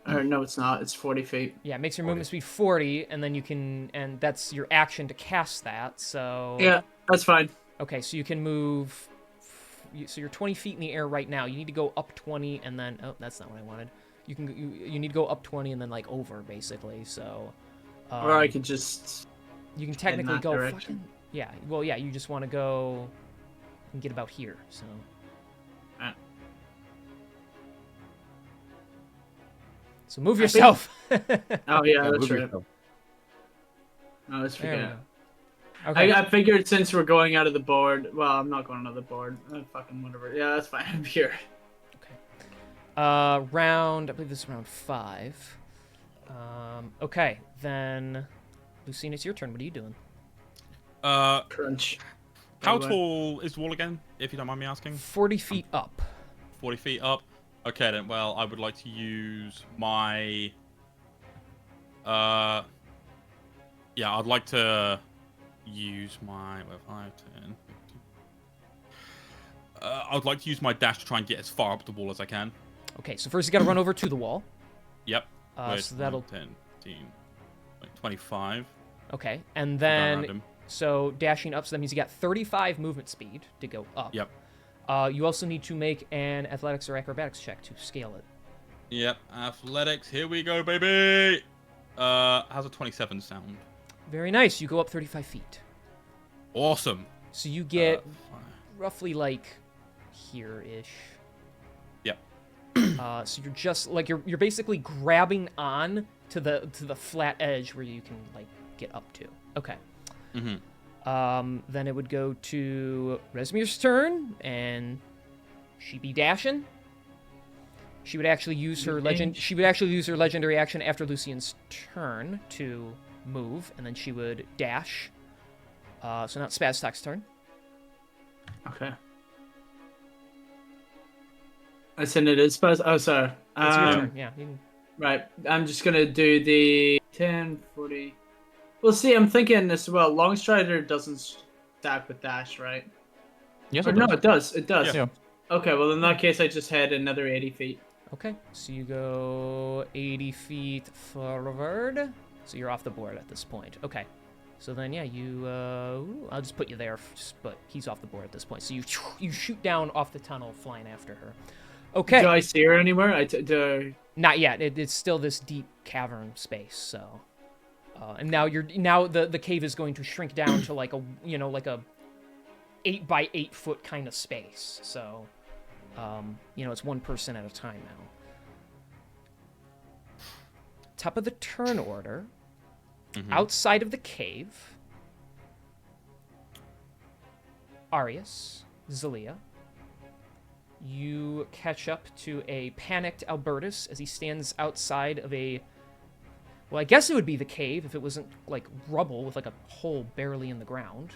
Or no, it's not. It's 40 feet. Yeah, it makes your movement speed 40, and then you can, and that's your action to cast that. So Yeah, that's fine. okay, so you can move. So you're 20 feet in the air right now. You need to go up 20, and then oh, that's not what I wanted. You need to go up 20 and then like over basically. So. Or I could just. You can technically that go. direction. Fucking, yeah. Well, yeah. You just want to go and get about here. So. So move I think- yourself. Oh yeah, that's move right. yourself. No, let's There we forget. go. Okay. I figured since we're going out of the board. Well, I'm not going out of the board. Fucking whatever. Yeah, that's fine. I'm here. Round. I believe this is round 5. Okay, then, Lucine, it's your turn. What are you doing? Crunch. How By the way. tall is the wall again, if you don't mind me asking? 40 feet up. 40 feet up. Okay then, well, I would like to use my... Yeah, I'd like to use my... Where 5, 10, 15... I would like to use my dash to try and get as far up the wall as I can. Okay, so first you gotta run over to the wall. Yep. Wait, So that'll. 10, 15, like 25. Okay, and Go around then. him. So dashing up, so that means you got 35 movement speed to go up. Yep. You also need to make an athletics or acrobatics check to scale it. Yep, athletics, here we go, baby! How's a 27 sound? Very nice. You go up 35 feet. Awesome. So you get Fine. roughly like here-ish. Yep. So you're just like you're basically grabbing on to the flat edge where you can like get up to. Okay. Mm-hmm. Then it would go to Rezmir's turn, and she'd be dashing. She would actually use her legendary action after Lucian's turn to move, and then she would dash. So now it's Spaztak's turn. Okay. I said it is Spaz. Oh, sorry. It's your turn. Yeah. you can- Right. I'm just gonna do the 10, 40. Well, see, I'm thinking as well. Longstrider doesn't stack with dash, right? Yes, Or it no, does. it does. It does. Yeah. Okay. Well, in that case, I just head another 80 feet. Okay. So you go 80 feet forward. So you're off the board at this point. Okay. So then, yeah, I'll just put you there, but he's off the board at this point. So you shoot down off the tunnel, flying after her. Okay. Do I see her anywhere? Do Not yet. It's still this deep cavern space. So, and now the cave is going to shrink down to like a 8 by 8 foot kind of space. So, it's one person at a time now. top of the turn order, Mhm. outside of the cave, Arius, Zelia, you catch up to a panicked Albertus as he stands outside of a... Well, I guess it would be the cave if it wasn't, like, rubble with, like, a hole barely in the ground.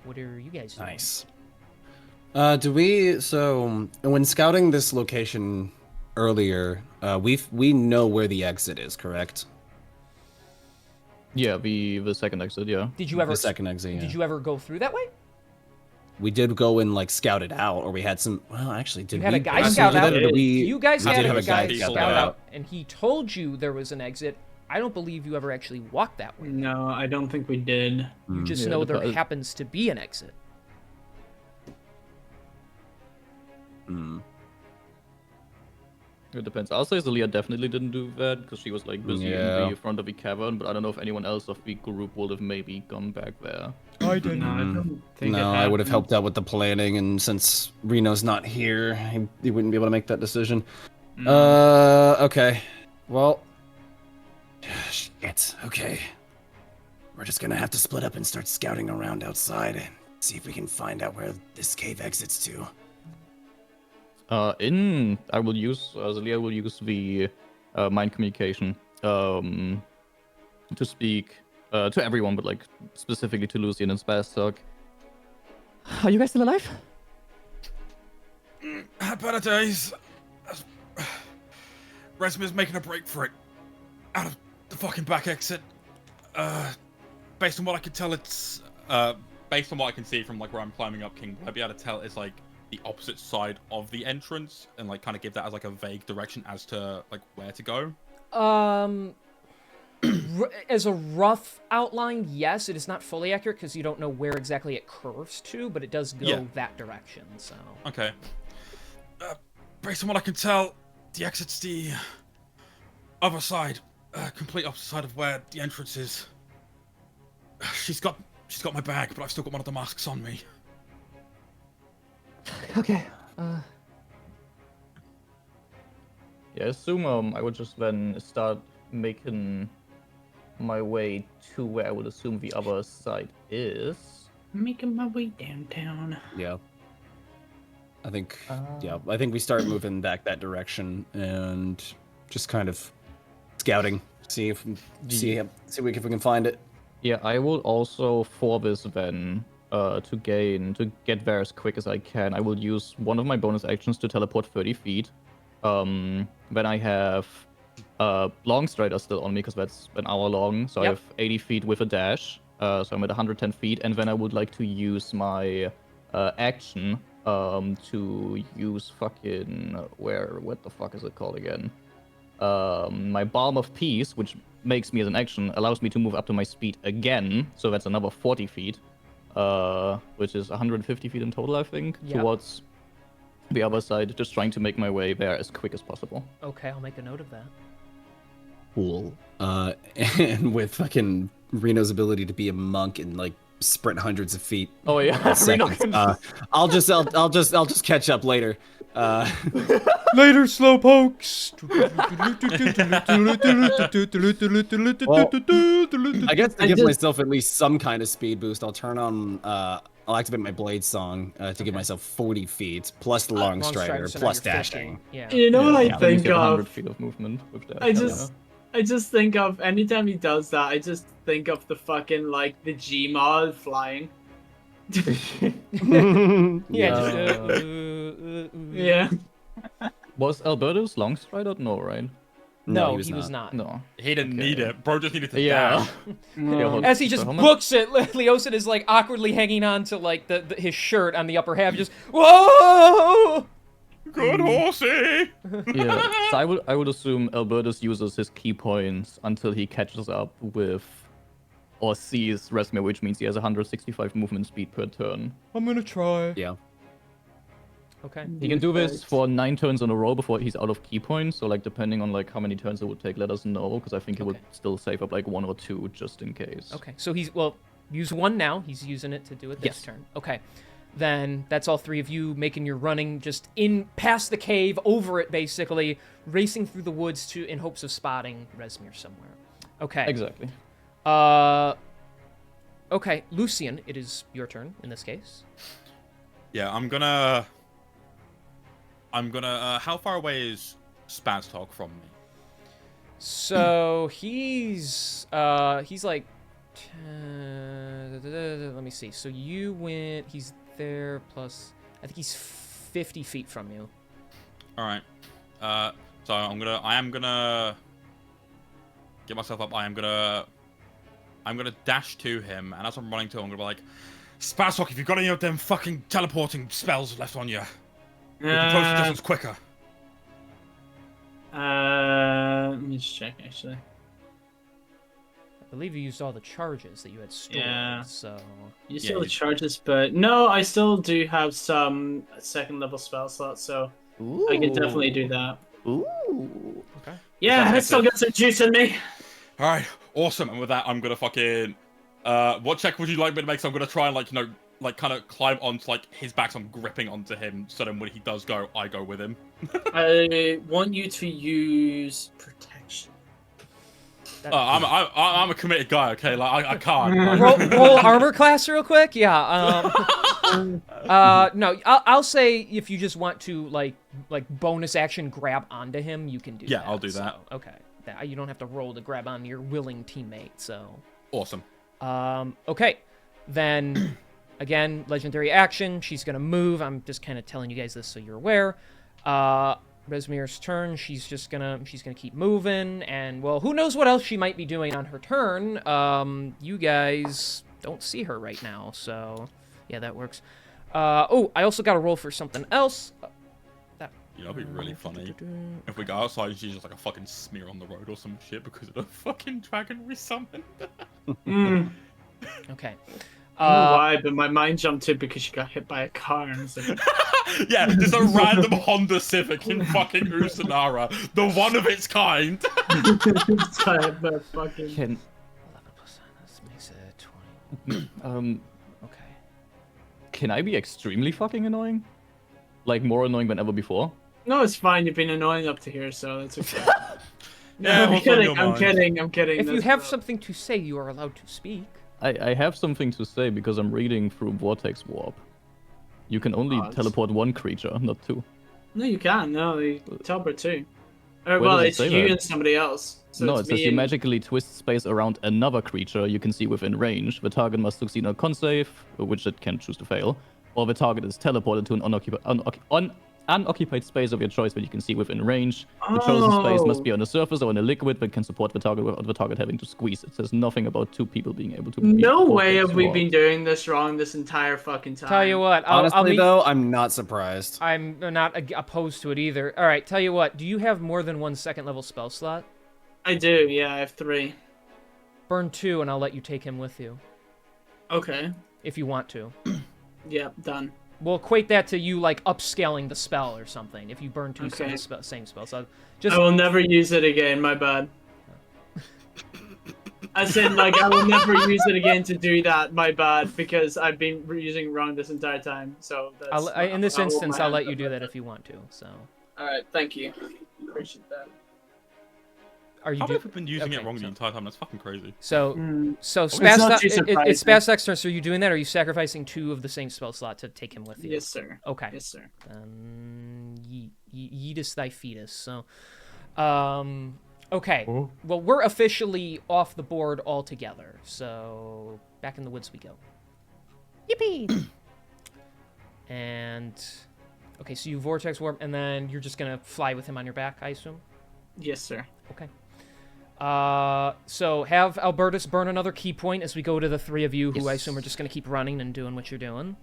What are you guys doing? Nice. So when scouting this location earlier, we know where the exit is, correct? Yeah, the second exit, yeah. Did you ever... The second exit, yeah. Did you ever go through that way? We did go and like scout it out, or we had some. Well, actually, did You had we a guy actually scout do that, out. or did we? You guys we had did a have guy scout scout that out, and he told you there was an exit. I don't believe you ever actually walked that way. No, I don't think we did. You just Yeah, know the- there happens to be an exit. Hmm. It depends. I'll say Zelia definitely didn't do that because she was like busy Yeah. in the front of the cavern, but I don't know if anyone else of the group would have maybe gone back there. I No, I don't think No, it I would have happened. helped out with the planning, and since Reno's not here, he wouldn't be able to make that decision. Okay. Well, Shit. Okay. We're just gonna have to split up and start scouting around outside and see if we can find out where this cave exits to. I will use Zelia will use the mind communication to speak to everyone, but like specifically to Lucian and Spastok. Are you guys still alive? Had better days. Resmir's making a break for it. Out of the fucking back exit. Based on what I can tell, it's based on what I can see from like where I'm climbing up King, I'd be able to tell it's like the opposite side of the entrance, and like kind of give that as like a vague direction as to like where to go. As a rough outline, yes, it is not fully accurate because you don't know where exactly it curves to, but it does go Yeah. that direction. So Okay. Based on what I can tell, the exit's the other side, complete opposite side of where the entrance is. She's got my bag, but I've still got one of the masks on me. Okay. Yeah, I assume I would just then start making my way to where I would assume the other side is. Making my way downtown. yeah. I think we start moving back that direction and just kind of scouting, see if we can find it. Yeah, I will also for this then to get there as quick as I can. I will use one of my bonus actions to teleport 30 feet. Then I have long strider still on me because that's an hour long, so I Yep. have 80 feet with a dash. So I'm at 110 feet, and then I would like to use my action to use fucking what the fuck is it called again? My Balm of Peace, which makes me as an action, allows me to move up to my speed again, so that's another 40 feet, which is 150 feet in total, I think, Yep. towards the other side, just trying to make my way there as quick as possible. okay, I'll make a note of that. Cool. And with fucking Reno's ability to be a monk and like sprint hundreds of feet. Oh yeah, in seconds, I'll just catch up later. Later, slowpokes. I guess to I give just- myself at least some kind of speed boost, I'll turn on. I'll activate my blade song to give myself 40 feet plus the long strider so now plus you're dashing. 50. Yeah. You know what I Yeah, then you think get 100 of? feet of movement with that. I just think of anytime he does that, I just think of the fucking like the Gmod flying. Yeah. Yeah. Was Alberto's long strider? No, right? No, he was not. No. He didn't Okay. need it. Bro just needed to Yeah. dash. Yeah, As he just so how much- books it, Leosin is like awkwardly hanging on to like his shirt on the upper half, just whoa. Good horsey! Yeah, so I would assume Albertus uses his key points until he catches up with or sees Resmir, which means he has 165 movement speed per turn. I'm gonna try. Yeah. Okay. He can do this for 9 turns in a row before he's out of key points. So like depending on like how many turns it would take, let us know because I think he would Okay. still save up like 1 or 2 just in case. Okay. So use one now. He's using it to do it this Yes. turn. Okay. then that's all three of you making your running just in past the cave, over it basically, racing through the woods in hopes of spotting Rezmir somewhere. Okay. Exactly. Okay, Lucian, it is your turn in this case. Yeah, I'm gonna. How far away is Spaztog from me? So he's like, let me see. So you went. He's there plus. I think he's 50 feet from you. All right. So I am gonna get myself up. I'm gonna dash to him, and as I'm running to him, I'm gonna be like, Spaztog, if you've got any of them fucking teleporting spells left on you, we can close the distance quicker. Let me just check actually. I believe you used all the charges that you had stored. Yeah. So You still have charges, but no, I still do have some second level spell slots, so I can definitely do that. Ooh. okay. Yeah, I still got some juice in me. All right, awesome. And with that, I'm gonna fucking. What check would you like me to make? So I'm gonna try and kind of climb onto his back. So I'm gripping onto him, so then when he does go, I go with him. I want you to use protection. I'm a committed guy. Okay, I can't. roll armor class real quick. Yeah. No, I'll say if you just want to like bonus action grab onto him, you can do. Yeah, that. I'll do that. So, okay. You don't have to roll to grab on your willing teammate. So. Awesome. Okay, then again, legendary action. She's gonna move. I'm just kind of telling you guys this so you're aware. Rezmir's turn. She's gonna keep moving, and well, who knows what else she might be doing on her turn. You guys don't see her right now, so yeah, that works. Oh, I also got to roll for something else. You know, it'd be really funny if we go outside and she's just like a fucking smear on the road or some shit because of the fucking dragon we summoned. Okay. I don't know why, but my mind jumped to because she got hit by a car and was like, yeah, just a random Honda Civic in fucking Usanara, the one of its kind. but fucking. 11%. This makes it 20. Okay. Can I be extremely fucking annoying? Like more annoying than ever before? No, it's fine. You've been annoying up to here, so that's okay. Yeah, I'm what's on your kidding. mind? If If you have something to say, you are allowed to speak. I have something to say because I'm reading through Vortex Warp. You can only teleport one creature, not two. No, you can. No, you teleport too. Where Well, does it it's say you that? and somebody else. So No, it's it says me you and- magically twist space around another creature you can see within range. The target must succeed on a con save, which it can choose to fail, or the target is teleported to an unoccupied space of your choice that you can see within range. The chosen space must be on a surface or in a liquid that can support the target without the target having to squeeze. It says nothing about two people being able to. No beat way Vortex have we Warp. been doing this wrong this entire fucking time. Tell you what, I'll Honestly, meet- though, I'm not surprised. I'm not opposed to it either. All right, tell you what. Do you have more than one second level spell slot? I do. Yeah, I have 3. Burn 2, and I'll let you take him with you Okay. if you want to. Yeah, done. We'll equate that to you like upscaling the spell or something. If you burn 2 Okay. same spell, so just I will never use it again. My bad. I said like I will never use it again to do that. My bad, because I've been using it wrong this entire time. So that's, in this I'll hold instance, my I'll let hands you up do for that if you want to. So, All right, thank you. Appreciate that. are you? How have we been using okay, it wrong the so- entire time? That's fucking crazy. So It's not too it's surprising. Spaz's turn. So are you doing that? Or are you sacrificing 2 of the same spell slot to take him with you? Yes, sir. Okay. Yes, sir. Yeetus thy fetus. So, okay. Well, we're officially off the board altogether. So back in the woods we go. Yippee! And okay, so you vortex warp, and then you're just gonna fly with him on your back, I assume. Yes, sir. Okay. So have Albertus burn another key point as we go to the 3 of you, who I assume are just gonna keep running and doing what you're doing.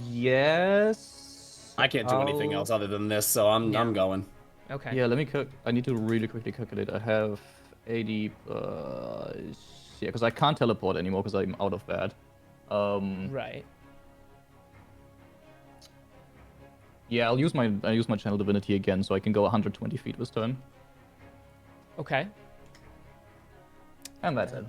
Yes. I can't do anything else other than this, so I'm going. Okay. Yeah, let me I need to really quickly calculate. I have 80. Yeah, because I can't teleport anymore because I'm out of that. Right. Yeah, I'll use my channel divinity again, so I can go 120 feet this turn. Okay. And that's it.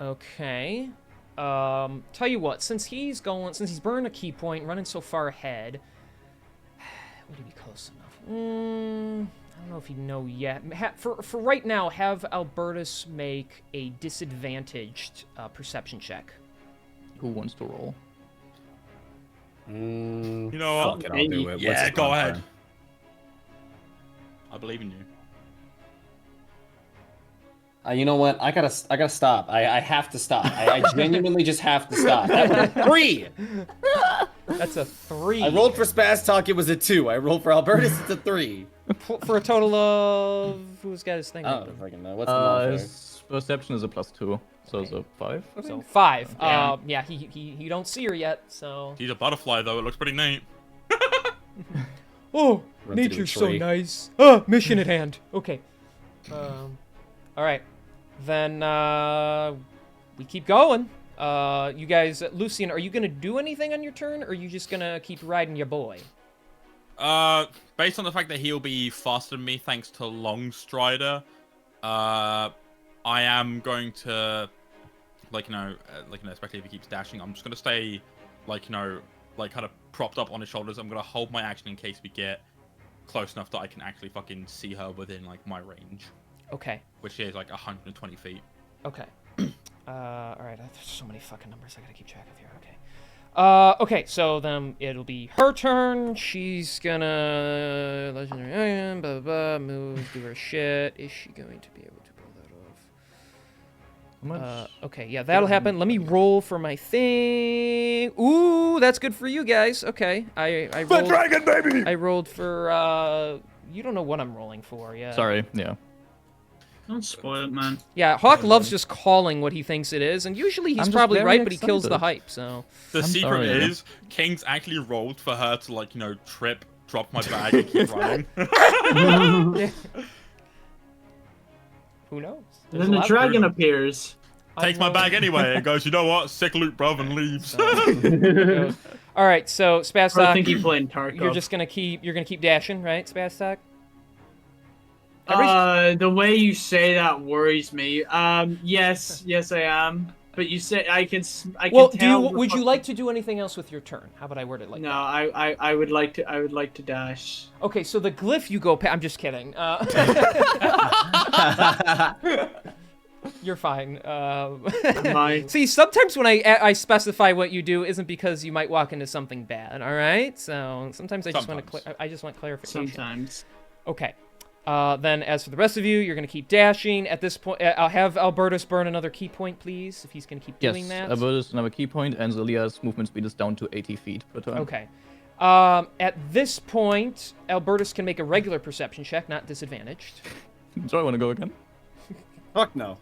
Okay. Tell you what, since he's burning a key point, running so far ahead, would he be close enough? I don't know if he'd know yet. For right now, have Albertus make a disadvantaged perception check. Who wants to roll? You know what? Fuck it, I'll do it. Yeah, What's it go on ahead. for? I believe in you. You know what? I gotta stop. I have to stop. I genuinely just have to stop. That was a 3. That's a 3. I rolled for Spaz Talk. It was a 2. I rolled for Albertus. It's a 3. For a total of who's got his thing? I open? don't fucking know. What's the modifier? His perception is a +2, so it's a 5. I So think? 5. Yeah. Yeah, he don't see her yet, so. He's a butterfly though. It looks pretty neat. Oh, Run through nature's a so tree. nice. Mission at hand. Okay. All right. Then we keep going. You guys, Lucian, are you gonna do anything on your turn, or are you just gonna keep riding your boy? Based on the fact that he'll be faster than me thanks to Long Strider, I am going to, especially if he keeps dashing, I'm just gonna stay, kind of propped up on his shoulders. I'm gonna hold my action in case we get close enough that I can actually fucking see her within my range, Okay. which is 120 feet. Okay. All right. There's so many fucking numbers I gotta keep track of here. Okay. Okay. So then it'll be her turn. She's gonna legendary item, blah blah blah, move, do her shit. Is she going to be able to pull that off? How much? Okay. Yeah, that'll happen. Let me roll for my thing. Ooh, that's good for you guys. Okay. I rolled. The dragon, baby. I rolled for. You don't know what I'm rolling for. Yeah. Sorry, yeah. Don't spoil it, man. Yeah, Hawk loves just calling what he thinks it is, and usually I'm he's just probably very right, but he kills the excited. hype. So. The I'm secret sorry. is King's actually rolled for her to trip, drop my bag, and keep running. Who knows? And then the dragon appears. Takes my bag anyway and goes, you know what? Sick loot, bruv, and leaves. All right, so I Spastok, think he played Tarkov. you're gonna keep dashing, right, Spastok? The way you say that worries me. Yes, I am. But you say I can Well, tell. would you like to do anything else with your turn? How about I word it like No, that? I would like to dash. Okay, so the glyph you go. I'm just kidding. You're fine. Mine. See, sometimes when I specify what you do, isn't because you might walk into something bad. All right. So sometimes I just want clarification. Sometimes. Okay. Then, as for the rest of you, you're going to keep dashing. At this point, I'll have Albertus burn another key point, please, if he's going to keep Yes, doing that. Albertus another key point, and Zelia's movement speed is down to 80 feet per turn. Okay. At this point, Albertus can make a regular perception check, not disadvantaged. Do I want to go again? Fuck no.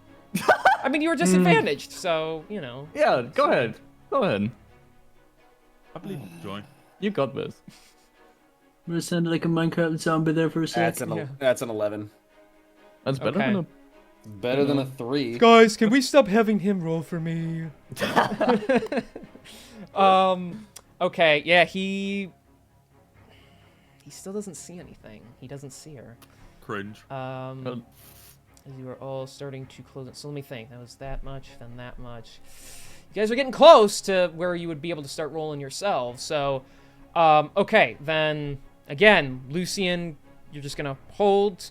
I mean, you were disadvantaged, so, you know. Yeah, go ahead. Go ahead. I believe in Joy. You got this. I'm gonna sound like a Minecraft zombie there for a That's second. an 11. That's better Okay. than a... Better than a 3. Guys, can we stop having him roll for me? Okay, yeah, he still doesn't see anything. He doesn't see her. Cringe. As you are all starting to close it. So let me think. That was that much, then that much. You guys are getting close to where you would be able to start rolling yourselves. So, okay, then again, Lucian, you're just gonna hold.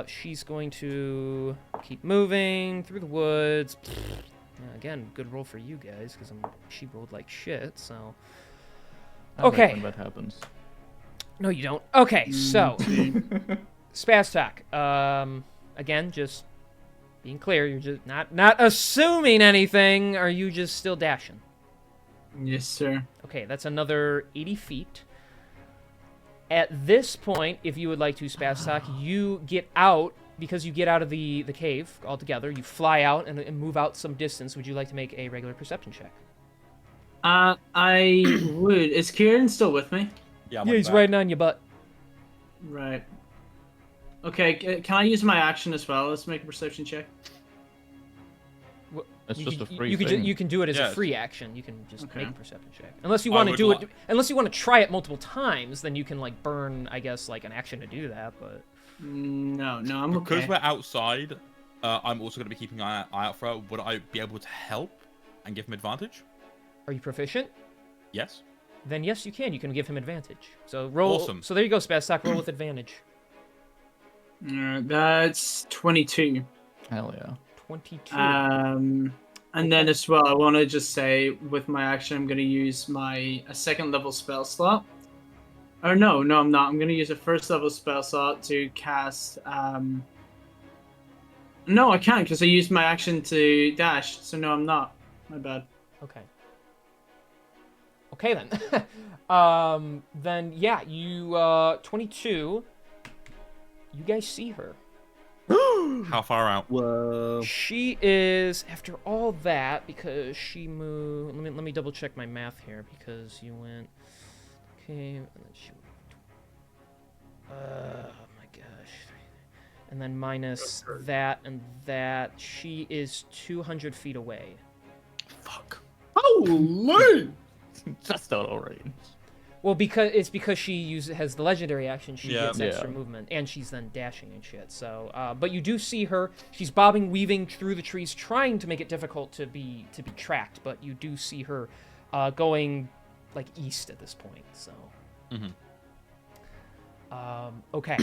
She's going to keep moving through the woods. Yeah, again, good roll for you guys because she rolled like shit. So, I like okay. when that happens. No, you don't. Okay, so Spastok. Again, just being clear, you're just not assuming anything. Are you just still dashing? Yes, sir. Okay, that's another 80 feet. At this point, if you would like to, Spastok, you get out, because you get out of the cave altogether. You fly out and move out some distance. Would you like to make a regular perception check? I would. Is Kieran still with me? Yeah, I'm Yeah, like he's that. riding on your butt. Right. Okay, can I use my action as well? Let's make a perception check. It's You just can- a free you can thing. you can do it as Yeah. a free action. You can just Okay. make a perception check. Unless you I want to would do it, li- unless you want to try it multiple times, then you can like burn, I guess, like an action to do that. But No, I'm Because okay. we're outside, I'm also going to be keeping an eye out for her. Would I be able to help and give him advantage? Are you proficient? Yes. Then yes, you can. You can give him advantage. So roll. Awesome. So there you go, Spaztak. Roll with advantage. That's 22. Hell yeah. 22. And then as well, I want to just say with my action, I'm going to use a second level spell slot. Or no, I'm not. I'm going to use a first level spell slot to cast. No, I can't because I used my action to dash. So no, I'm not. My bad. Okay. Okay then. Then yeah, you 22. You guys see her. How far out? Whoa. She is after all that because she moved. Let me double check my math here because you went. Okay, and then she. Oh my gosh. And then minus that and that, she is 200 feet away. Fuck. Holy! Just out of range. Well, because she has the legendary action, she Yeah. gets extra movement, and she's then dashing and shit. So, but you do see her. She's bobbing, weaving through the trees, trying to make it difficult to be tracked. But you do see her going like east at this point. So, okay.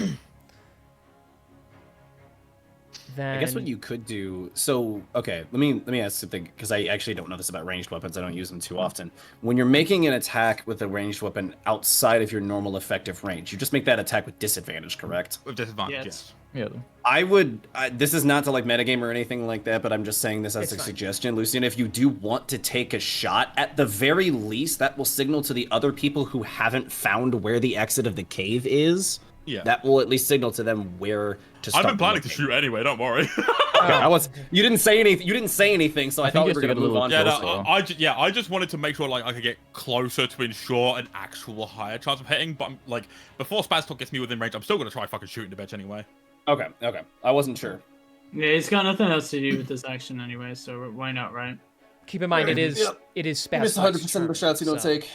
Then I guess what you could do. So, okay, let me ask something because I actually don't know this about ranged weapons. I don't use them too often. When you're making an attack with a ranged weapon outside of your normal effective range, you just make that attack with disadvantage, correct? With disadvantage, Yes. yes. Yeah. I would. This is not to like metagame or anything like that, but I'm just saying this as It's a fine. suggestion, Lucian. If you do want to take a shot, at the very least, that will signal to the other people who haven't found where the exit of the cave is. Yeah. That will at least signal to them where to start. I've been planning to looking. shoot anyway. Don't worry. Okay, I was. You didn't say anything. You didn't say anything, so I think thought we you were have to gonna get a move little on. Yeah, to no, this. I just wanted to make sure like I could get closer to ensure an actual higher chance of hitting. But I'm, like before Spaztok gets me within range, I'm still gonna try fucking shooting the bitch anyway. Okay. I wasn't sure. Yeah, it's got nothing else to do with this action anyway, so why not, right? keep in mind, it is Yep. Spaztak's 100% of the turn, shots you don't so, take.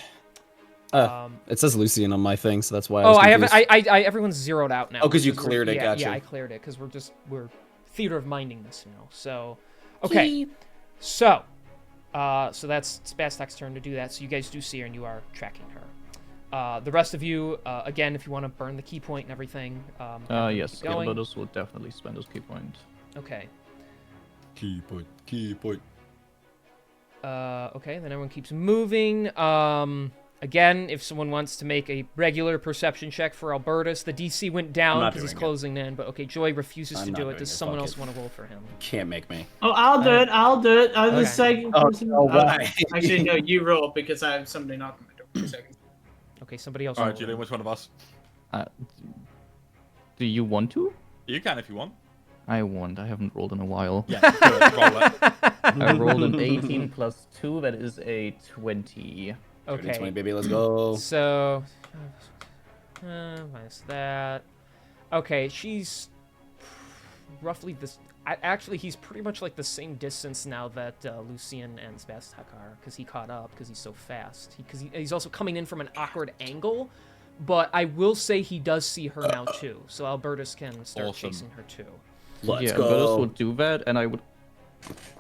Um, It says Lucian on my thing, so that's why. oh, I haven't. Everyone's zeroed out now. Oh, 'cause you because we're- cleared it, Yeah, gotcha. yeah, I cleared it because we're theater of minding this now. So, okay. So that's Spaztak's turn to do that. So you guys do see her and you are tracking her. The rest of you, again, if you want to burn the key point and everything. Yes, keep going. Gilbertus will definitely spend his key point. Okay. Key point. Okay, then everyone keeps moving. Again, if someone wants to make a regular perception check for Albertus, the DC went down not because he's doing it. closing in. But okay, Joy refuses I'm to not do it. doing Does it, someone fuck else it. want to roll for him? Can't make me. Oh, I'll do it. I'm the Okay. second Oh, person. no, why? Actually, no, you roll because I have somebody knocking my door for a second. Okay, somebody else. All right, roll. Julian, which one of us? Do you want to? You can if you want. I want. I haven't rolled in a while. Yeah, do it. Roll it. I rolled an 18 plus 2. That is a 20. Okay. 20, baby, let's go. So, minus that. Okay, she's roughly this. Actually, he's pretty much like the same distance now that Lucian and Spaztak are, because he caught up because he's so fast. Because he's also coming in from an awkward angle. But I will say he does see her now too, so Albertus can start Awesome. chasing her too. Let's yeah, Albertus go. would do that, and I would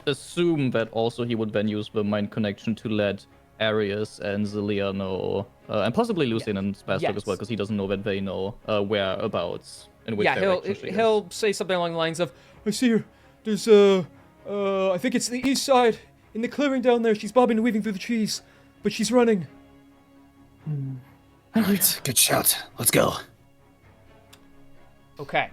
assume that also he would then use the mind connection to let Arius and Zelia know, and possibly Lucian and Spaztak as well, Yes. because he doesn't know that they know whereabouts in which Yeah, direction she is. he'll say something along the lines of, "I see her. There's I think it's the east side in the clearing down there. She's bobbing and weaving through the trees, but she's running." Alright, good shout. Let's go. Okay.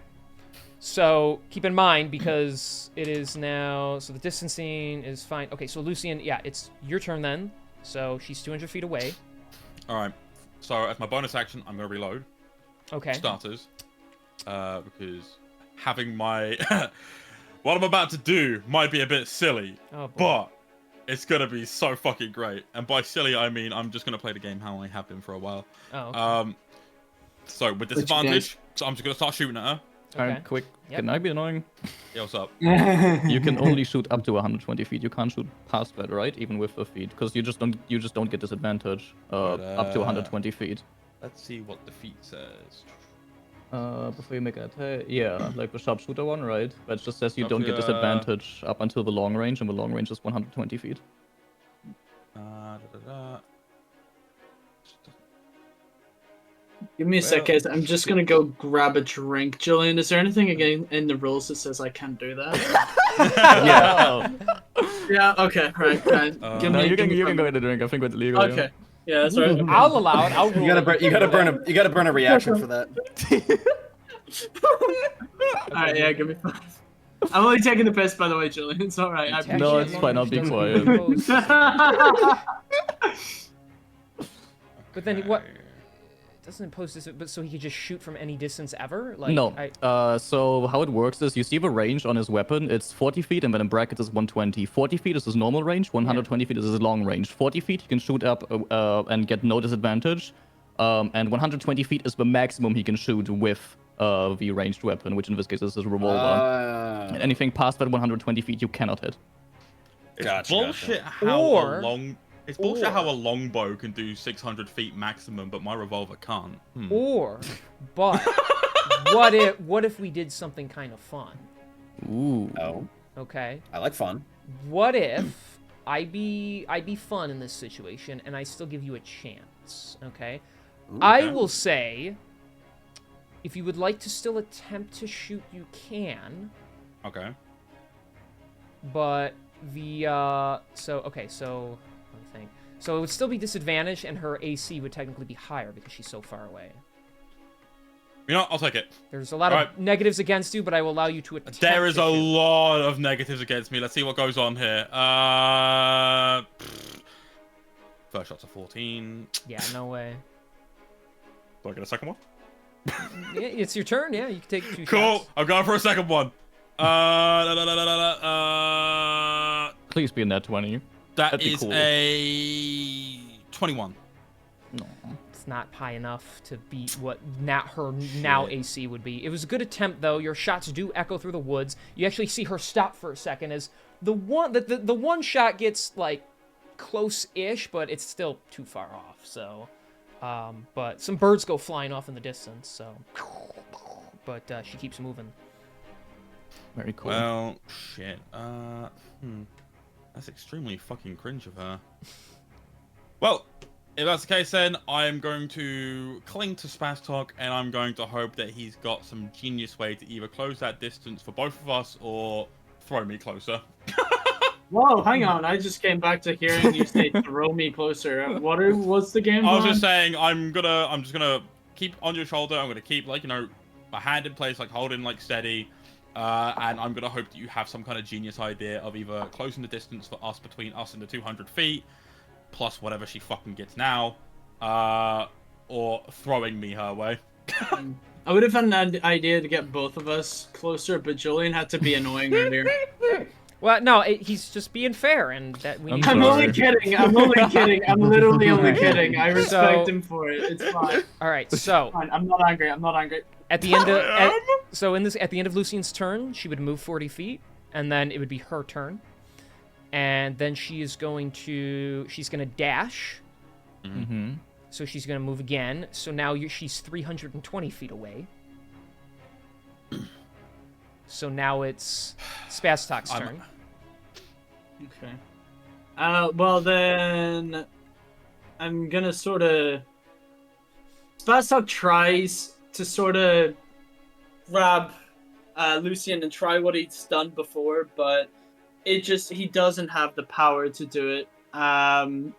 So keep in mind, because it is now, so the distancing is fine. Okay, so Lucian, yeah, it's your turn then. So she's 200 feet away. All right. So as my bonus action, I'm gonna reload. Okay. Starters, because having my what I'm about to do might be a bit silly, Oh, boy. but it's gonna be so fucking great. And by silly, I mean I'm just gonna play the game how I have been for a while. Oh, okay. So with disadvantage, so I'm just gonna start shooting at her. Okay. Quick, Yep. can I be annoying? Yeah, what's up? You can only shoot up to 120 feet. You can't shoot past that, right? Even with the feet, because you just don't get disadvantage up to 120 feet. Let's see what the feat says. Before you make an attack, yeah, like the sharpshooter one, right? But it just says you don't get Sharpshooter. disadvantage up until the long range, and the long range is 120 feet. Give me a sec, guys. I'm just gonna go grab a drink. Julian, is there anything again in the rules that says I can't do that? Yeah. Yeah. Okay. Right. Fine. Give No, me. you give can me you can five go minutes. get a drink. I think it's legal. yeah. Okay. Yeah, that's right. I'll allow it. I'll rule You gotta it. you gotta burn a reaction for that. Alright, yeah, give me 5. I'm only taking the piss, by the way, Julian. It's alright. I No, appreciate it's it. fine. I'll be quiet. But then what? It doesn't impose this, but so he could just shoot from any distance ever? Like, No. I, So how it works is you see the range on his weapon. It's 40 feet, and then in brackets is 120. 40 feet is his normal range. 120 feet is his long range. 40 feet he can shoot up and get no disadvantage. And 120 feet is the maximum he can shoot with the ranged weapon, which in this case is his revolver. And anything past that 120 feet, you cannot hit. It's Gotcha, bullshit how Or- a long. It's bullshit how a longbow can do 600 feet maximum, but my revolver can't. or, but what if we did something kind of fun? Ooh. Oh, Okay. I like fun. What if I be fun in this situation and I still give you a chance? Okay. I will say, if you would like to still attempt to shoot, you can. Okay. But the so let me think. So it would still be disadvantaged, and her AC would technically be higher because she's so far away. You know, I'll take it. There's a lot of Alright. negatives against you, but I will allow you to attempt. There is to a shoot. lot of negatives against me. Let's see what goes on here. First shot's a 14. Yeah, no way. Do I get a second one? Yeah, it's your turn. Yeah, you can take 2 Cool. shots. I'm going for a second one. Please be in that 20. That That'd be is cool. a 21. No. It's not high enough to beat what her now AC would be. It was a good attempt, though. Your shots do echo through the woods. You actually see her stop for a second as the one shot gets like close-ish, but it's still too far off. So, but some birds go flying off in the distance. So, but she keeps moving. Very cool. Well, shit. That's extremely fucking cringe of her. Well, if that's the case, then I'm going to cling to Spastok, and I'm going to hope that he's got some genius way to either close that distance for both of us or throw me closer. Whoa, hang on. I just came back to hearing you say throw me closer. What's the game I was plan? just saying, I'm just gonna keep on your shoulder. I'm gonna keep like my hand in place, like holding like steady, and I'm gonna hope that you have some kind of genius idea of either closing the distance for us between us and the 200 feet, plus whatever she fucking gets now, or throwing me her way. I would have had an idea to get both of us closer, but Julian had to be annoying earlier. Well, no, he's just being fair, and that we. I'm need I'm to- sorry. only kidding. I'm only kidding. I'm literally only kidding. I respect So- him for it. It's fine. All right, so Fine. I'm not angry. I'm not angry. at the end of at the end of Lucian's turn, she would move 40 feet, and then it would be her turn, and then she's gonna dash. Mm-hmm. So she's gonna move again. So now she's 320 feet away. So now it's Spastok's turn. Okay. Well then, I'm gonna sort of. Spastok tries to sort of grab Lucian and try what he's done before, but he doesn't have the power to do it.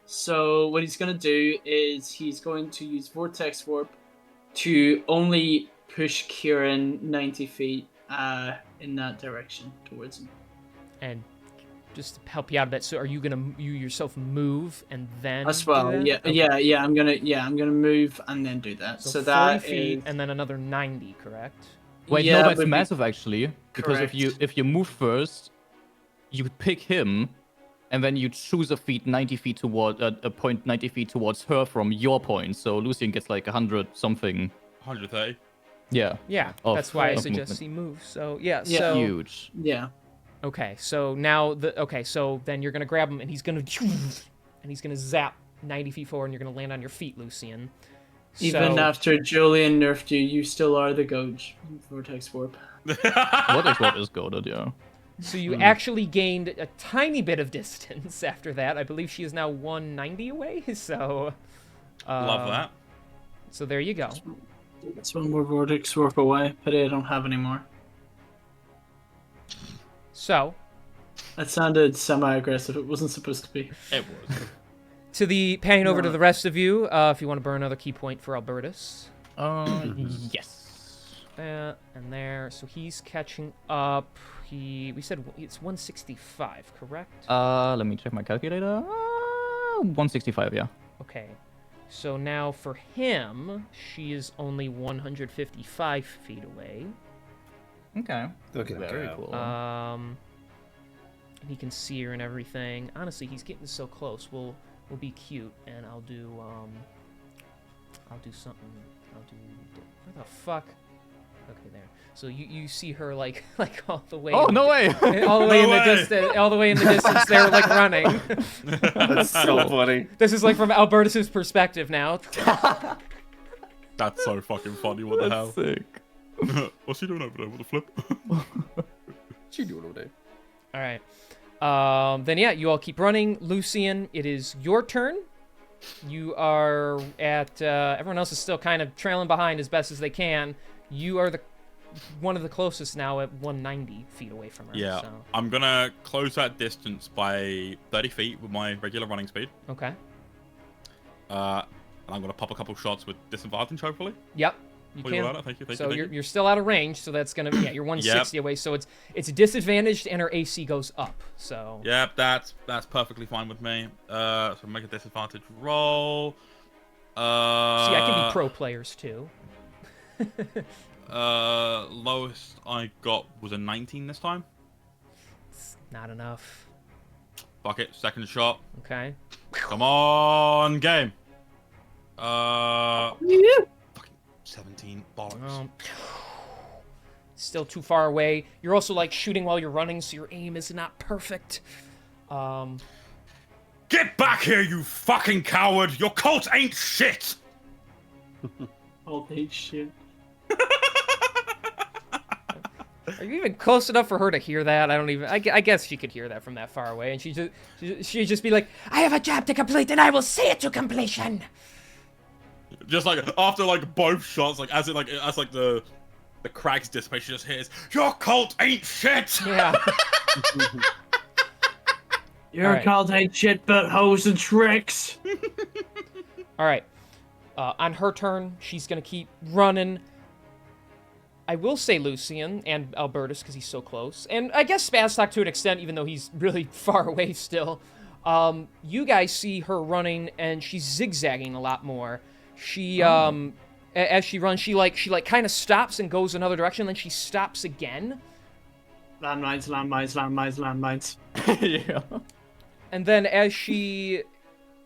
So what he's gonna do is he's going to use Vortex Warp to only push Kieran 90 feet in that direction towards him. And just to help you out a bit, so are you yourself move and then As do well, that? yeah, Okay. yeah. I'm gonna move and then do that. So 40 that feet is and then another 90, correct? Wait, yeah, no, that's would be- massive actually. Because Correct. if you move first, you pick him, and then you choose a feet 90 feet toward a point 90 feet towards her from your point. So Lucian gets like 100 something. 130. Yeah. Yeah, Of- that's why I of suggest movement. he moves. So yeah, Yeah. so Huge. Yeah. okay, so now so then you're gonna grab him and he's gonna zap 90 feet forward and you're gonna land on your feet, Lucian. Even So- after Julian nerfed you, you still are the Goge Vortex Warp. Vortex Warp is goaded, yeah. So you actually gained a tiny bit of distance after that. I believe she is now 190 away. So. Love that. So there you go. That's one more Vortex Warp away. Pity I don't have any more. So That sounded semi-aggressive. It wasn't supposed to be. It was. to the panning over to the rest of you, if you want to burn another key point for Albertus. Yes. And there. So he's catching up. We said it's 165, correct? Let me check my calculator. 165, yeah. Okay. So now for him, she is only 155 feet away. Okay. Look at Very that. cool. And he can see her and everything. Honestly, he's getting so close. We'll be cute, and I'll do something. Where the fuck? Okay, there. So you see her like all the way. Oh, no way! All the way No in the way! distance. All the way in the distance. They're like running. That's so funny. This is like from Albertus's perspective now. That's so fucking funny. What the hell? Sick. What's she doing over there with the flip? What you doing all day? All right. Then yeah, you all keep running. Lucian, it is your turn. You are at. Everyone else is still kind of trailing behind as best as they can. You are one of the closest now at 190 feet away from her. Yeah, So. I'm gonna close that distance by 30 feet with my regular running speed. Okay. And I'm gonna pop a couple shots with disadvantage, hopefully. Yep. You Thank you, can. thank you, So thank you. you're still out of range. So that's gonna you're 160 away. So it's disadvantaged and her AC goes up. So. Yep, that's perfectly fine with me. So make a disadvantage roll. See, I can be pro players too. Lowest I got was a 19 this time. It's not enough. Fuck it, second shot. Okay. Come on, game. Fucking 17 bollocks. Still too far away. You're also like shooting while you're running, so your aim is not perfect. Get back here, you fucking coward! Your cult ain't shit! All day shit. Are you even close enough for her to hear that? I don't even. I guess she could hear that from that far away, and she'd just be like, "I have a job to complete, and I will see it to completion." Just like after like both shots, like as the cracks dissipate, she just hears, "Your cult ain't shit." Yeah. Your Alright. cult ain't shit but hoes and tricks. All right. On her turn, she's gonna keep running. I will say Lucian and Albertus because he's so close, and I guess Spaztok to an extent, even though he's really far away still. You guys see her running, and she's zigzagging a lot more. She as she runs, she kind of stops and goes another direction, then she stops again. Landmines, landmines, landmines, landmines. Yeah. And then as she,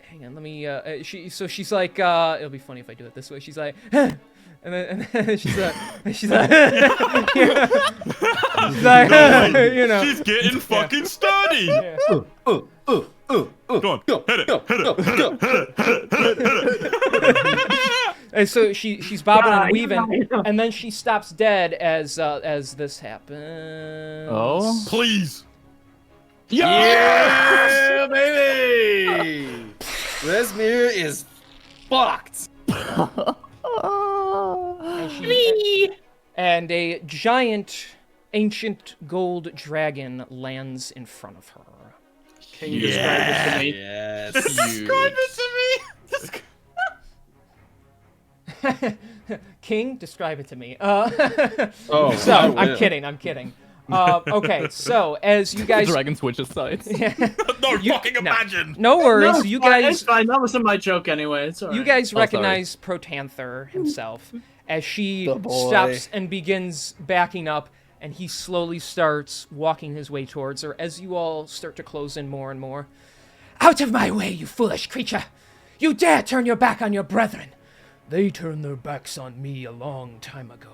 hang on, let me. She's like, it'll be funny if I do it this way. She's like, and then she's like, she's like, you know. She's getting fucking sturdy. Yeah. Go on, hit it. And so she's bobbing and weaving, and then she stops dead as this happens. Oh. Please. Yeah, baby! Resmir is fucked. And a giant, ancient gold dragon lands in front of her. Can you describe it to me? Yes. Describe it to me. King, describe it to me. Oh, So I I'm will. kidding. Okay, so as you guys, Dragon switches sides. No, fucking imagine. no worries. No, You it's fine, guys, It's fine. That wasn't my joke anyway. It's alright. you guys sorry. recognize Protanther himself as she The boy. stops and begins backing up, and he slowly starts walking his way towards her as you all start to close in more and more. Out of my way, you foolish creature! You dare turn your back on your brethren! They turned their backs on me a long time ago.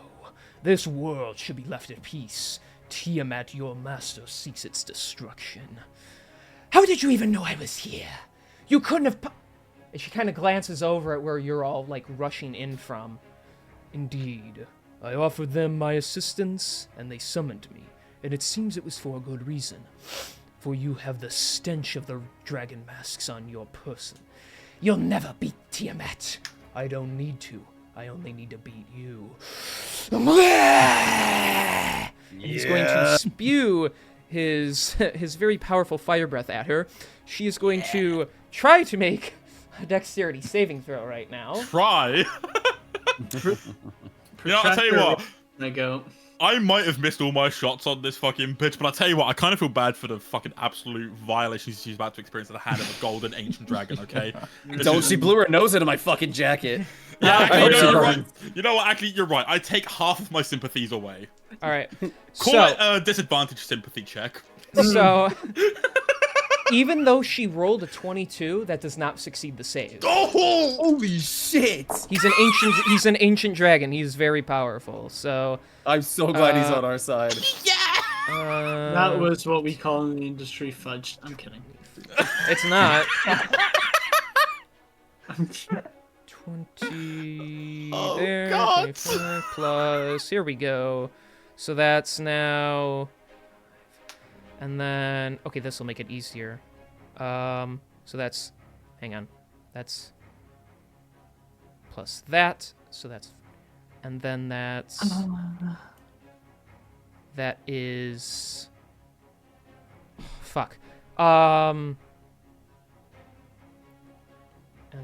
This world should be left at peace. Tiamat, your master, seeks its destruction. How did you even know I was here? You couldn't have And she kind of glances over at where you're all, like, rushing in from. Indeed, I offered them my assistance, and they summoned me. And it seems it was for a good reason. For you have the stench of the dragon masks on your person. You'll never beat Tiamat. I don't need to. I only need to beat you. And he's going to spew his very powerful fire breath at her. She is going to try to make a dexterity saving throw right now. Try. You know, I'll tell you what. I go. I might have missed all my shots on this fucking pitch, but I'll tell you what, I kind of feel bad for the fucking absolute violations she's about to experience at the hand of a golden ancient dragon, okay? Don't she blew her nose into my fucking jacket. Yeah, I actually, hope you she know, you're right. burns. You know what, actually, you're right. I take half of my sympathies away. All right. Call So, it a disadvantage sympathy check. so even though she rolled a 22, that does not succeed the save. Oh! Holy shit! He's an ancient dragon. He's very powerful. So I'm so glad he's on our side. That was what we call in the industry fudged. I'm kidding. It's not. I'm kidding. 20 Oh, there, God. 25 plus, here we go. So that's now, and then, okay, this will make it easier. So that's, hang on, that's plus that, so that's, and then that's, that is, fuck, and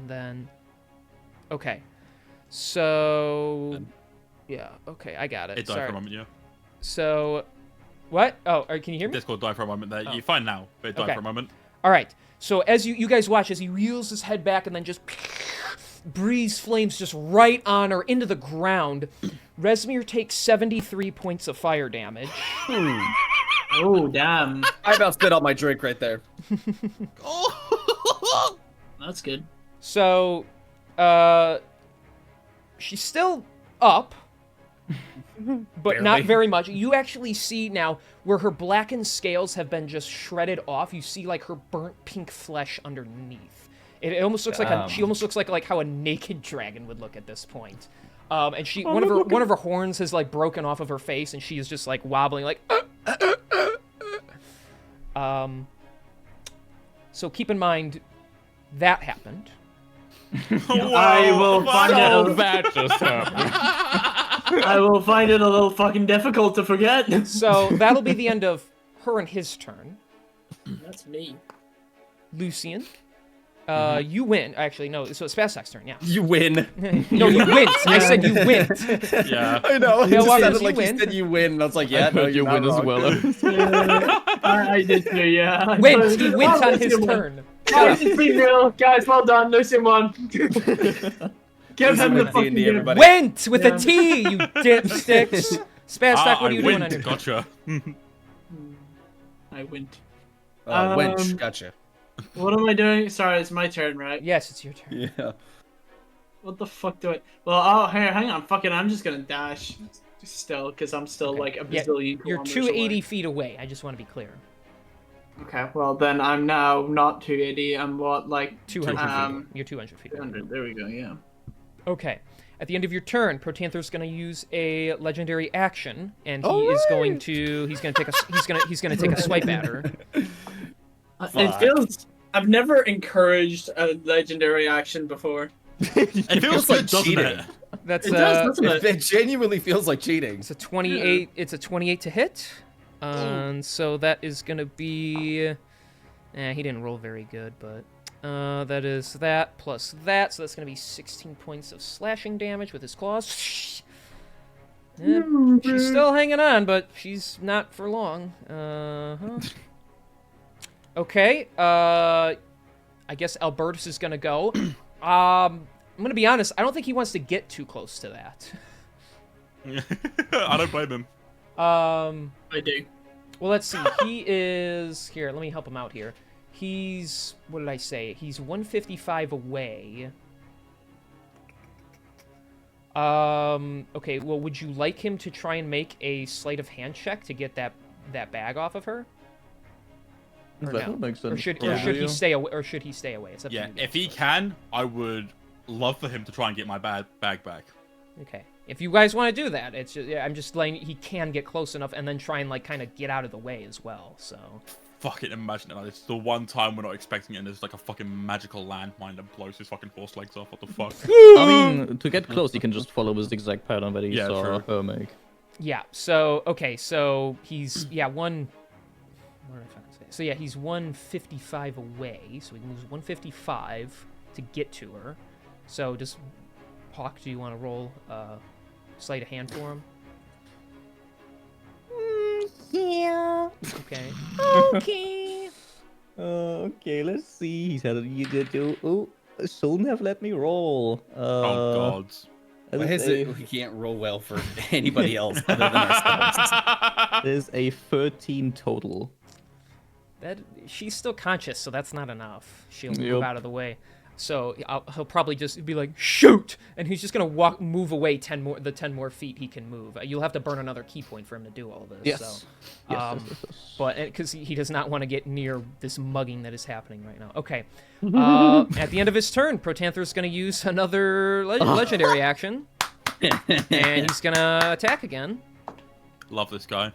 then, okay, so, yeah, okay, I got it. It died Sorry. for a moment, yeah. So, what? Oh, can you hear me? Discord died for a moment there. Oh. You're fine now, but it died Okay. for a moment. All right. So as you guys watch, as he reels his head back and then just breathes flames just right on her into the ground, Rezmir takes 73 points of fire damage. Oh, damn. I about spit out my drink right there. That's good. So, she's still up, but not Barely. very much. You actually see now where her blackened scales have been just shredded off. You see like her burnt pink flesh underneath. It almost looks like she almost looks like how a naked dragon would look at this point. And she one of her horns has like broken off of her face, and she is just like wobbling like. So keep in mind that happened. I will find it. that just happened. I will find it a little fucking difficult to forget. So that'll be the end of her and his turn. That's me. Lucian, you win. Actually, no. So it's Spaztek's turn. Yeah. You win. No, you win. I said you win. Yeah. I know. It Yeah, just well, sounded you like win. you said you win, and I was like, yeah, I no, heard you you're win not as wrong. well. I did too, yeah. Wins. He wins on his Lucian won. turn. Guys, it's been real. Guys, well done. Lucian won. Give him the with fucking D&D, game. everybody. Went with Yeah. a T, you dipsticks. Spaztek, what are you doing on your turn? Gotcha. I went. Wench, gotcha. What am I doing? Sorry, it's my turn, right? Yes, it's your turn. Yeah. What the fuck do I? Well, oh, hang on. Fucking, I'm just gonna dash still, because I'm still Okay. like a Yeah, bazillion You're kilometers 280 away. feet away. I just want to be clear. Okay, well then I'm now not 280. I'm what, like 200 Um, feet. You're 200 feet. away. 200. There we go. Yeah. Okay. At the end of your turn, Protanther's going to use a legendary action, and he is going to take a swipe at her. It Fuck. feels. I've never encouraged a legendary action before. It feels like good, doesn't cheating. it? That's It does, doesn't it? It genuinely feels like cheating. it's a 28. It's a 28 to hit, and so that is going to be. He didn't roll very good, but that is that plus that, so that's going to be 16 points of slashing damage with his claws. Yep, she's still hanging on, but she's not for long. Okay, I guess Albertus is gonna go. I'm gonna be honest, I don't think he wants to get too close to that. I don't blame him. I do. Well, let's see. He is here. Let me help him out here. He's what did I say? He's 155 away. Okay. Well, would you like him to try and make a sleight of hand check to get that bag off of her? Or That no? makes Or sense. should Probably. he stay away? Or should he stay away? It's up Yeah, to you guys. if he can, I would love for him to try and get my bag back. Okay. If you guys want to do that, it's just, I'm just letting he can get close enough and then try and like kind of get out of the way as well. So. Fucking imagine it. Like, it's the one time we're not expecting it, and there's like a fucking magical landmine that blows his fucking horse legs off. What the fuck? I mean, to get close, you can just follow the zigzag pattern that he Yeah, saw true. her make. Yeah. So okay. So he's one. What did I find? So yeah, he's 155 away. So he moves 155 to get to her. So does Hawk? Do you want to roll sleight of hand for him? Yeah. Okay. Okay. Okay, let's see. He said you did do. Oh, shouldn't have let me roll. Oh god. Why is it we can't roll well for anybody else other than ourselves? There's a 13 total. That she's still conscious, so that's not enough. She'll move Yep. out of the way. So he'll probably just be like, shoot, and he's just gonna move away 10 more feet he can move. You'll have to burn another key point for him to do all this. Yes. So, Yes. but because he does not want to get near this mugging that is happening right now. Okay. At the end of his turn, Protanther's gonna use another legendary action, and he's gonna attack again. Love this guy.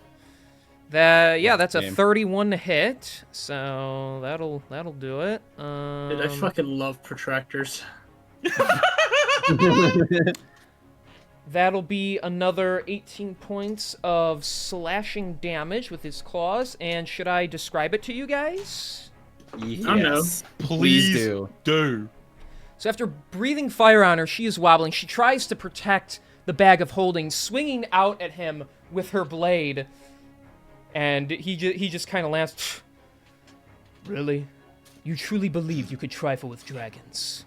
That's a Game. 31 to hit, so that'll do it. Dude, I fucking love protractors. That'll be another 18 points of slashing damage with his claws. And should I describe it to you guys? Yes. Please do. do. So after breathing fire on her, she is wobbling. She tries to protect the bag of holding, swinging out at him with her blade. And he just kind of laughs. Really? You truly believe you could trifle with dragons?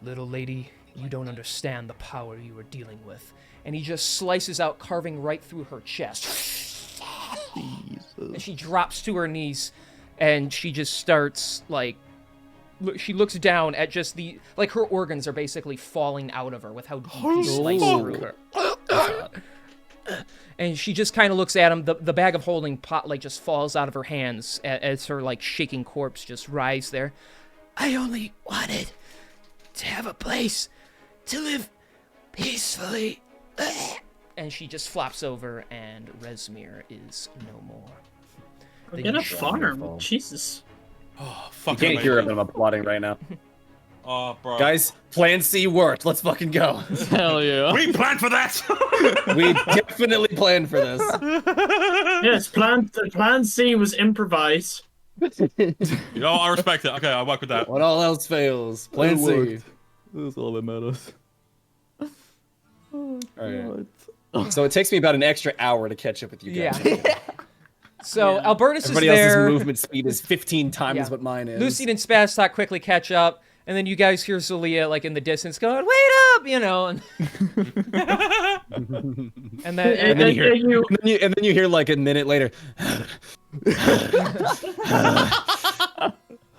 Little lady, you don't understand the power you are dealing with. And he just slices out, carving right through her chest. And she drops to her knees, and she just starts, like... She looks down at just her organs are basically falling out of her with how deep he sliced through her. And she just kind of looks at him. The bag of holding pot just falls out of her hands as her shaking corpse just writhes there. I only wanted to have a place to live peacefully. And she just flops over, and Rezmir is no more. Get a Wonderful. farm. Jesus. Oh, You fucking can't hear him, amazing. but I'm applauding right now. Oh, bro. Guys, plan C worked. Let's fucking go. Hell yeah. we planned for that. We definitely planned for this. Yes, plan C was improvised. You know, I respect it. Okay, I'll work with that. When all else fails, plan It C. worked. That's all that matters. All right. So it takes me about an extra hour to catch up with you guys. Yeah. So Albertus Everybody is else's there. movement speed is 15 times Yeah. what mine is. Lucy and Spastok quickly catch up, and then you guys hear Zelia in the distance going, "Wait up!" And and then And then you hear, you- and then you hear a minute later.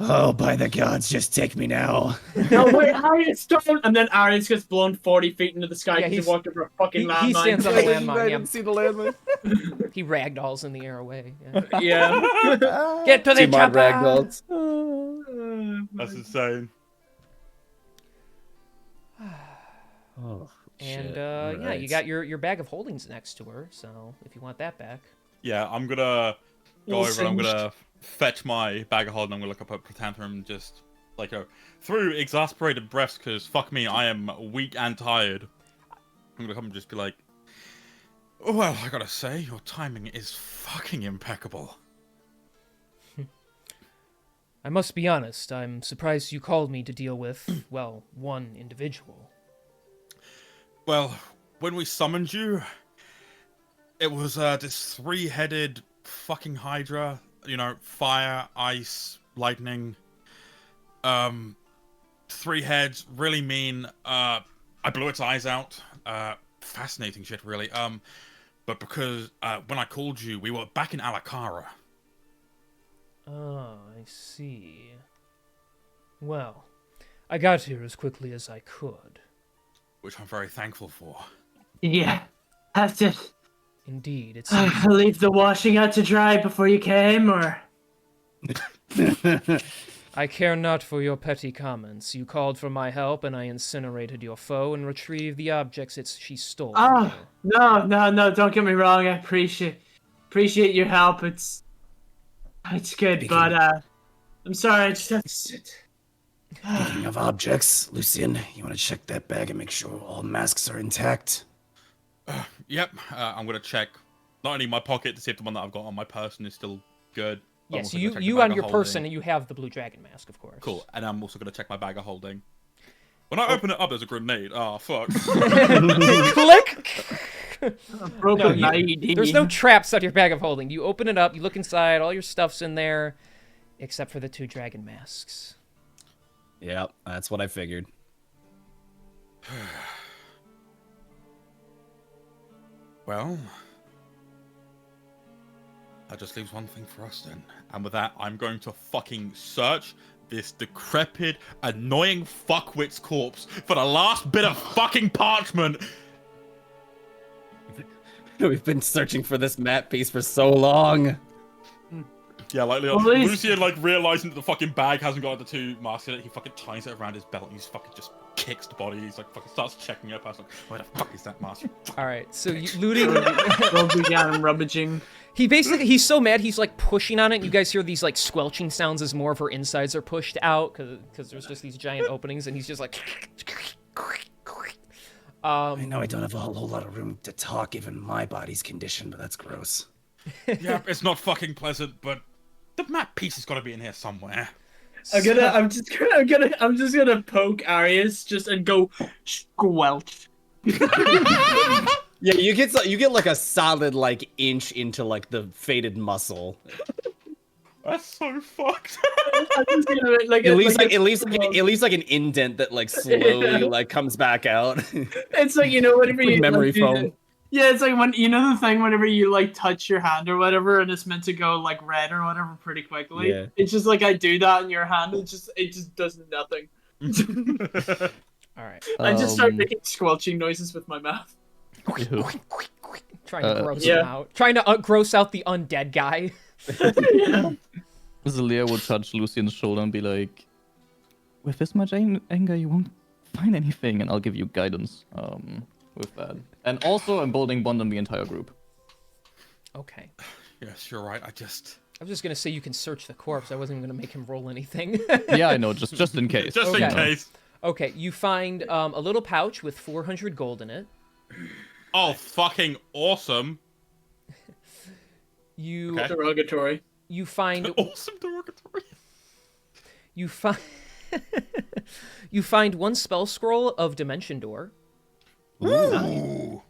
Oh, by the gods, just take me now. No, wait, Arius, don't! And then Arius gets blown 40 feet into the sky Yeah, because he walked over a fucking he landmine. stands on the landmine. Yeah. see the landmine. He ragdolls in the air away. Yeah. Yeah. Get to the See my chopper! ragdolls. That's insane. Oh, And shit. yeah, Alright. you got your bag of holdings next to her. So if you want that back, Yeah, I'm gonna go All over and I'm singed. gonna fetch my bag of holding. I'm gonna look up at Protanther and just through exasperated breaths, because fuck me, I am weak and tired. I'm gonna come and just be like, well, I gotta say, your timing is fucking impeccable. I must be honest. I'm surprised you called me to deal with one individual. Well, when we summoned you, it was this three-headed fucking Hydra. You know, fire, ice, lightning. 3 heads, really mean. I blew its eyes out. Fascinating shit, really. But because when I called you, we were back in Alakara. Oh, I see. Well, I got here as quickly as I could. Which I'm very thankful for. Yeah. Have to Indeed, it's leave the washing out to dry before you came, or? I care not for your petty comments. You called for my help, and I incinerated your foe and retrieved the objects she stole from Ah, you. no, don't get me wrong. I appreciate your help. It's good, but I'm sorry. I just have to sit. Speaking of objects, Lucian, you want to check that bag and make sure all masks are intact? Yep, I'm gonna check not only my pocket to see if the one that I've got on my person is still good. but I'm Yes, also gonna check the you bag on of your person, holding. you have the blue dragon mask, of course. Cool, and I'm also gonna check my bag of holding. When I open it up, there's a grenade. Oh fuck. Click! Broken No, IED. There's no traps on your bag of holding. You open it up, you look inside, all your stuff's in there, except for the 2 dragon masks. Yep, that's what I figured. Well, that just leaves one thing for us then. And with that, I'm going to fucking search this decrepit, annoying fuckwit's corpse for the last bit of fucking parchment. We've been searching for this map piece for so long. Yeah, like Police. Lucian, like realizing that the fucking bag hasn't got the 2 masks in it, he fucking ties it around his belt and he's fucking just kicks the body. He's like fucking starts checking up. I was like, where the fuck is that mask? Alright, so you looting... Rubbing and rummaging. he's so mad, he's like pushing on it. You guys hear these like squelching sounds as more of her insides are pushed out, because there's just these giant openings, and he's just like... I know I don't have a whole lot of room to talk given my body's condition, but that's gross. Yeah, it's not fucking pleasant, but the map piece has got to be in here somewhere. I'm just gonna poke Arius and go squelch. Yeah, you get like a solid like inch into like the faded muscle. That's so fucked. I'm just gonna, It leaves like an indent that like slowly like comes back out. It's like, you know, whenever you Memory like, do foam. the- Yeah, it's like when, you know, the thing whenever you like touch your hand or whatever, and it's meant to go like red or whatever pretty quickly. Yeah. It's just like I do that in your hand. It just does nothing. Alright. I just start making squelching noises with my mouth. Trying to gross Yeah. him out. Trying to gross out the undead guy. Yeah. Zelia will touch Lucian's shoulder and be like, with this much anger, you won't find anything, and I'll give you guidance with that. And also, emboldening bond on the entire group. Okay. Yes, you're right. I was just gonna say you can search the corpse. I wasn't even gonna make him roll anything. Yeah, I know, just in case. Just Okay. in case. Okay, you find a little pouch with 400 gold in it. Oh, fucking awesome. You Okay. Derogatory. you find Awesome derogatory. you find you find 1 spell scroll of Dimension Door. Ooh.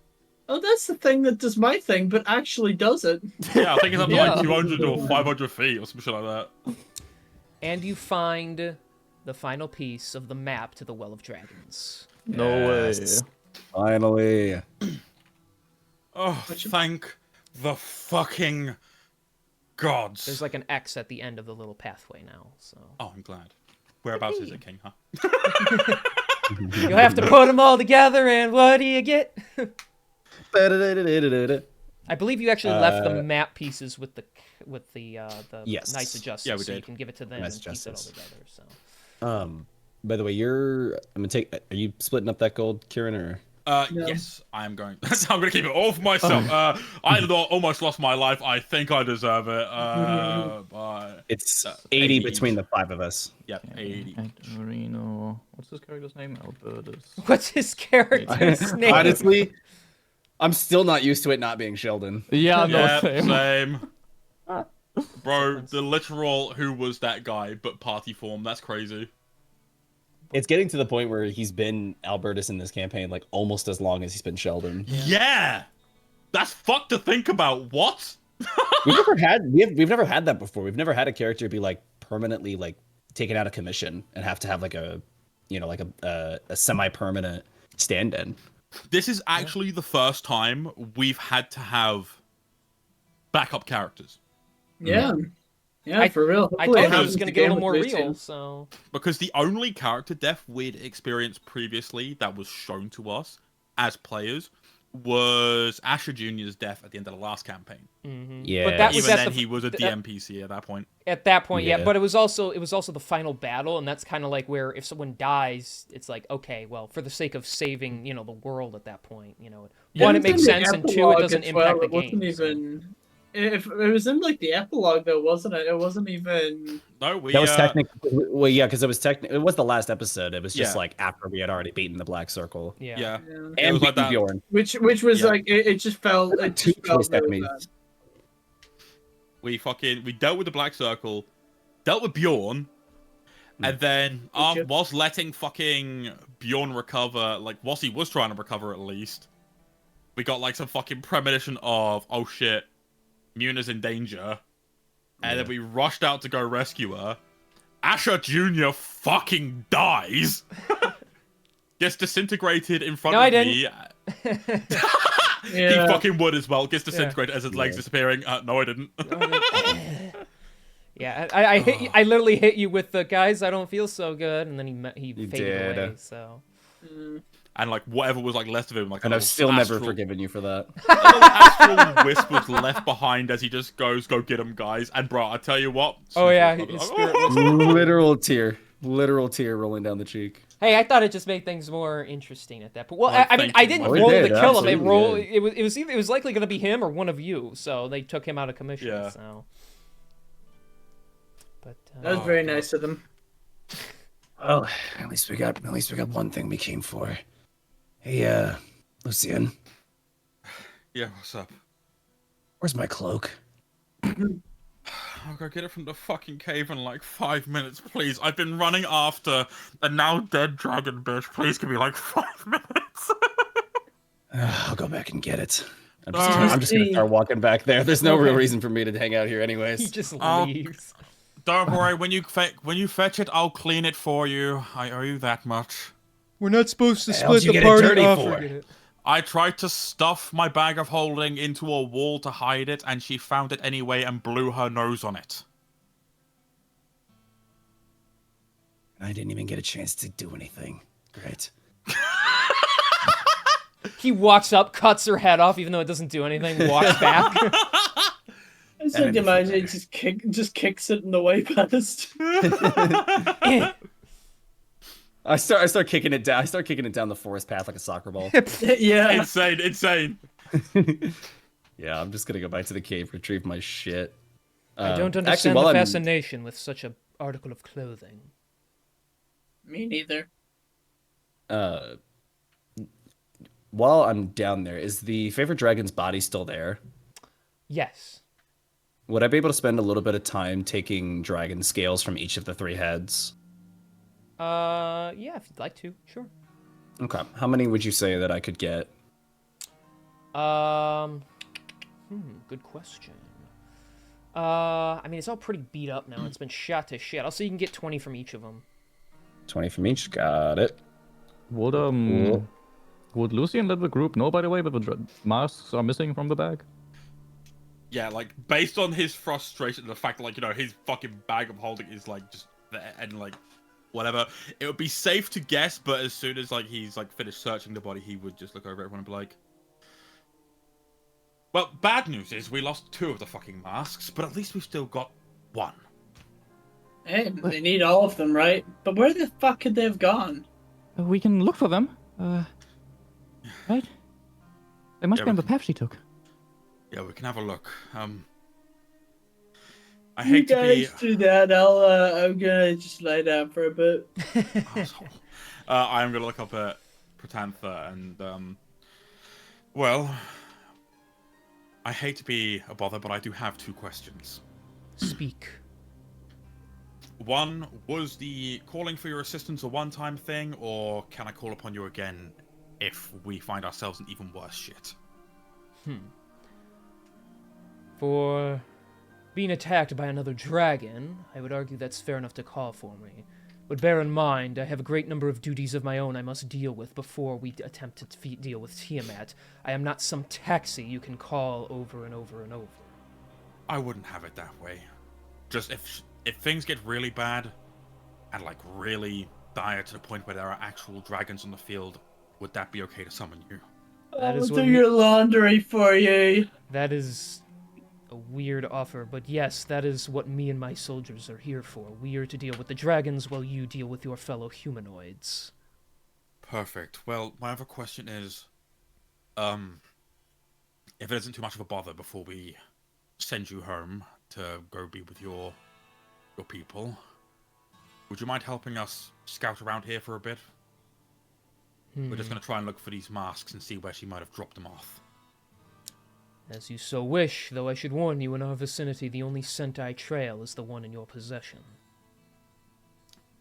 Oh, that's the thing that does my thing, but actually does it. Yeah, I think it's up to Yeah. like 200 or 500 feet or some shit like that. And you find the final piece of the map to the Well of Dragons. No way. Yes. Finally. Oh, thank the fucking gods. There's like an X at the end of the little pathway now, so Oh, I'm glad. Whereabouts is it, King, huh? you'll have to put them all together, and what do you get? I believe you actually left the map pieces with the Yes. Knights of Justice, Yeah, we so you did. can give it to them Knights and of piece it all Justice. together. So By the way, are you splitting up that gold, Kieran, or? Yes, I am going. I'm going to keep it all for myself. Almost lost my life. I think I deserve it. But It's 80 80 between the 5 of us. yep, 80. Marino. What's this character's name? Albertus. what's his character's name? Honestly, I'm still not used to it not being Sheldon. Yeah, no, Yeah, same. same. Bro, the literal who was that guy, but party form. That's crazy. It's getting to the point where he's been Albertus in this campaign like almost as long as he's been Sheldon. Yeah, that's fucked to think about. What? We've never had that before. We've never had a character be like permanently like taken out of commission and have to have like a semi-permanent stand-in. This is actually the first time we've had to have backup characters. Yeah. Yeah, for real. I Hopefully told you it happens was gonna again get a little with more Lucian. real. So Because the only character death we'd experienced previously that was shown to us as players was Asher Jr.'s death at the end of the last campaign. Yeah. But that was Even at then, the, he was a that- DMPC at that point. At that point, yeah. Yeah. But it was also the final battle, and that's kind of like where if someone dies, it's like, okay, well, for the sake of saving, the world at that point, one, it makes sense, and two, it doesn't impact the game. Wasn't even. If it was in like the epilogue, though, wasn't it? It wasn't even. No, we. That was technically, well, yeah, because it was the last episode. It was just Yeah. like after we had already beaten the Black Circle Yeah. Yeah. Yeah. and was like beaten that. Bjorn. Which was Yeah. like it just felt. It Two just felt choice really enemies. bad. We dealt with the Black Circle, dealt with Bjorn, and then Did you? whilst letting fucking Bjorn recover, like whilst he was trying to recover at least, we got like some fucking premonition of, oh shit, Muna's in danger, and then we rushed out to go rescue her. Asher Jr. fucking dies. Gets disintegrated in front No, of I me. He Yeah. fucking would as well. Gets disintegrated as his legs disappearing. No, I didn't. Yeah, I hit you, I literally hit you with the guys. I don't feel so good, and then he You faded did. away. So And like whatever was like left of him, like And a I've little still never astral- forgiven you for that. a little astral wisp was left behind as he just goes, "Go get him, guys!" And bro, I tell you what. Oh, yeah, Snowflake, his I'm spirit like, was- literal tear rolling down the cheek. hey, I thought it just made things more interesting at that point. Well, Well, I mean, thank I you. didn't Oh, it roll did, to kill him. It absolutely roll. did. It was likely going to be him or one of you. So they took him out of commission. Yeah. So. But That was Oh, very God. nice of them. Well, at least we got one thing we came for. Hey, Lucian, Yeah, what's up? where's my cloak? I'll go get it from the fucking cave in like 5 minutes, please. I've been running after a now dead dragon bitch. Please give me like 5 minutes. I'll go back and get it. I'm just gonna start walking back there. There's no real reason for me to hang out here, he anyways. just Oh. leaves. Don't worry, when you fetch it, I'll clean it for you. I owe you that much. We're not supposed to hell did you get it dirty for? I tried to stuff my bag of holding into a wall to hide it, and she found it anyway and blew her nose on it. I didn't even get a chance to do anything. Great. He walks up, cuts her head off, even though it doesn't do anything. Walks back. I just like imagine it just kicks it in the way past. I start kicking it down. I start kicking it down the forest path like a soccer ball. Yeah. Insane. Yeah, I'm just gonna go back to the cave, retrieve my shit. I don't Actually, understand while the I'm- fascination with such an article of clothing. Me neither. While I'm down there, is the favorite dragon's body still there? Yes. Would I be able to spend a little bit of time taking dragon scales from each of the 3 heads? Yeah, if you'd like to, sure. Okay. How many would you say that I could get? Good question. I mean, it's all pretty beat up now. It's been shot to shit. I'll say you can get 20 from each of them. 20 from each. Got it. Would Lucian let the group know, by the way, that the masks are missing from the bag? Yeah, like based on his frustration, the fact that like his fucking bag of holding is like just there and like whatever, it would be safe to guess. But as soon as like he's like finished searching the body, he would just look over everyone and be like, "Well, bad news is we lost 2 of the fucking masks, but at least we've still got 1." Hey, they need all of them, right? But where the fuck could they have gone? We can look for them. Right? They must Yeah, be on we the path she took. Yeah, we can have a look. I You hate to be. guys do that. I'm gonna just lie down for a bit. Asshole. I am gonna look up at Protantha and well, I hate to be a bother, but I do have 2 questions. Speak. One, was the calling for your assistance a one-time thing, or can I call upon you again if we find ourselves in even worse shit? For being attacked by another dragon, I would argue that's fair enough to call for me. But bear in mind, I have a great number of duties of my own I must deal with before we attempt to deal with Tiamat. I am not some taxi you can call over and over and over. I wouldn't have it that way. Just if things get really bad, and like really dire to the point where there are actual dragons on the field, would that be okay to summon you? That is I'll what do your laundry for you. That is a weird offer, but yes, that is what me and my soldiers are here for. We are to deal with the dragons while you deal with your fellow humanoids. Perfect. Well, my other question is, if it isn't too much of a bother before we send you home to go be with your people, would you mind helping us scout around here for a bit? We're just gonna try and look for these masks and see where she might have dropped them off. As you so wish, though I should warn you, in our vicinity, the only scent I trail is the one in your possession.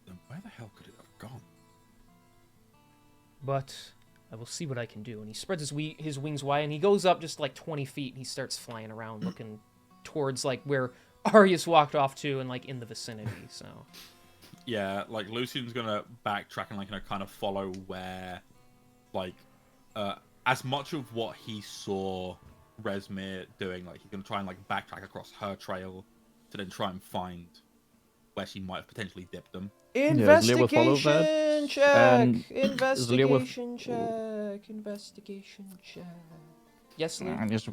Then where the hell could it have gone? But I will see what I can do. And he spreads his wings wide, and he goes up just like 20 feet, and he starts flying around, looking towards like where Arius walked off to, and like in the vicinity. So Yeah, like Lucian's gonna backtrack and like kind of follow where, like, as much of what he saw Resmir doing, like he's gonna try and like backtrack across her trail to then try and find where she might have potentially dipped them. investigation check. and Investigation check. Investigation check. Yes, Lou? I just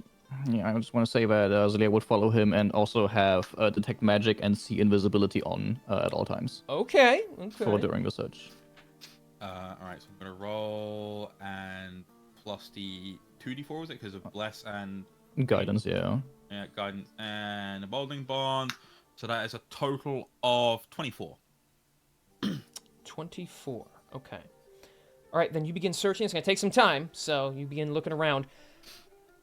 want to say that Zelia would follow him and also have detect magic and see invisibility on at all times Okay. for Okay. during the search. Alright, so I'm gonna roll and plus the 2d4, was it? Because of bless and Guidance, yeah. guidance and a balding bond. So that is a total of 24. 24. Okay. All right, then you begin searching. It's going to take some time, so you begin looking around.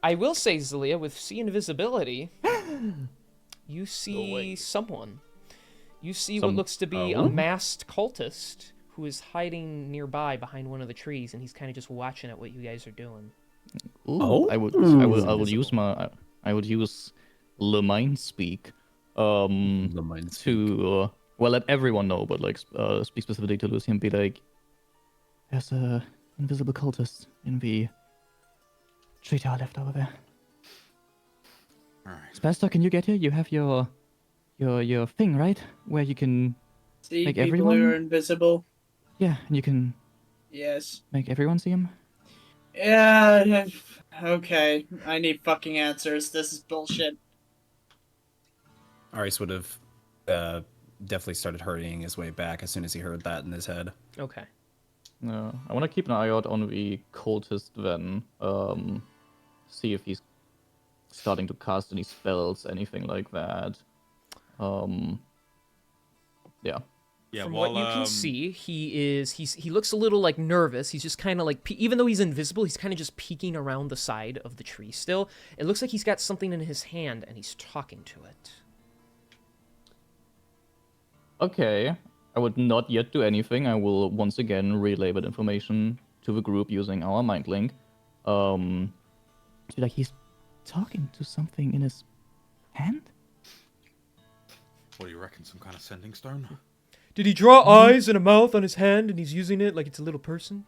I will say, Zelia, with see invisibility, you see someone. You see what looks to be a masked cultist who is hiding nearby behind one of the trees, and he's kind of just watching at what you guys are doing. Ooh, I would use Le Mind Speak to let everyone know, but like speak specifically to Lucian, be like, there's a invisible cultist in the tree tower left over there. Alright. Spastor, can you get here? You have your thing, right? Where you can See Make people everyone- who are invisible. and you can Yes. make everyone see him. Yeah. Okay. I need fucking answers. This is bullshit. Arius would have definitely started hurrying his way back as soon as he heard that in his head. Okay. No, I want to keep an eye out on the cultist then. See if he's starting to cast any spells, anything like that. Yeah. Yeah, From while, what you can see, he looks a little like nervous. He's just kind of like, even though he's invisible, he's kind of just peeking around the side of the tree still. It looks like he's got something in his hand and he's talking to it. Okay. I would not yet do anything. I will once again relay that information to the group using our mind link. So like he's talking to something in his hand? What do you reckon? Some kind of sending stone? Did he draw eyes and a mouth on his hand and he's using it like it's a little person?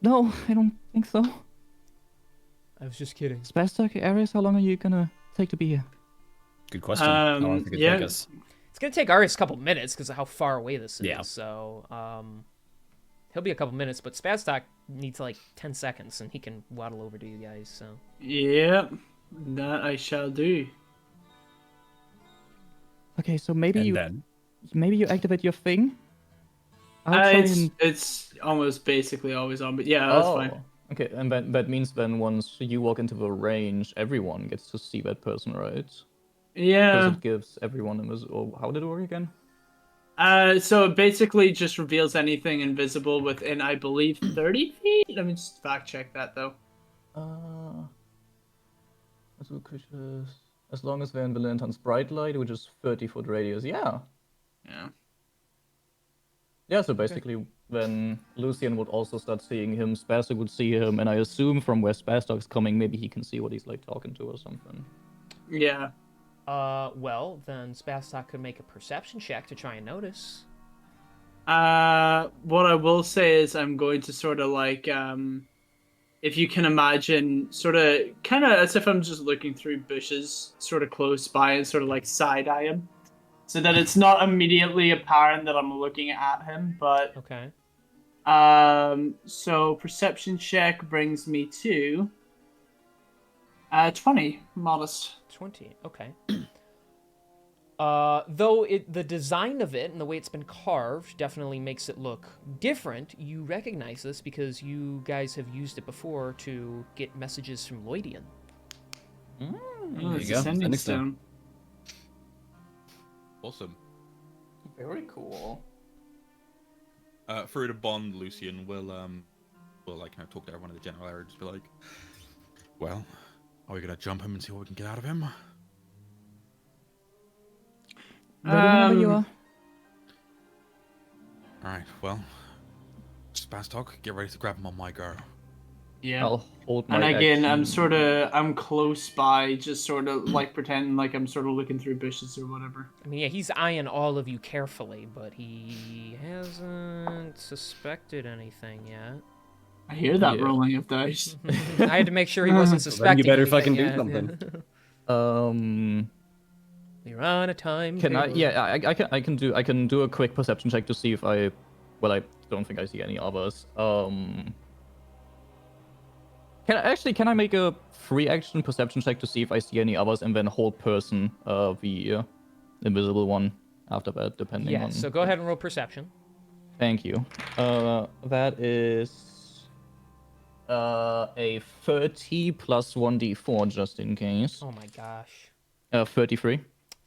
No, I don't think so. I was just kidding. Spastor, Arius, how long are you gonna take to be here? Good question. How long do you think it'd take yeah. us? It's gonna take Arius a couple minutes because of how far away this is. Yeah. So, he'll be a couple minutes, but Spazstock needs like 10 seconds and he can waddle over to you guys. So, Yep. That I shall do. Okay, so maybe And you then activate your thing. I'll try It's almost basically always on, but yeah, that's fine. Okay, and that means then once you walk into the range, everyone gets to see that person, right? Because Yeah. it gives everyone or how did it work again? So it basically just reveals anything invisible within, I believe, 30 feet? Let me just fact check that, though. As long as they're in the lantern's bright light, which is 30-foot radius. Yeah. Yeah. Yeah, so basically then Lucian would also start seeing him, Spastic would see him, and I assume from where Spastoc's coming, maybe he can see what he's like talking to or something. Yeah. well, then Spazstock could make a perception check to try and notice. What I will say is I'm going to sort of like, if you can imagine, sort of, kind of as if I'm just looking through bushes, sort of close by, and sort of like side-eye him. So that it's not immediately apparent that I'm looking at him, but Okay. So perception check brings me to 20, modest. 20. Okay. Though the design of it and the way it's been carved definitely makes it look different, you recognize this because you guys have used it before to get messages from Lloydian. Oh, There it's you a go. sending Sending stone. Awesome. Very cool. Through the bond, Lucian will like talk to everyone in the general area, just be like, well, are we gonna jump him and see what we can get out of him? Ready whenever you are. All right, well, Spastok, get ready to grab him on my go. Yeah. I'll hold my And again, action. I'm close by, just sort of like pretending like I'm sort of looking through bushes or whatever. I mean, yeah, he's eyeing all of you carefully, but he hasn't suspected anything yet. I hear that Yeah. rolling of dice. I had to make sure he wasn't Well, then suspecting you better anything fucking do yet. something. You're on a time. Can I? table. Yeah, I can do a quick perception check to see if I. Well, I don't think I see any others. Can I make a free action perception check to see if I see any others, and then hold person, the invisible one after that, depending Yeah, on. so go ahead and roll perception. Thank you. That is a 30 plus 1d4 just in case. Oh my gosh. 33.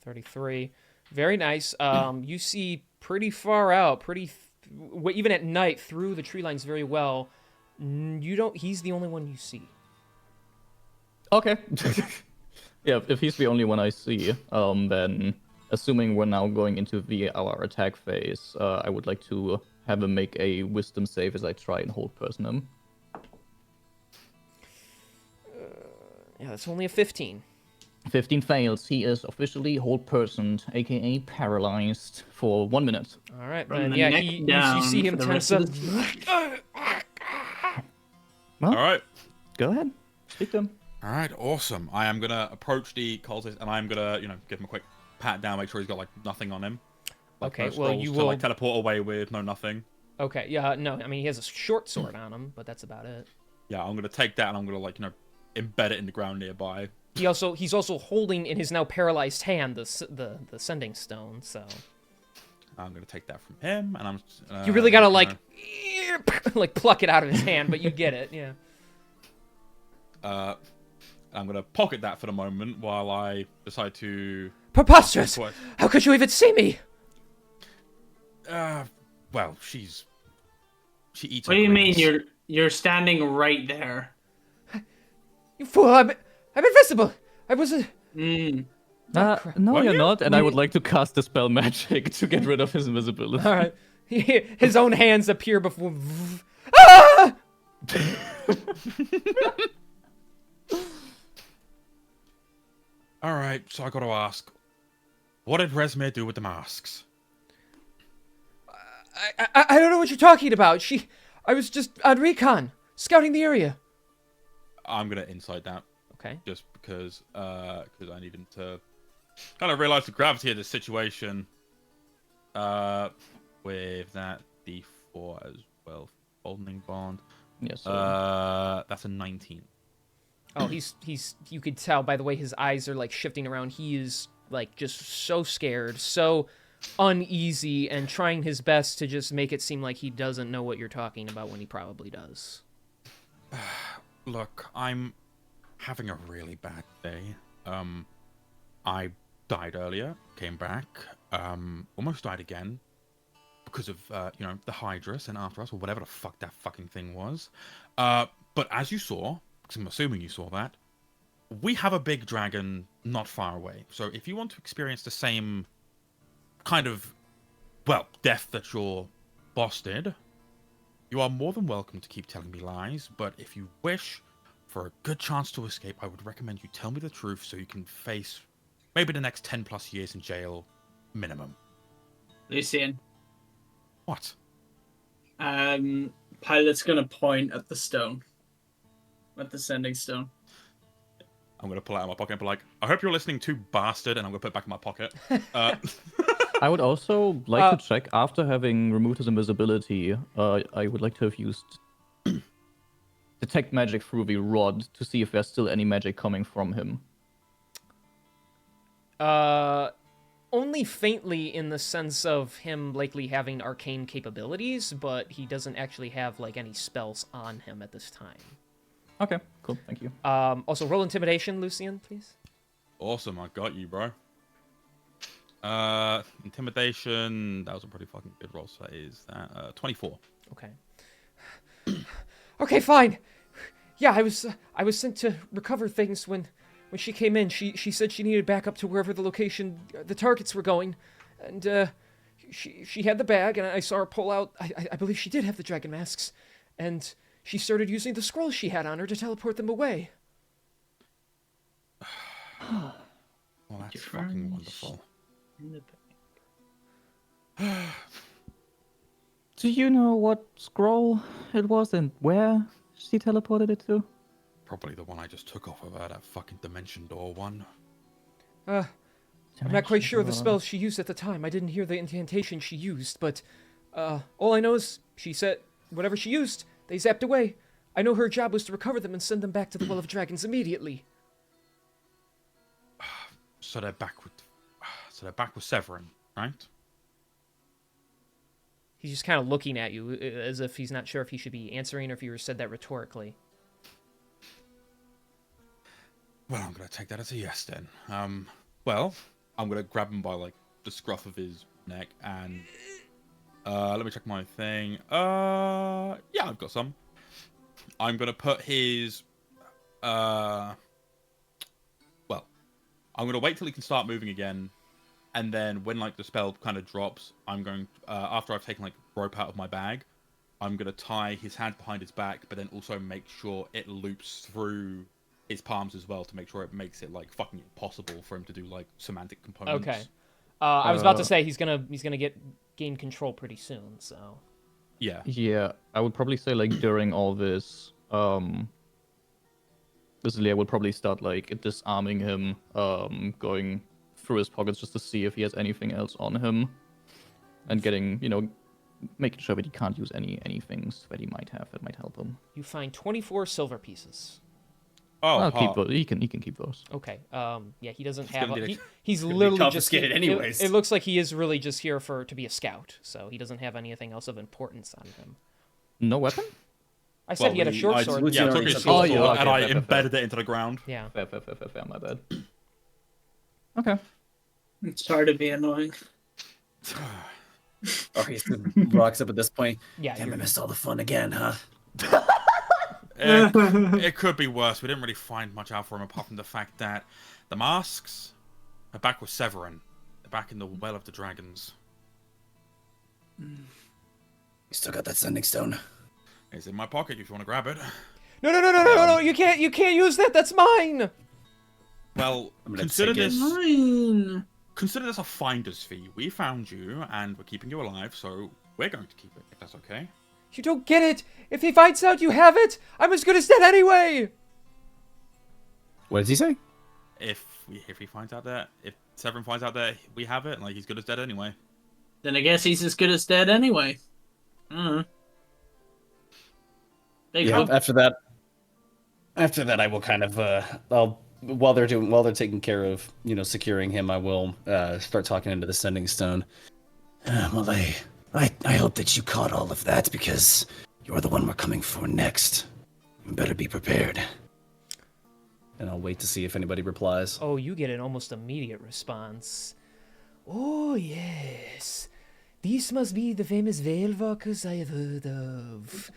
33. Very nice. You see pretty far out, even at night through the tree lines very well. He's the only one you see. Okay. Yeah, if he's the only one I see, then assuming we're now going into our attack phase, I would like to have him make a wisdom save as I try and hold person him. Yeah, that's only a 15. 15 fails. He is officially hold personed, aka paralyzed, for 1 minute. All right, From then the yeah, neck you down see him for the tense rest up. of the- Well, All right. go ahead. Speak to him. All right, awesome. I am gonna approach the cultist, and I'm gonna, give him a quick pat down, make sure he's got like nothing on him. Like, Okay, no well, scrolls you to, will- like teleport away with no nothing. Okay, yeah, no, I mean he has a short sword on him, but that's about it. Yeah, I'm gonna take that and I'm gonna embed it in the ground nearby. He's also holding in his now paralyzed hand the sending stone. So I'm gonna take that from him, and I'm. you really gotta gonna- like pluck it out of his hand, but you get it, yeah. I'm gonna pocket that for the moment while I decide to. Preposterous! What? How could you even see me? Well, she eats. What her do you mean greens. you're standing right there? You fool! I'm invisible. I was a. No, What? you're Yeah. not, and I would like to cast Dispel Magic to get rid of his invisibility. All right. His own hands appear before. Ah! All right, so I gotta ask, what did Resmir do with the masks? I don't know what you're talking about. I was just on recon, scouting the area. I'm gonna insight that Okay. just because I needed to kind of realize the gravity of the situation. With that D4 as well, Folding Bond. Yes. Sir. That's a 19. Oh, he's. You could tell by the way his eyes are like shifting around. He is like just so scared, so uneasy, and trying his best to just make it seem like he doesn't know what you're talking about when he probably does. Look, I'm having a really bad day. I died earlier, came back, almost died again because of the Hydrus and after us, or whatever the fuck that fucking thing was. But as you saw, because I'm assuming you saw that, we have a big dragon not far away. So if you want to experience the same kind of, death that your boss did, you are more than welcome to keep telling me lies. But if you wish for a good chance to escape, I would recommend you tell me the truth so you can face maybe the next 10 plus years in jail minimum. Lucian. What? Pilot's gonna point at the stone. At the sending stone. I'm gonna pull it out of my pocket and be like, I hope you're listening to bastard, and I'm gonna put it back in my pocket. I would also like to check, after having removed his invisibility, I would like to have used detect magic through the rod to see if there's still any magic coming from him. Only faintly, in the sense of him likely having arcane capabilities, but he doesn't actually have like any spells on him at this time. Okay, cool, thank you. Also, roll intimidation, Lucian, please. Awesome, I got you, bro. Intimidation. That was a pretty fucking good roll. So that is that 24. Okay. Okay, fine. Yeah, I was sent to recover things when she came in. She said she needed backup to wherever the location the targets were going, and she had the bag, and I saw her pull out. I believe she did have the dragon masks, and she started using the scrolls she had on her to teleport them away. Well, that's fucking wonderful. Do you know what scroll it was and where she teleported it to? Probably the one I just took off of her, that fucking dimension door one. I'm not quite sure of the spells she used at the time. I didn't hear the incantation she used, but all I know is she said whatever she used, they zapped away. I know her job was to recover them and send them back to the Well of Dragons immediately. So they're back with Severin, right? He's just kind of looking at you as if he's not sure if he should be answering or if you said that rhetorically. Well, I'm gonna take that as a yes then. Well, I'm gonna grab him by like the scruff of his neck and let me check my thing. Yeah, I've got some. I'm gonna put his well, I'm gonna wait till he can start moving again, and then when like the spell kind of drops, I'm going after I've taken like rope out of my bag, I'm gonna tie his hand behind his back, but then also make sure it loops through his palms as well to make sure it makes it like fucking impossible for him to do like semantic components. Okay. I was about to say he's gonna gain control pretty soon, so. Yeah. Yeah, I would probably say like during all this, basically I would probably start like disarming him, going through his pockets just to see if he has anything else on him, and getting, making sure that he can't use any things that he might have that might help him. You find 24 silver pieces. Oh, I'll keep those. He can keep those. Okay. Yeah, he doesn't have. gonna He's gonna be literally just. confiscated anyways. It looks like he is really just here to be a scout, so he doesn't have anything else of importance on him. No weapon? I said he had a short sword. Yeah, I took his Oh, short yeah, sword okay, and I fair. embedded it into the ground. Yeah. Fair, my bad. Okay. It's hard to be annoying. Oh, he rocks up at this point. Yeah. Damn, I you're- missed all the fun again, huh? It could be worse. We didn't really find much out for him apart from the fact that the masks are back with Severin. They're back in the Well of the Dragons. You still got that sending stone? It's in my pocket if you want to grab it. No! You can't use that. That's mine. Well, I'm gonna consider take it. this. Fine. Consider this a finder's fee. We found you, and we're keeping you alive, so we're going to keep it, if that's okay. You don't get it. If he finds out you have it, I'm as good as dead anyway. What did he say? If he finds out that, if Severin finds out that we have it, like, he's good as dead anyway. Then I guess he's as good as dead anyway. Big Yeah. hope. After that, I will kind of while they're taking care of securing him, I will start talking into the sending stone. Well, I hope that you caught all of that because you're the one we're coming for next. You better be prepared. And I'll wait to see if anybody replies. Oh, you get an almost immediate response. Oh, yes. This must be the famous Veilwalkers I have heard of.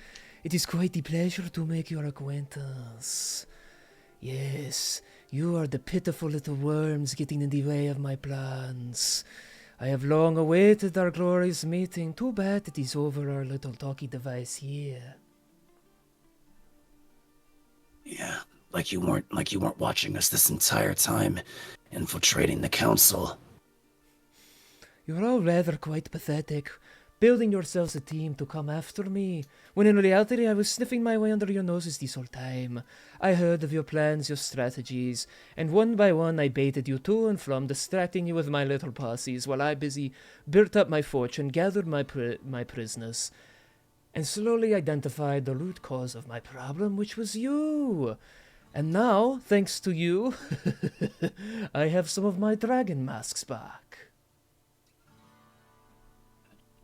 It is quite the pleasure to make your acquaintance. Yes, you are the pitiful little worms getting in the way of my plans. I have long awaited our glorious meeting. Too bad it is over our little talkie device here. Yeah, like you weren't watching us this entire time, infiltrating the council. You're all rather quite pathetic, building yourselves a team to come after me, when in reality I was sniffing my way under your noses this whole time. I heard of your plans, your strategies, and one by one I baited you to and from, distracting you with my little posses, while I busy built up my fortune, gathered my prisoners, and slowly identified the root cause of my problem, which was you. And now, thanks to you, I have some of my dragon masks back.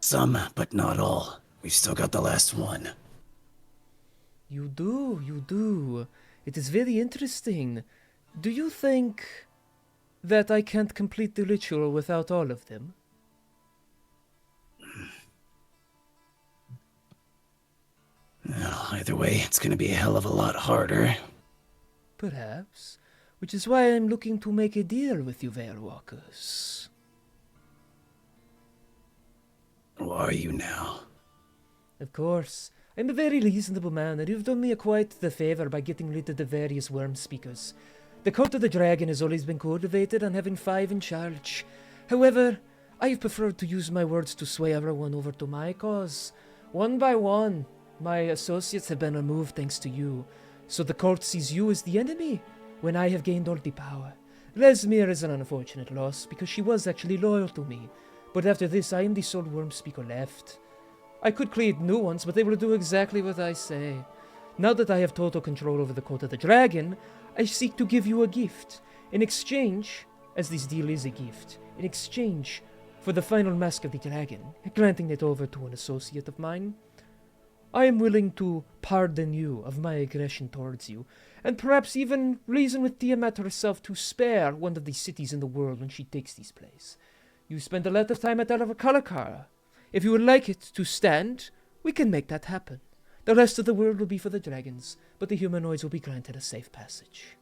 Some, but not all. We've still got the last one. You do. It is very interesting. Do you think that I can't complete the ritual without all of them? Well, either way, it's gonna be a hell of a lot harder. Perhaps. Which is why I'm looking to make a deal with you, Veilwalkers. Who are you now? Of course. I'm a very reasonable man, and you've done me quite the favor by getting rid of the various worm speakers. The cult of the dragon has always been cultivated on having 5 in charge. However, I've preferred to use my words to sway everyone over to my cause. One by one, my associates have been removed thanks to you, so the cult sees you as the enemy when I have gained all the power. Resmir is an unfortunate loss, because she was actually loyal to me. But after this, I am the sole worm speaker left. I could create new ones, but they will do exactly what I say. Now that I have total control over the cult of the dragon, I seek to give you a gift. In exchange, as this deal is a gift, in exchange for the final mask of the dragon, granting it over to an associate of mine, I am willing to pardon you of my aggression towards you, and perhaps even reason with Tiamat herself to spare one of the cities in the world when she takes this place. You spent a lot of time at Alakara. If you would like it to stand, we can make that happen. The rest of the world will be for the dragons, but the humanoids will be granted a safe passage.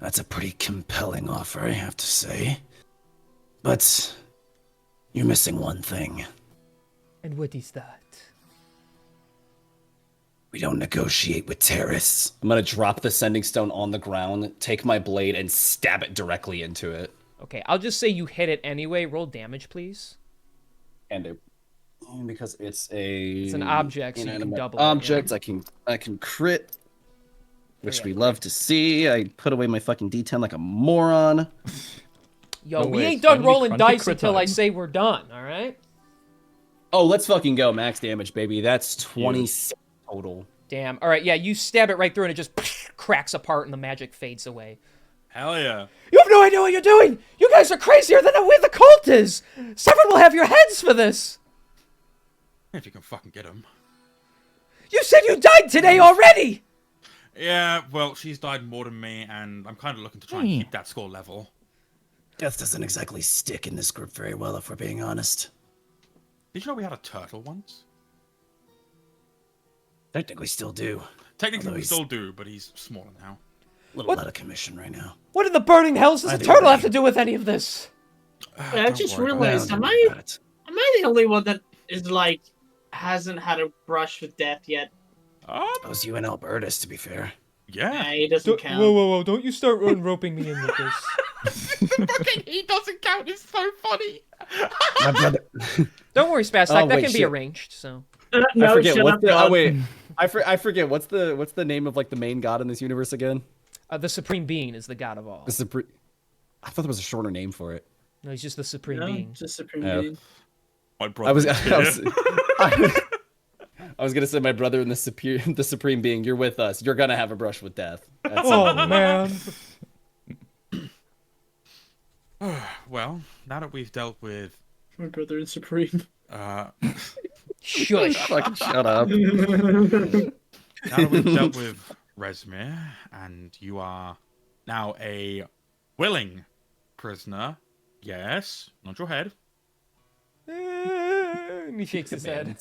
That's a pretty compelling offer, I have to say. But you're missing one thing. And what is that? We don't negotiate with terrorists. I'm gonna drop the sending stone on the ground, take my blade, and stab it directly into it. Okay, I'll just say you hit it anyway. Roll damage, please. And do. Because it's an object, so you can inanimate double object. it. Yeah. I can crit, which yeah. we love to see. I put away my fucking D10 like a moron. Yo, No we way, ain't done suddenly rolling crunchy dice crit until I time. say we're done, alright? Oh, let's fucking go. Max damage, baby. That's 26 total. Damn. Alright, yeah, you stab it right through and it just cracks apart and the magic fades away. Hell yeah. You have no idea what you're doing! You guys are crazier than the cult is! Severin will have your heads for this! If you can fucking get him. You said you died today already! Yeah, well, she's died more than me, and I'm kind of looking to try and keep that score level. Death doesn't exactly stick in this group very well, if we're being honest. Did you know we had a turtle once? Technically still do. Technically, Although we he's still do, but he's smaller now. a little out of commission right now. What in the burning hells does a Either turtle way. have to do with any of this? I Don't just worry about realized, it. am Don't I worry about it. the only one that is like hasn't had a brush with death yet? That was you and Albertus, to be fair. Yeah, Yeah. he doesn't count. Whoa, don't you start unroping me in with this. Fucking he doesn't count. It's so funny. My brother. Don't worry, Spastak, Oh, that wait, can be shit. arranged, so... No, I forget shut what's up, the. God. Oh wait, I forget what's the name of like the main god in this universe again? the Supreme Being is the god of all. The Supreme. I thought there was a shorter name for it. No, he's just the Supreme No, Being. just Supreme Oh. Being. My brother. I was, is I was, here. I was gonna say my brother and the Supreme Being. You're with us. You're gonna have a brush with death. That's Oh, man. Well, now that we've dealt with My brother is Supreme. Shush. fucking shut up. now that we've dealt with Resmir, and you are now a willing prisoner. Yes, not your head. And he shakes his head.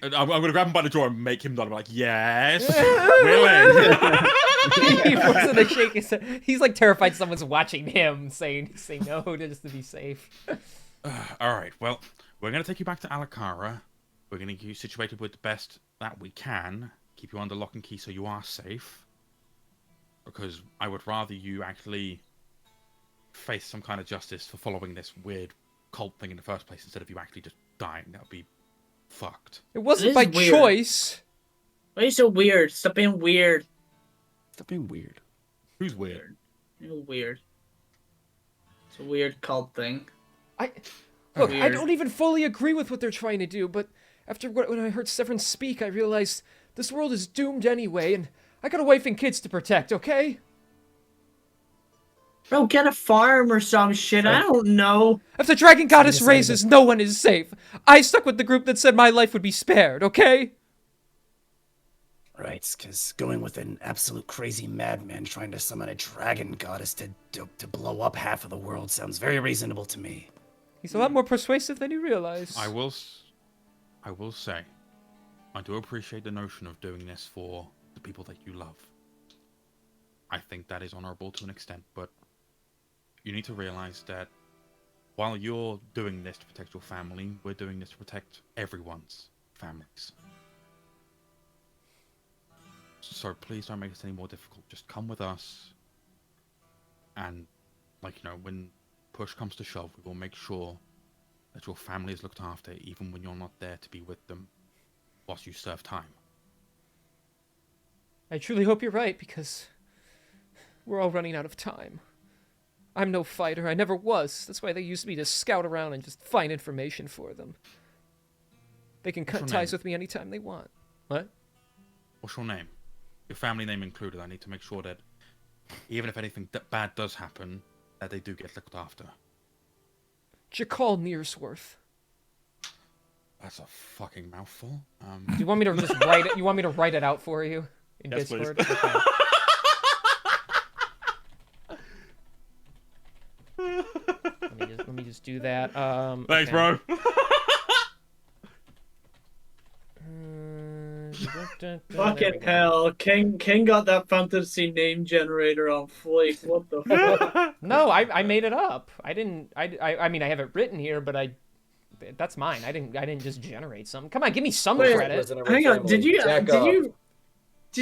And I'm gonna grab him by the jaw and make him nod. I'm like, yes, willing. He forces to shake his head. He's like terrified someone's watching him say no just to be safe. All right. Well, we're gonna take you back to Alakara. We're gonna get you situated with the best that we can. Keep you under lock and key so you are safe. Because I would rather you actually face some kind of justice for following this weird cult thing in the first place instead of you actually just dying. That would be fucked. It wasn't It by is weird. choice. Why are you so weird? Stop being weird. Stop being weird. Who's weird? You're weird. It's a weird cult thing. Look, I Weird. don't even fully agree with what they're trying to do, but when I heard Severin speak, I realized this world is doomed anyway, and I got a wife and kids to protect, okay? Bro, get a farm or some shit. I don't know. If the Dragon Goddess Decided. raises, no one is safe. I stuck with the group that said my life would be spared, okay? Right, because going with an absolute crazy madman trying to summon a dragon goddess to blow up half of the world sounds very reasonable to me. He's a lot more persuasive than you realize. I will say, I do appreciate the notion of doing this for the people that you love. I think that is honorable to an extent, but you need to realize that while you're doing this to protect your family, we're doing this to protect everyone's families. So please don't make this any more difficult. Just come with us, and, like, you know, when push comes to shove, we will make sure that your family is looked after, even when you're not there to be with them whilst you serve time. I truly hope you're right, because we're all running out of time. I'm no fighter, I never was. That's why they used me to scout around and just find information for them. They can cut What's your ties name? with me anytime they want. What? What's your name? Your family name included. I need to make sure that even if anything bad does happen, that they do get looked after. Jakal Nearsworth. That's a fucking mouthful. Do you want me to just write it? You want me to write it out for you in Yes, please. Discord? Okay. Let me just do that. Thanks, okay. bro. There we Fucking go. hell. King got that fantasy name generator on fleek. What the fuck? No, I made it up. I didn't. I mean, I have it written here, but that's mine. I didn't just generate something. Come on, give me some Wait, credit. Hang on, did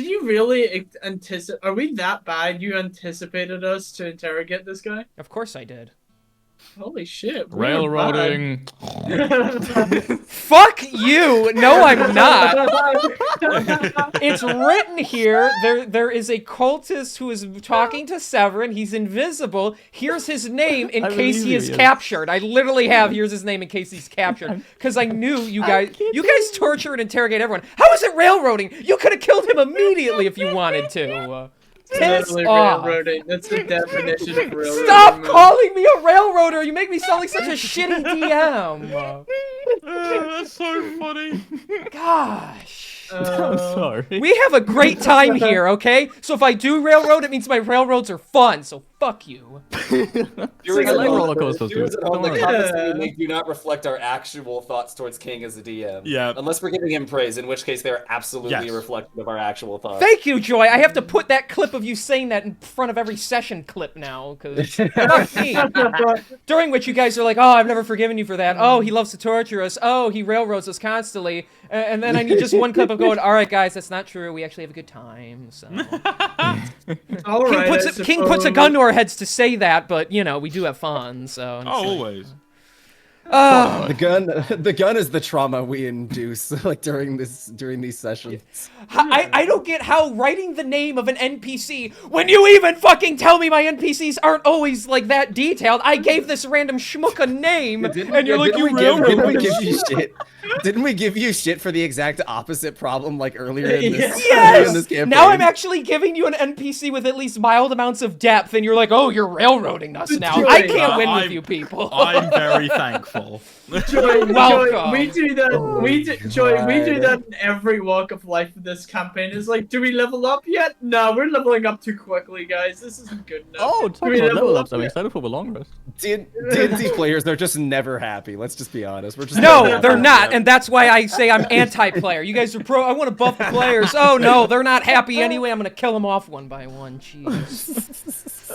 you really anticipate? Are we that bad? You anticipated us to interrogate this guy? Of course I did. Holy shit! we are Railroading. bad. Fuck you! No, I'm not. It's written here. There is a cultist who is talking to Severin. He's invisible. Here's his name in I case believe he is you. captured. I literally have here's his name in case he's captured. Because I knew you guys. You guys torture and interrogate everyone. How is it railroading? You could have killed him immediately if you wanted to. Piss Literally off. railroading. That's the definition of railroading. Stop man. calling me a railroader! You make me sound like such a shitty DM. That's so funny. Gosh. I'm sorry. We have a great time here, okay? So if I do railroad, it means my railroads are fun, so fuck you. Viewers I at like home- roller coasters, viewers dude. at home, the Don't worry. comments that we make do not reflect our actual thoughts towards King as a DM. Yeah. Unless we're giving him praise, in which case they're absolutely Yes. reflective of our actual thoughts. Thank you, Joy. I have to put that clip of you saying that in front of every session clip now, because fuck me. During which you guys are like, oh, I've never forgiven you for that. Oh, he loves to torture us. Oh, he railroads us constantly. And then I need just one clip of going, all right, guys, that's not true. We actually have a good time. So All King, right, King puts a gun to our heads to say that, but you know we do have fun. So it's Oh, like- always. The gun is the trauma we induce like during these sessions. I don't get how writing the name of an NPC, when you even fucking tell me my NPCs aren't always like that detailed. I gave this random schmuck a name, and you're like, you Didn't we railroad. give you shit? Didn't we give you shit for the exact opposite problem like earlier in this, Yes! in this campaign? Now I'm actually giving you an NPC with at least mild amounts of depth, and you're like, oh, you're railroading us now. I can't win with you people. I'm very thankful. Joy, Welcome. we do that. We do, Joy, we do God. that in every walk of life of this campaign. It's like, do we level up yet? No, we're leveling up too quickly, guys. This isn't good enough. Oh, Do talking we about level up ups, I'm yet? excited for the long rest. D&D players, they're just never happy. Let's just be honest. We're just No, never they're happy. not, and that's why I say I'm anti-player. You guys are pro. I want to buff the players. Oh no, they're not happy anyway. I'm gonna kill them off one by one. Jeez.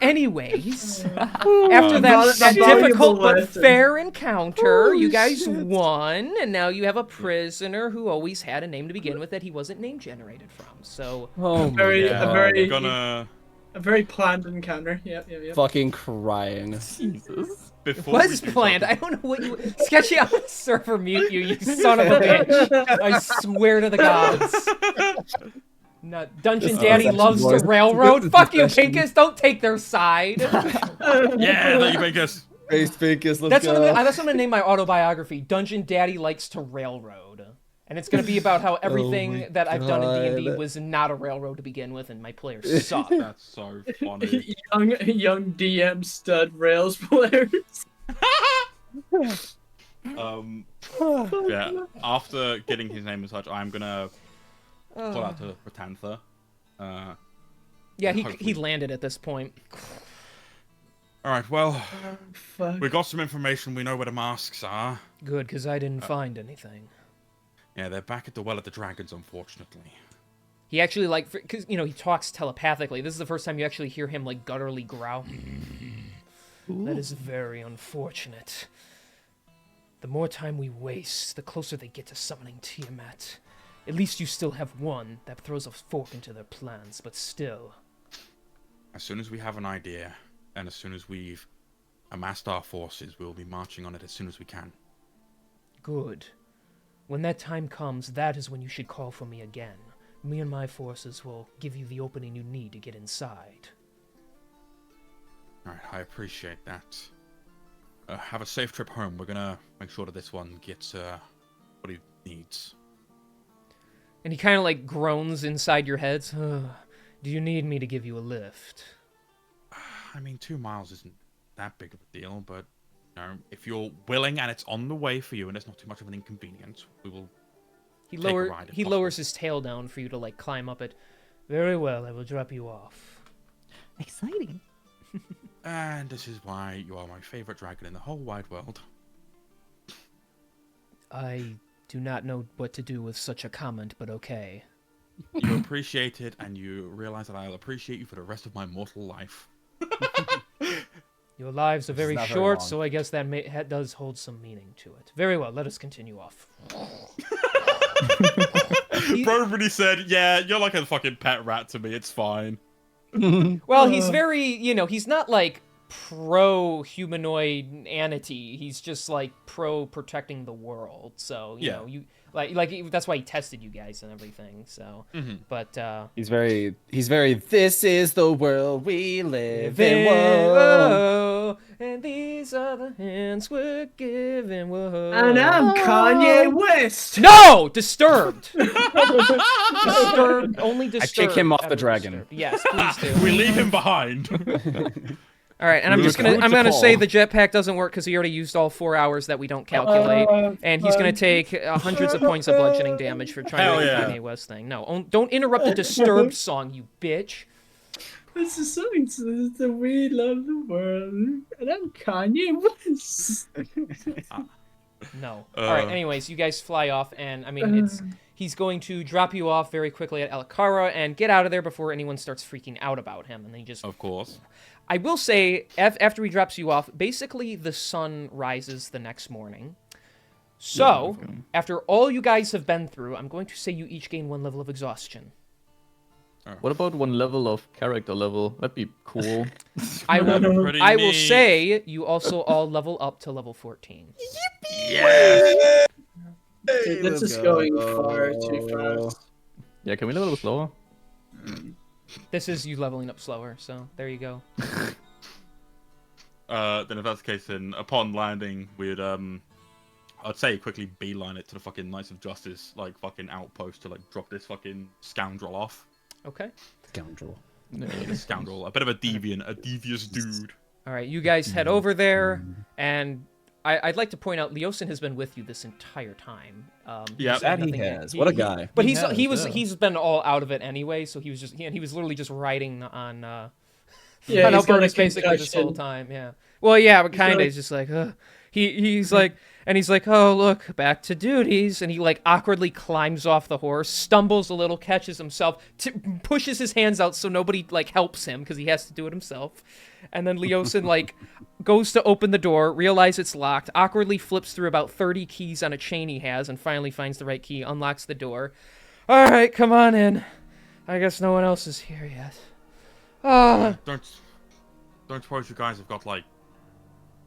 Anyways, after that valuable difficult but lesson. fair encounter, Holy you guys shit. won, and now you have a prisoner who always had a name to begin with that he wasn't name generated from. So Oh my Very, God. a very. I'm gonna A very planned encounter. Yep. Fucking crying. Jesus. It Before was we do planned. something- I don't know what you... Sketchy, I'm gonna server mute you, you son of a bitch. I swear to the gods. No, Dungeon This Daddy section loves the was- railroad. this Fuck you, session. Pinkus. Don't take their side. Yeah, thank you, Pinkus. Face Pinkus, let's That's go. what I'm gonna name my autobiography. Dungeon Daddy likes to railroad, and it's gonna be about how everything my that I've done in D&D God. was not a railroad to begin with, and my players suck. That's so funny. young DM stud Rails players. Yeah. After getting his name and such, I'm gonna call out to Ratantha. Yeah, he Hopefully. landed at this point. All right. Well, Fuck. we got some information. We know where the masks are. Good, because I didn't find anything. Yeah, they're back at the Well of the Dragons, unfortunately. He actually, like, because, you know, he talks telepathically. This is the first time you actually hear him, like, gutturally growl. That is very unfortunate. The more time we waste, the closer they get to summoning Tiamat. At least you still have one that throws a fork into their plans, but still. As soon as we have an idea, and as soon as we've amassed our forces, we'll be marching on it as soon as we can. Good. When that time comes, that is when you should call for me again. Me and my forces will give you the opening you need to get inside. All right, I appreciate that. Have a safe trip home. We're gonna make sure that this one gets what he needs. And he kind of, like, groans inside your heads. Do you need me to give you a lift? I mean, 2 miles isn't that big of a deal, but you know, if you're willing and it's on the way for you and it's not too much of an inconvenience, we will. He Take a lower ride if he possible. lowers his tail down for you to, like, climb up it. Very well, I will drop you off. Exciting. And this is why you are my favorite dragon in the whole wide world. I do not know what to do with such a comment, but okay. You appreciate it, and you realize that I'll appreciate you for the rest of my mortal life. Your lives are very not very short, long. so I guess that does hold some meaning to it. Very well, let us continue off. Bro really said, yeah, you're like a fucking pet rat to me, it's fine. Well, he's very, you know, he's not like pro-humanoid anity. He's just like pro-protecting the world. So, you Yeah. know, you like that's why he tested you guys and everything. So, but He's very, this is the world we live in. Giving, Whoa. whoa, and these are the hands we're giving. Whoa. And I'm Kanye West. No! Disturbed! Disturbed, only disturbed. him off the ever dragon. disturbed. Yes, please do. We leave him behind. All right, and I'm gonna say the jetpack doesn't work because he already used all 4 hours that we don't calculate, and he's gonna take hundreds of points of bludgeoning damage for trying Hell to do the yeah. Kanye West thing. No, don't interrupt the Disturbed song, you bitch. This is something that we love the world. And I'm Kanye West. No. All right. Anyways, you guys fly off, and I mean, he's going to drop you off very quickly at Alakara and get out of there before anyone starts freaking out about him, and then he just. Of course. I will say, after he drops you off, basically the sun rises the next morning. So, after all you guys have been through, I'm going to say you each gain 1 level of exhaustion. What about 1 level of character level? That'd be cool. I will. Pretty I will neat. say you also all level up to level 14. Yes! Dude, this is going far too fast. Yeah, can we level slower? This is you leveling up slower, so there you go. Then if that's the case, then upon landing, we'd I'd say quickly beeline it to the fucking Knights of Justice, like fucking outpost to like drop this fucking scoundrel off. Okay. Scoundrel. A scoundrel, a bit of a deviant, a devious dude. All right, you guys head over there, and I'd like to point out Leosin has been with you this entire time. Yeah. he's had That he nothing- has. What a guy. But He has, yeah. he's been all out of it anyway, so he was literally just riding on Yeah, on he's got a Albertus basically this whole concussion. time. Yeah. Well, yeah, but kind of. got a- He's just like he's like, and he's like, oh look, back to duties, and he like awkwardly climbs off the horse, stumbles a little, catches himself, pushes his hands out so nobody like helps him because he has to do it himself, and then Leosin like goes to open the door, realizes it's locked, awkwardly flips through about 30 keys on a chain he has, and finally finds the right key, unlocks the door. All right, come on in. I guess no one else is here yet. Don't suppose you guys have got like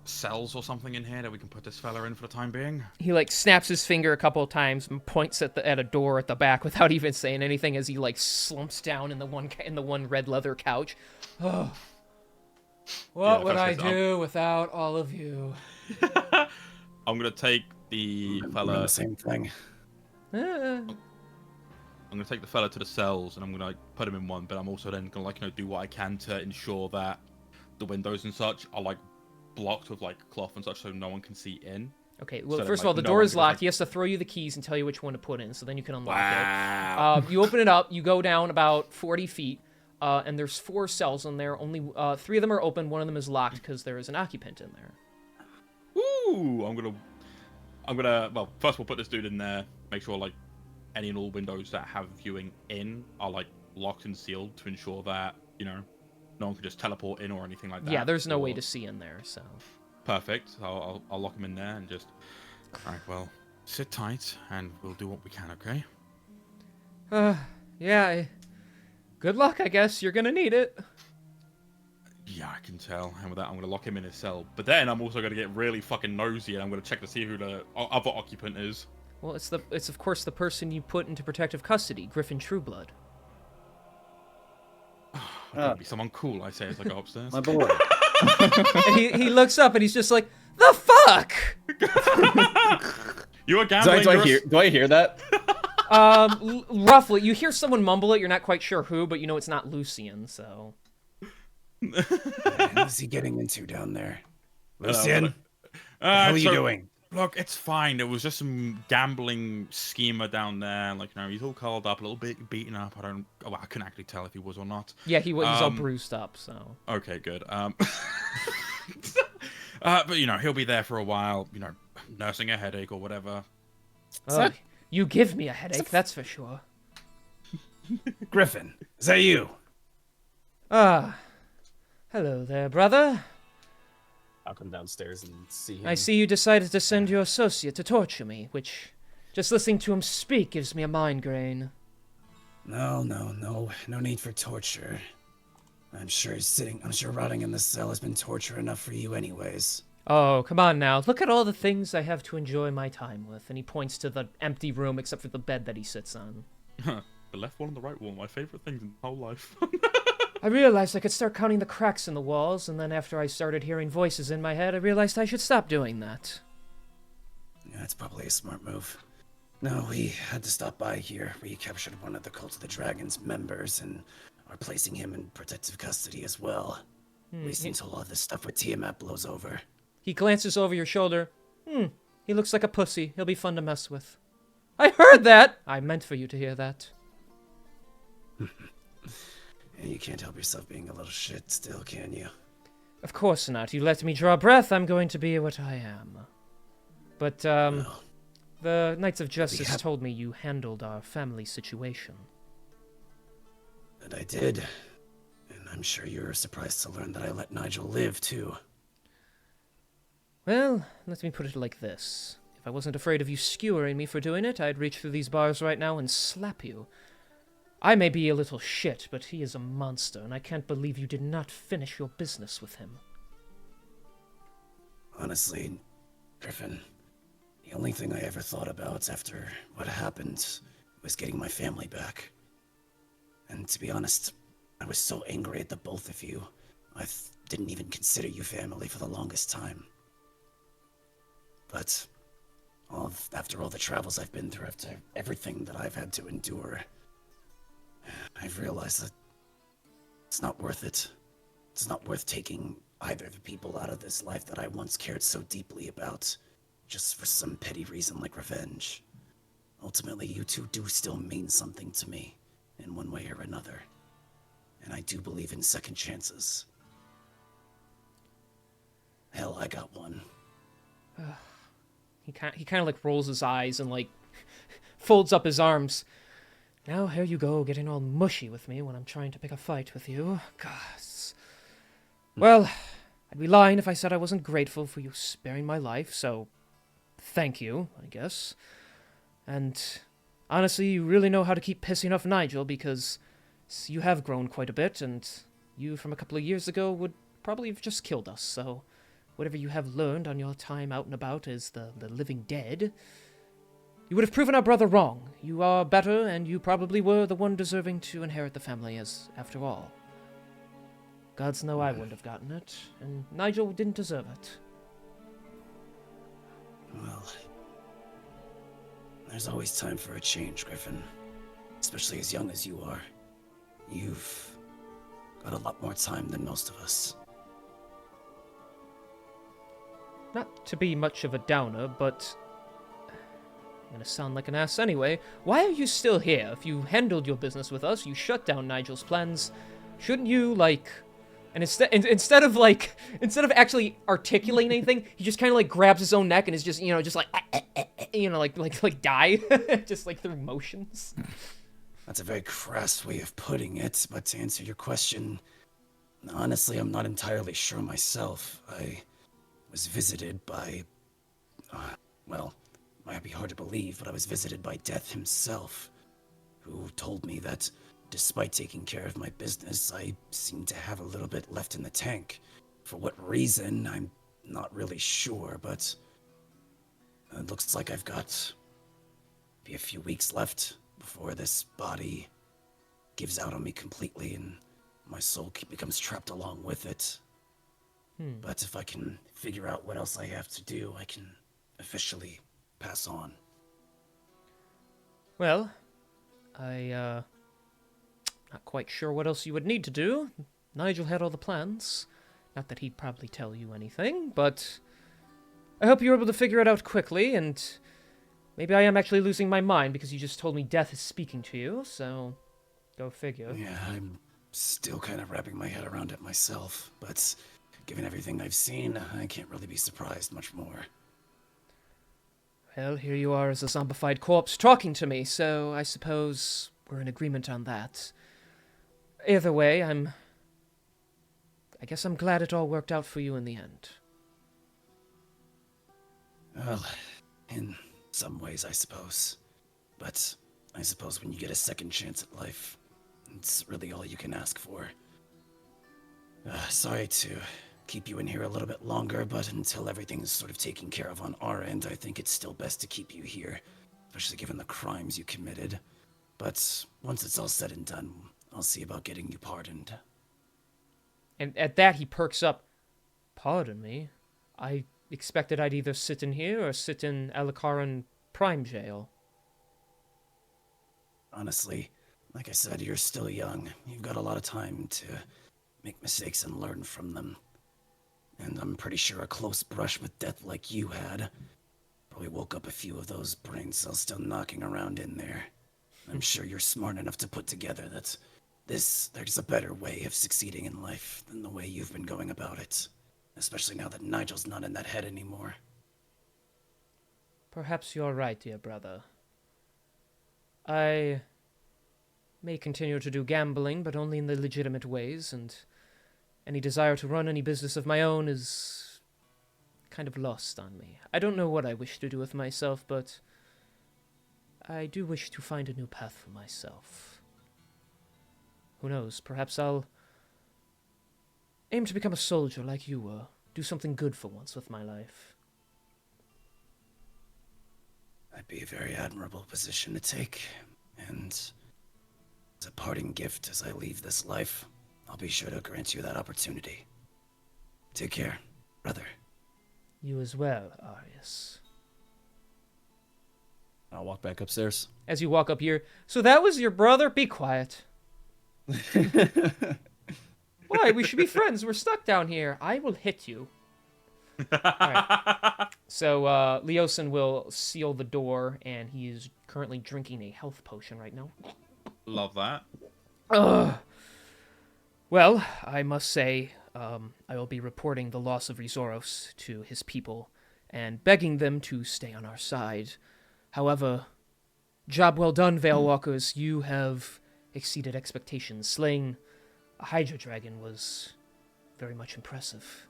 cells or something in here that we can put this fella in for the time being? He like snaps his finger a couple of times and points at a door at the back without even saying anything as he like slumps down in the one red leather couch. Oh, what would I do without all of you? I'm gonna take the Doing fella. the same thing. I'm gonna take the fella to the cells and I'm gonna like, put him in one, but I'm also then gonna like do what I can to ensure that the windows and such are like blocked with like cloth and such so no one can see in. Okay, well, So first that, of all, the like, no door one is can, locked. like- He has to throw you the keys and tell you which one to put in, so then you can unlock it. Wow. You open it up, you go down about 40 feet, and there's 4 cells in there. Only 3 of them are open, 1 of them is locked because there is an occupant in there. Ooh, I'm gonna well, first we'll put this dude in there, make sure like any and all windows that have viewing in are like locked and sealed to ensure that, you know, no one can just teleport in or anything like that. Yeah, there's no way or- to see in there, so... Perfect. I'll lock him in there and just. Alright, well, sit tight and we'll do what we can, okay? Yeah, good luck, I guess. You're gonna need it. Yeah, I can tell. And with that, I'm gonna lock him in his cell. But then I'm also gonna get really fucking nosy and I'm gonna check to see who the other occupant is. Well, it's of course the person you put into protective custody, Griffin Trueblood. That'd be someone cool, I say as I go upstairs. My boy. And he looks up and he's just like, the fuck? You are gambling. Do I hear that? Roughly, you hear someone mumble it. You're not quite sure who, but you know it's not Lucian. So What's he getting into down there? Lucian, how are you doing? Look, it's fine. It was just some gambling schemer down there. Like, you know, he's all curled up, a little bit beaten up. I couldn't actually tell if he was or not. yeah, he's all bruised up. So Okay, good. But you know, he'll be there for a while. You know, nursing a headache or whatever. You give me a headache, that's for sure. Griffin, is that you? Hello there, brother. I'll come downstairs and see him. I see you decided to send your associate to torture me, which, just listening to him speak gives me a migraine. No need for torture. I'm sure rotting in the cell has been torture enough for you anyways. Oh, come on now. Look at all the things I have to enjoy my time with. And he points to the empty room except for the bed that he sits on. The left one and the right one, my favorite things in the whole life. I realized I could start counting the cracks in the walls, and then after I started hearing voices in my head, I realized I should stop doing that. Yeah, that's probably a smart move. No, we had to stop by here. We captured one of the Cult of the Dragon's members and are placing him in protective custody as well. At least until all this stuff with Tiamat blows over. He glances over your shoulder. He looks like a pussy. He'll be fun to mess with. I heard that! I meant for you to hear that. And you can't help yourself being a little shit still, can you? Of course not. You let me draw breath, I'm going to be what I am. But, Well, the Knights of Justice have- told me you handled our family situation. and I did. And I'm sure you're surprised to learn that I let Nigel live, too. Well, let me put it like this. If I wasn't afraid of you skewering me for doing it, I'd reach through these bars right now and slap you. I may be a little shit, but he is a monster, and I can't believe you did not finish your business with him. Honestly, Griffin, the only thing I ever thought about after what happened was getting my family back. And to be honest, I was so angry at the both of you, I didn't even consider you family for the longest time. But after all the travels I've been through, after everything that I've had to endure, I've realized that it's not worth it. It's not worth taking either of the people out of this life that I once cared so deeply about, just for some petty reason like revenge. Ultimately, you two do still mean something to me, in one way or another. And I do believe in second chances. Hell, I got one. He kind of like rolls his eyes and like folds up his arms. Now here you go, getting all mushy with me when I'm trying to pick a fight with you. Gosh. Well, I'd be lying if I said I wasn't grateful for you sparing my life, so thank you, I guess. And honestly, you really know how to keep pissing off Nigel because you have grown quite a bit, and you from a couple of years ago would probably have just killed us, so whatever you have learned on your time out and about as the living dead, you would have proven our brother wrong. You are better, and you probably were the one deserving to inherit the family, as after all. Gods know I wouldn't have gotten it, and Nigel didn't deserve it. Well, there's always time for a change, Griffin. Especially as young as you are. You've got a lot more time than most of us. Not to be much of a downer, but I'm gonna sound like an ass anyway. Why are you still here? If you handled your business with us, you shut down Nigel's plans. Shouldn't you, like... And instead of actually articulating anything, he just kind of like grabs his own neck and is just, just like, like die, just like through motions. That's a very crass way of putting it, but to answer your question, honestly, I'm not entirely sure myself. I was visited by, well, might be hard to believe, but I was visited by Death himself, who told me that despite taking care of my business, I seem to have a little bit left in the tank. For what reason, I'm not really sure, but it looks like I've got maybe a few weeks left before this body gives out on me completely and my soul becomes trapped along with it. But if I can figure out what else I have to do, I can officially pass on. Well, not quite sure what else you would need to do. Nigel had all the plans. Not that he'd probably tell you anything, but I hope you're able to figure it out quickly, and maybe I am actually losing my mind because you just told me Death is speaking to you, so go figure. Yeah, I'm still kind of wrapping my head around it myself, but given everything I've seen, I can't really be surprised much more. Well, here you are as a zombified corpse talking to me, so I suppose we're in agreement on that. Either way, I guess I'm glad it all worked out for you in the end. Well, in some ways, I suppose. But I suppose when you get a second chance at life, it's really all you can ask for. Sorry to keep you in here a little bit longer, but until everything's sort of taken care of on our end, I think it's still best to keep you here, especially given the crimes you committed. But once it's all said and done, I'll see about getting you pardoned. And at that, he perks up. Pardon me? I expected I'd either sit in here or sit in Alakaran Prime Jail. Honestly, like I said, you're still young. You've got a lot of time to make mistakes and learn from them. And I'm pretty sure a close brush with death like you had probably woke up a few of those brain cells still knocking around in there. I'm sure you're smart enough to put together that there's a better way of succeeding in life than the way you've been going about it. Especially now that Nigel's not in that head anymore. Perhaps you're right, dear brother. I may continue to do gambling, but only in the legitimate ways, and any desire to run any business of my own is kind of lost on me. I don't know what I wish to do with myself, but I do wish to find a new path for myself. Who knows, perhaps I'll aim to become a soldier like you were. Do something good for once with my life. That'd be a very admirable position to take, and as a parting gift as I leave this life, I'll be sure to grant you that opportunity. Take care, brother. You as well, Arius. I'll walk back upstairs. As you walk up here, so that was your brother? Be quiet. Why? We should be friends. We're stuck down here. I will hit you. Alright. So, Leosin will seal the door, and he is currently drinking a health potion right now. Love that. Ugh. Well, I must say, I will be reporting the loss of Rizoros to his people, and begging them to stay on our side. However, job well done, Veilwalkers. You have exceeded expectations. Slaying a Hydra Dragon was very much impressive.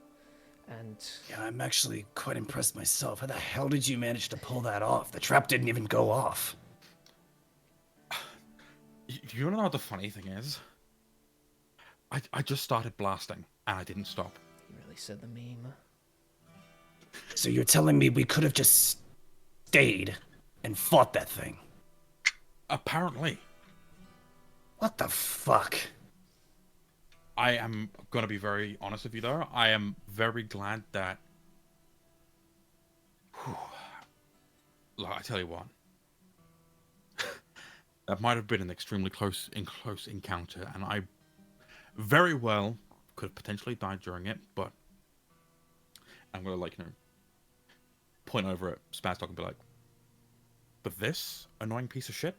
And Yeah, I'm actually quite impressed myself. How the hell did you manage to pull that off? The trap didn't even go off. You wanna know what the funny thing is? I just started blasting, and I didn't stop. You really said the meme. So you're telling me we could have just stayed and fought that thing? Apparently. What the fuck? I am going to be very honest with you, though. I am very glad that... Look, I tell you what. That might have been an extremely close encounter, and I very well could have potentially died during it, but I'm going to, like, point over at Spaztok and be like, but this annoying piece of shit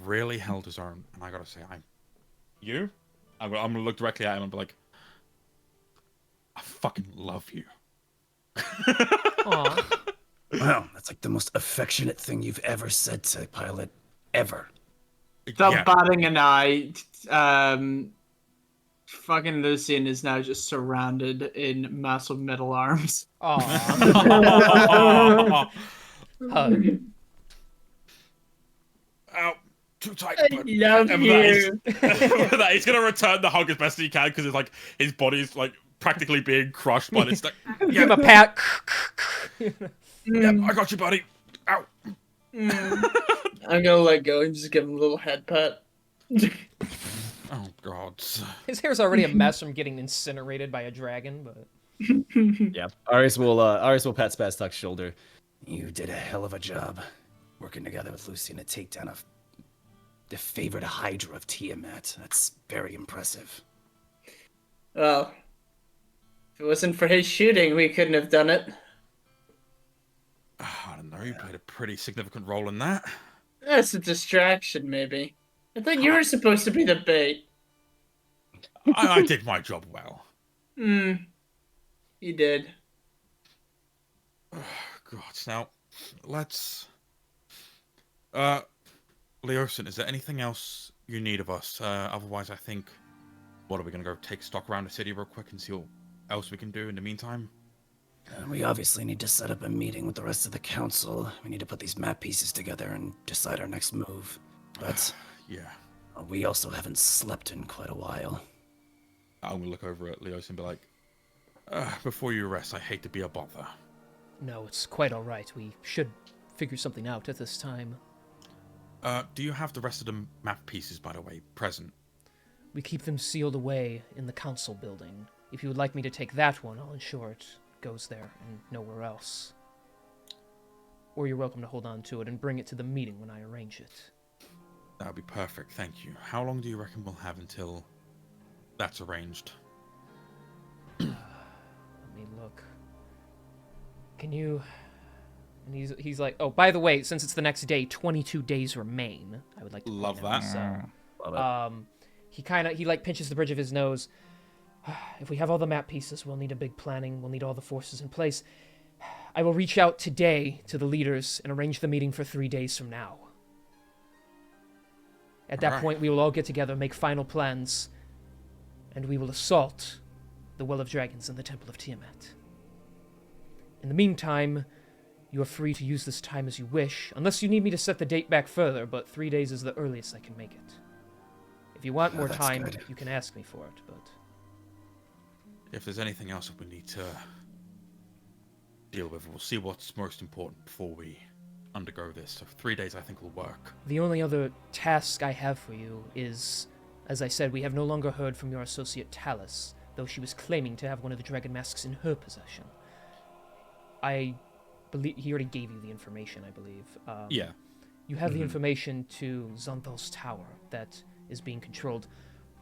really held his own, and I gotta say, I'm gonna look directly at him and be like, I fucking love you. Aw. Wow, that's like the most affectionate thing you've ever said to Pilot, ever. Without Yeah. batting an eye, fucking Lucian is now just surrounded in massive metal arms. Aw. Hug. Ow, too tight. I but- love and you. that he's gonna return the hug as best he can because it's like his body's like practically being crushed, but it's like, Give him a pat. yep, I got you, buddy. Ow. I'm gonna let go and just give him a little head pat. Oh god. His hair's already a mess from getting incinerated by a dragon, but Yeah. Arius will pat Spaztok's shoulder. You did a hell of a job working together with Lucian to take down the favorite Hydra of Tiamat. That's very impressive. Well, if it wasn't for his shooting, we couldn't have done it. I don't know. You played a pretty significant role in that. That's a distraction, maybe. I thought you were supposed to be the bait. I did my job well. You did. God, now let's. Leosin, is there anything else you need of us? Otherwise, I think. What are we gonna go take stock around the city real quick and see what else we can do in the meantime? We obviously need to set up a meeting with the rest of the council. We need to put these map pieces together and decide our next move. But Yeah. we also haven't slept in quite a while. I'm gonna look over at Leosin and be like, before you rest, I hate to be a bother. no, it's quite all right. We should figure something out at this time. Do you have the rest of the map pieces, by the way, present? We keep them sealed away in the council building. If you would like me to take that one, I'll ensure it goes there and nowhere else. Or you're welcome to hold on to it and bring it to the meeting when I arrange it. That would be perfect, thank you. How long do you reckon we'll have until that's arranged? Let me look. Can you... And he's like, oh, by the way, since it's the next day, 22 days remain. I would like to point Love out, that. So, Love it. he like pinches the bridge of his nose. If we have all the map pieces, we'll need a big planning. We'll need all the forces in place. I will reach out today to the leaders and arrange the meeting for 3 days from now. At that Alright. point, we will all get together, make final plans, and we will assault the Well of Dragons and the Temple of Tiamat. In the meantime, you are free to use this time as you wish, unless you need me to set the date back further, but 3 days is the earliest I can make it. If you want more That's time, good. you can ask me for it, but... If there's anything else that we need to deal with, we'll see what's most important before we undergo this. So 3 days I think will work. The only other task I have for you is, as I said, we have no longer heard from your associate Talus, though she was claiming to have one of the dragon masks in her possession. I believe he already gave you the information, I believe. Yeah. You have the information to Xanthal's tower that is being controlled.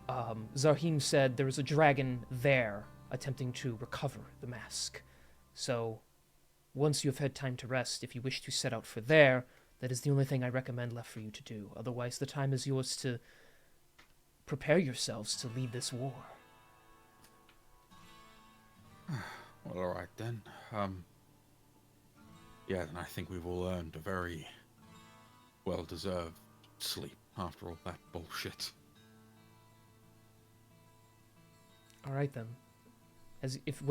Zarhim said there is a dragon there attempting to recover the mask. So, once you have had time to rest, if you wish to set out for there, that is the only thing I recommend left for you to do. Otherwise, the time is yours to prepare yourselves to lead this war. Well, alright then. Yeah, then I think we've all earned a very well-deserved sleep after all that bullshit. All right then. If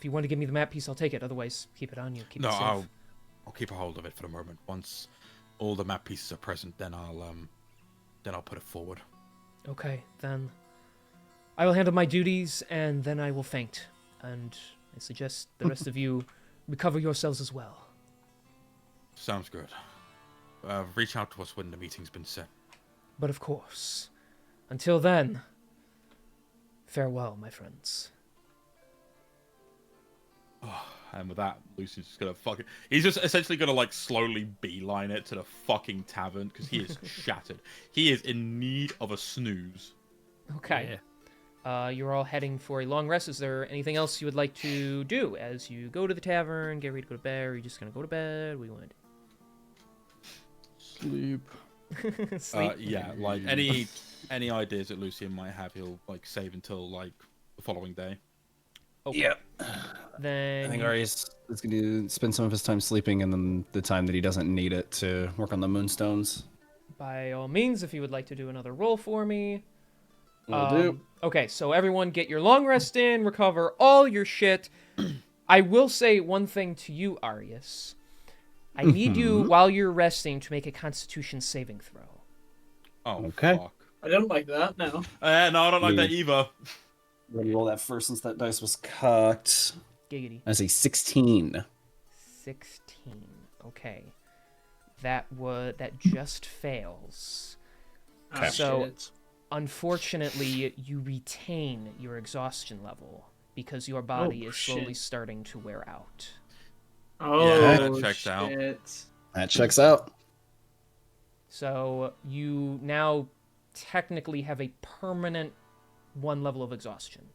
you want to give me the map piece, I'll take it. Otherwise, keep it on you. Keep No, it safe. I'll keep a hold of it for the moment. Once all the map pieces are present, then I'll put it forward. Okay, then I will handle my duties, and then I will faint. And I suggest the rest of you recover yourselves as well. Sounds good. Reach out to us when the meeting's been set. But of course, until then, farewell, my friends. And with that, Lucian's just gonna he's just essentially gonna like slowly beeline it to the fucking tavern because he is shattered. He is in need of a snooze. Okay. You're all heading for a long rest. Is there anything else you would like to do as you go to the tavern, get ready to go to bed, or are you just gonna go to bed? What do you want Sleep. to do? Sleep? Yeah, like any ideas that Lucian might have, he'll like save until like the following day. Okay. Yeah. Then I think Arius is going to spend some of his time sleeping, and then the time that he doesn't need it to work on the moonstones. by all means, if you would like to do another roll for me. Will do. Okay, so everyone get your long rest in, recover all your shit. I will say one thing to you, Arius. I need you, while you're resting, to make a Constitution saving throw. Oh, Okay. fuck. I don't like that. No. No, I don't like that either. Let me roll that first since that dice was cocked. Giggity. That's a 16. 16. Okay. That just fails. Oh, So- shit. Unfortunately, you retain your exhaustion level because your body is slowly shit. starting to wear out. Oh, Yeah, that checks out. shit. That checks out. So you now technically have a permanent 1 level of exhaustion.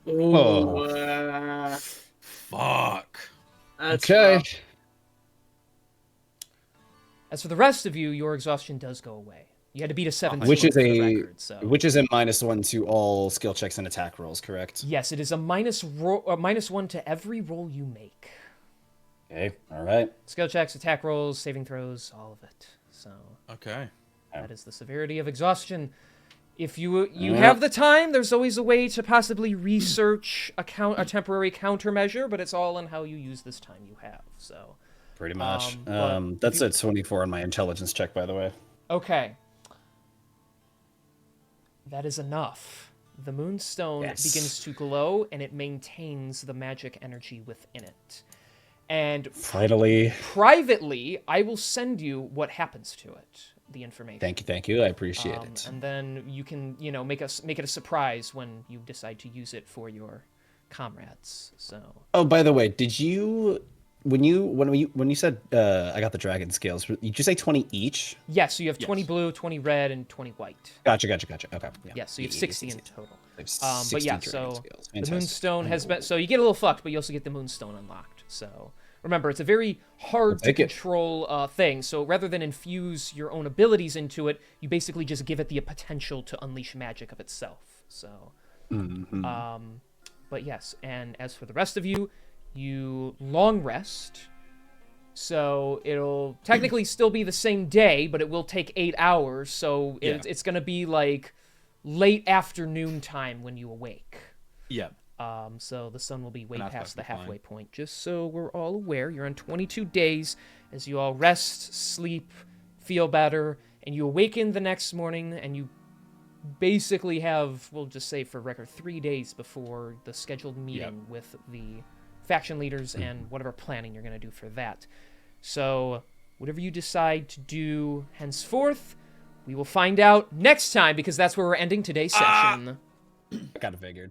Ooh, Oh. Fuck. That's Okay. rough. As for the rest of you, your exhaustion does go away. You had to beat a 17 Which is for the a record, so. which is a -1 to all skill checks and attack rolls, correct? Yes, it is a -1 to every roll you make. Okay. All right. Skill checks, attack rolls, saving throws, all of it. So Okay. that is the severity of exhaustion. If you Yeah. have the time, there's always a way to possibly research a temporary countermeasure, but it's all in how you use this time you have. So Pretty much. but That's if a 24 on my intelligence check, by the way. okay. That is enough. The moonstone Yes. begins to glow, and it maintains the magic energy within it. And Finally. privately, I will send you what happens to it, the information. Thank you. I appreciate it. And then you can, make it a surprise when you decide to use it for your comrades. So Oh, by the way, did you when you said I got the dragon scales? Did you say 20 each? yes, so you have 20 Yes. blue, 20 red, and 20 white. Gotcha. Okay. Yes, so you have Yeah, 60 yeah, in yeah. total. I have But 60 yeah, dragon so scales. the Fantastic. moonstone has been, so you get a little fucked, but you also get the moonstone unlocked. So remember, it's a very hard to take it. control thing. So rather than infuse your own abilities into it, you basically just give it the potential to unleash magic of itself. So, but yes, and as for the rest of you, you long rest. So it'll technically still be the same day, but it will take 8 hours. So it's going to be like late afternoon time when you awake. Yeah. So the sun will be way that's past the perfectly halfway point. Just so we're all aware, you're on 22 days as you all rest, sleep, feel better, and you awaken the next morning, and you basically have, we'll just say for record, 3 days before the scheduled meeting with the faction leaders and whatever planning you're going to do for that. So whatever you decide to do henceforth, we will find out next time, because that's where we're ending today's session. I kind of figured.